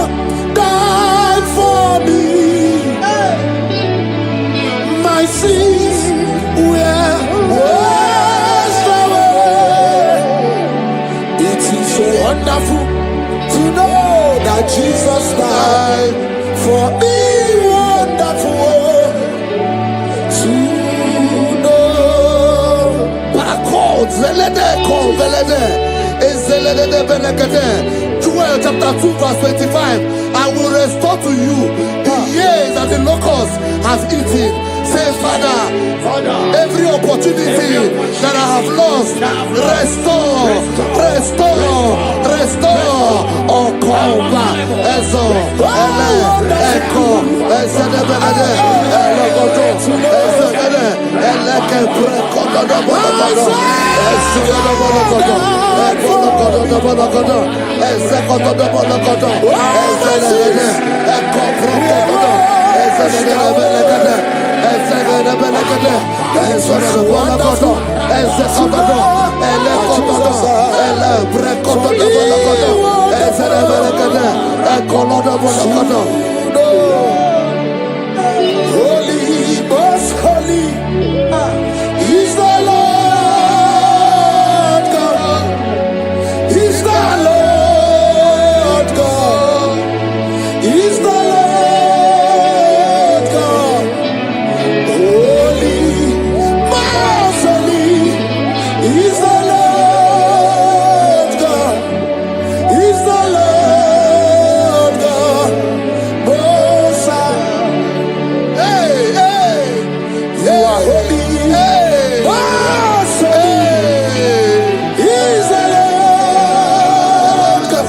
died for me. My sins were washed away. It is so wonderful to know that Jesus died for me. Wonderful to know. Backwards, Joel chapter 2 verse 25. I will restore to you the years that the locust has eaten. Say, Father, every opportunity that I have lost, restore. Oh, come back. Ezo, Ele, Echo, Ezedebele, Elogodo, Ezedele, Eleke, Prekodo, Bologodo, Ezedebologodo, Bologodo, Ezekodo, Bologodo, Ezedele, Echo, Prekodo, Ezedebele, Holy, most holy is the Lord God. He's the Lord God. He's the Lord God. Holy, most holy is the Lord God. He's the Lord God. Most high. Hey, hey, you are holy. Hey, most holy is the Lord God.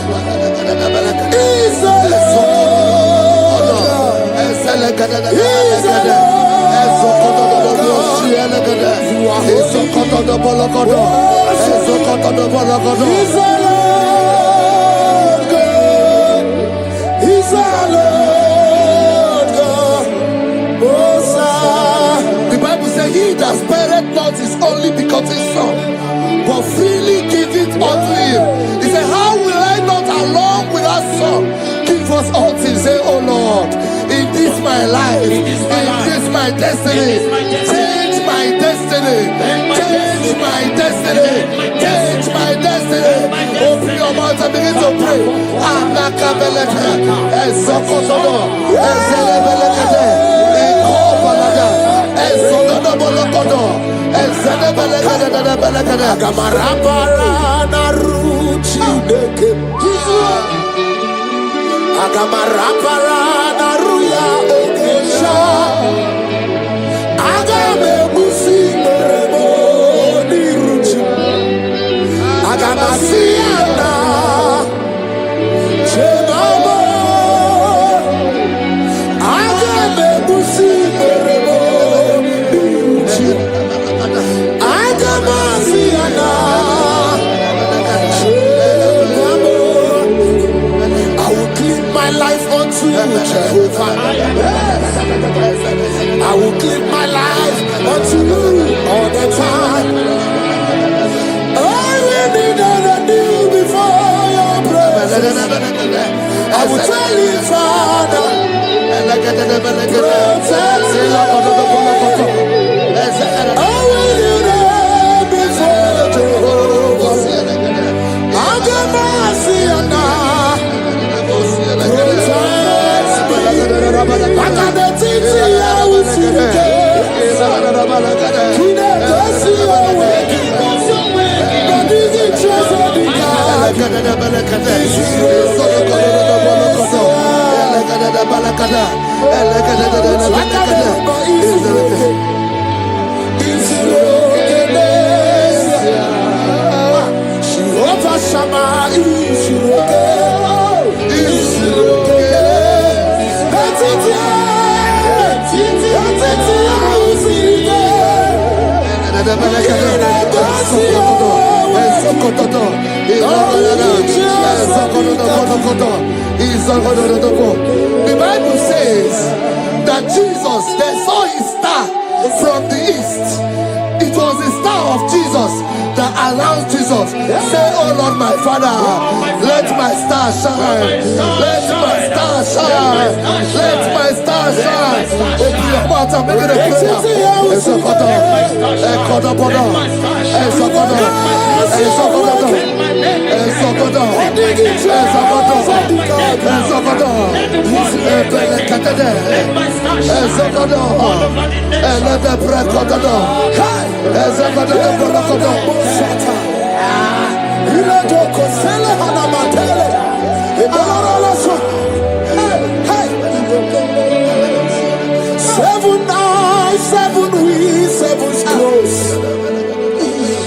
He's the Lord God. He's the Lord God. You are holy. He's the Lord God. He's the Lord God. Most high. The Bible says, he that spareth not his only begotten Son, but freely give it unto him. He said, how will I not along with our Son give us all things? Say, oh Lord, in this my life, in this my destiny, change my destiny, change my destiny, change my destiny. Open your mouth and begin to pray. Anakabelete, Ezokotodo, Ezelebelekete, Ekobalada, Ezododobolokodo, Ezede Agamarabara naruchi deke. Agamarabara naruya okesha. Agame musi meremo niruchi. Agamasiana chegamo. Agame musi meremo niruchi. Agamasiana chegamo. I will clean my life unto you, Jehovah. I will give my life unto you all the time. I will be done you before your presence. I will tell you, Father, protect me. I will be there before Jehovah. I'll get mercy on that. I got the things I will see again. Keep the mercy away. But this is just a big The Bible says that Jesus, they saw his star from the east. It was the star of Jesus that announced Jesus. Say, oh Lord, my Father, let my star shine. Let my star shine. Let my star shine. Open your mouth and make it a prayer. Seven eyes, seven wings, seven close.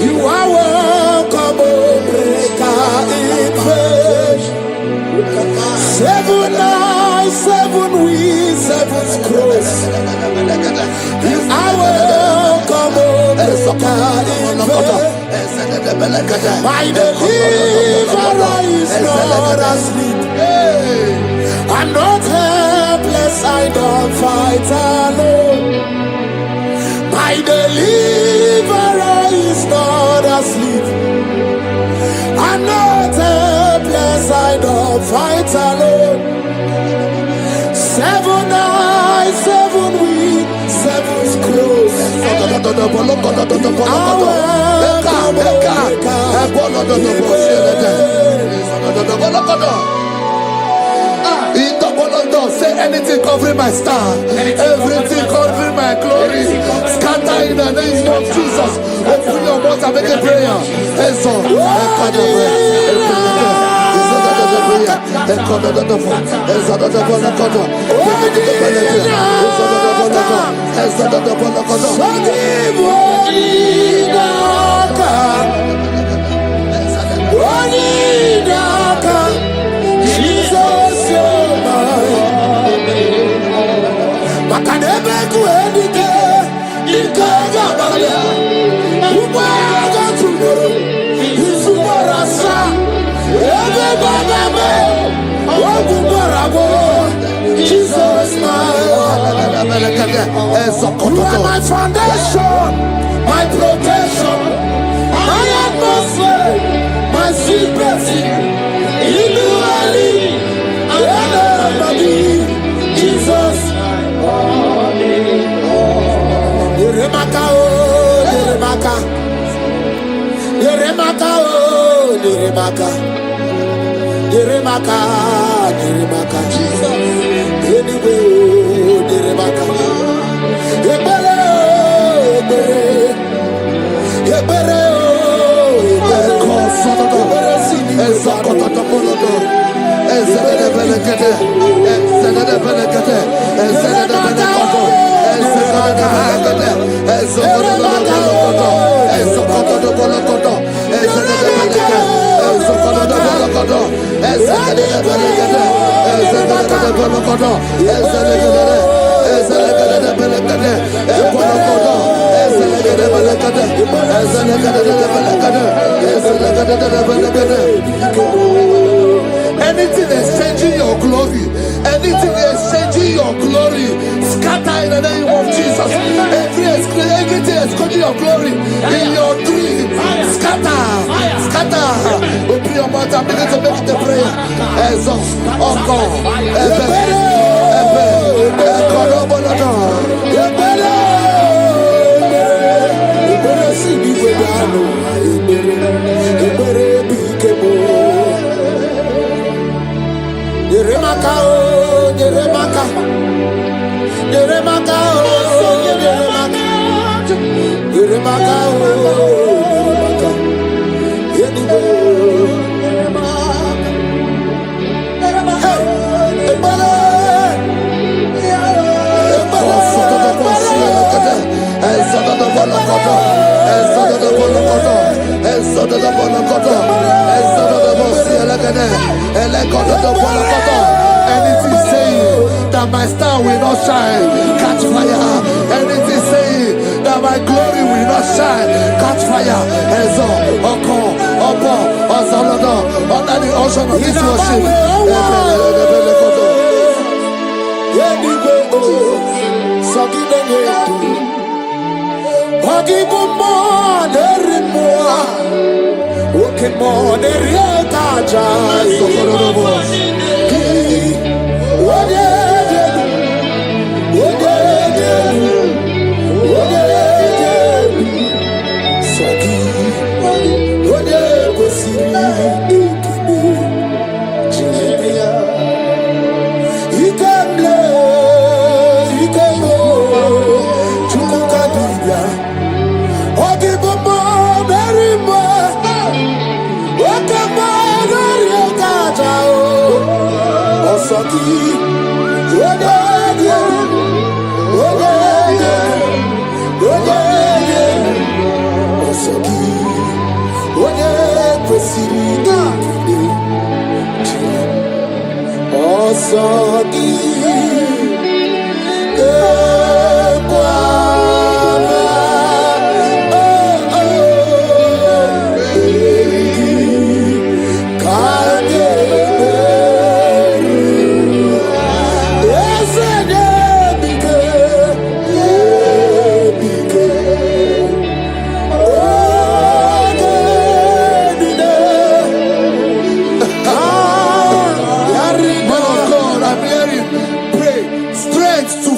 You are welcome, O breaker in faith. Seven eyes, seven wings, seven close. You are welcome, O breaker in faith. My deliverer is not asleep. I'm not helpless, I don't fight alone. My deliverer is not asleep. I'm not helpless, I don't fight alone. Seven eyes, seven wings, seven close. Say anything covering my star, everything covering my glory, scatter in the name of Jesus. Open your mouth and make a prayer. Jesus, you're mine. Makanebe kuendike, ikaga baya. Ubaga tumuru, isubarasa. Ebe bagame, wabubarabo. Jesus, you are my foundation, my protection, my atmosphere, my secret. Jesus, Yeremaka, oh, Yeremaka, Yeremaka, oh, Yeremaka, Yeremaka, Yeremaka, Jesus, anyway, oh, Yeremaka, Ebele, Ebele, Anything exchanging your glory, anything exchanging your glory, scatter in the name of Jesus. Everything exchanging your glory in your dream, scatter, scatter. Open your mouth and begin to make the prayer. Exhaust, oh God, anything saying that my star will not shine, catch fire. Anything saying that my glory will not shine, catch fire. Under the ocean of this worship.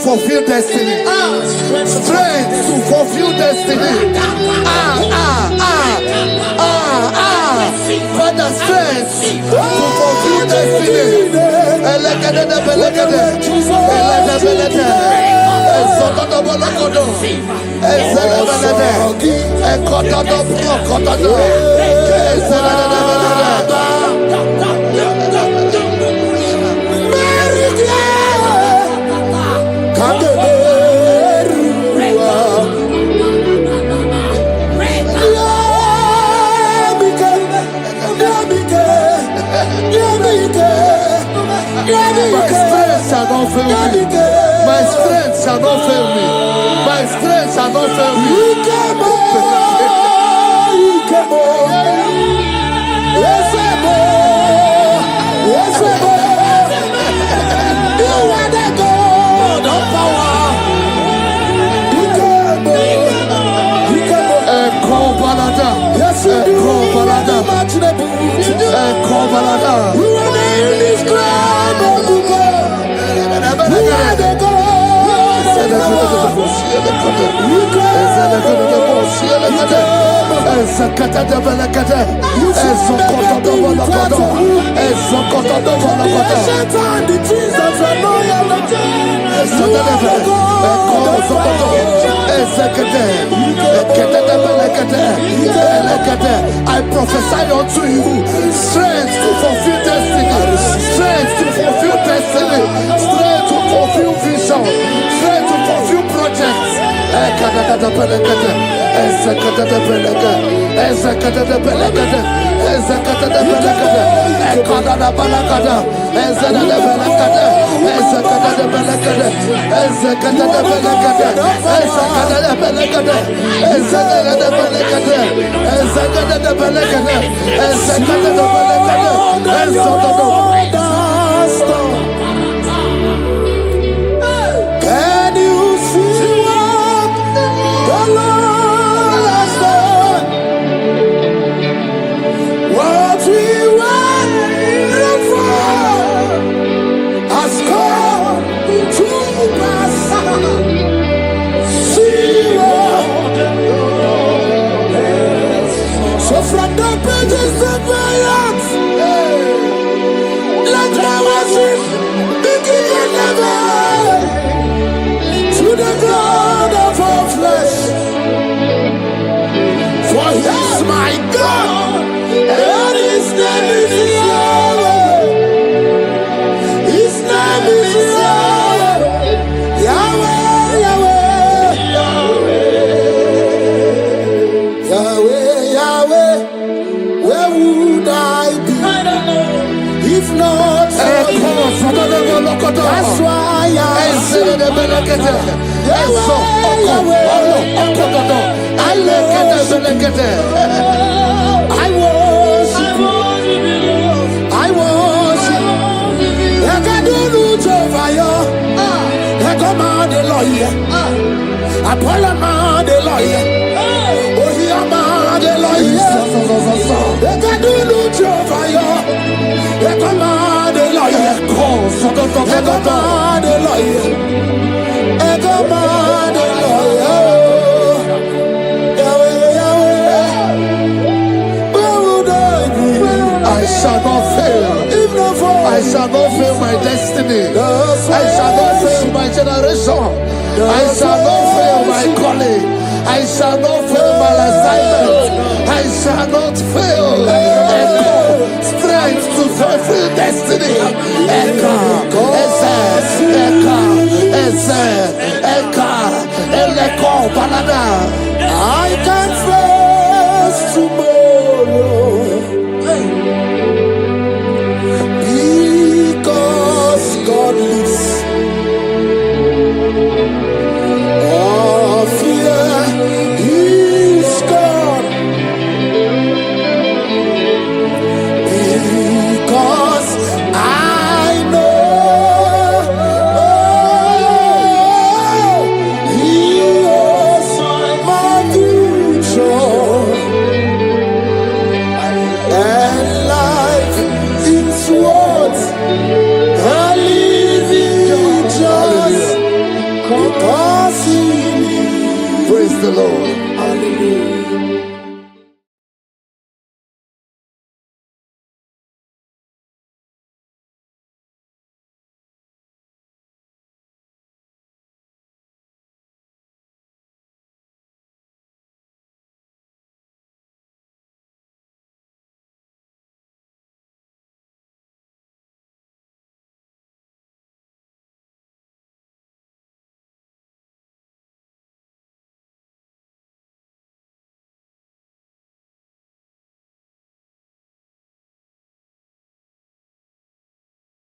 Fulfill destiny. Strength to fulfill destiny. Father, strength to fulfill destiny. My strength shall not fail me. My strength shall not fail me. You are the God of power. Yes, you are the indescribable God. You are the God. I prophesy unto you strength to fulfill destiny, strength to fulfill destiny, strength to fulfill vision, strength to fulfill projects. Can you see what the Lord has done? What we waited for has come to pass. See what the Lord has done. So from the pages of my heart, let my worship begin heaven to the God of all flesh. For he is my God, and his name is Yahweh. His name is Yahweh. Yahweh, Yahweh. Yahweh, Yahweh. Where would I be? I don't know. If not for you. That's why I worship I shall not fail. I shall not fail my destiny. I shall not fail my generation. I shall not fail my calling. I shall not fail my assignment. I shall not fail. Echo, strength to fulfill destiny. Echo, Echo, Balada. I can face tomorrow. God lives. All fear is gone, because I know He is my future, and life is what I live in just because He lives. Praise the Lord.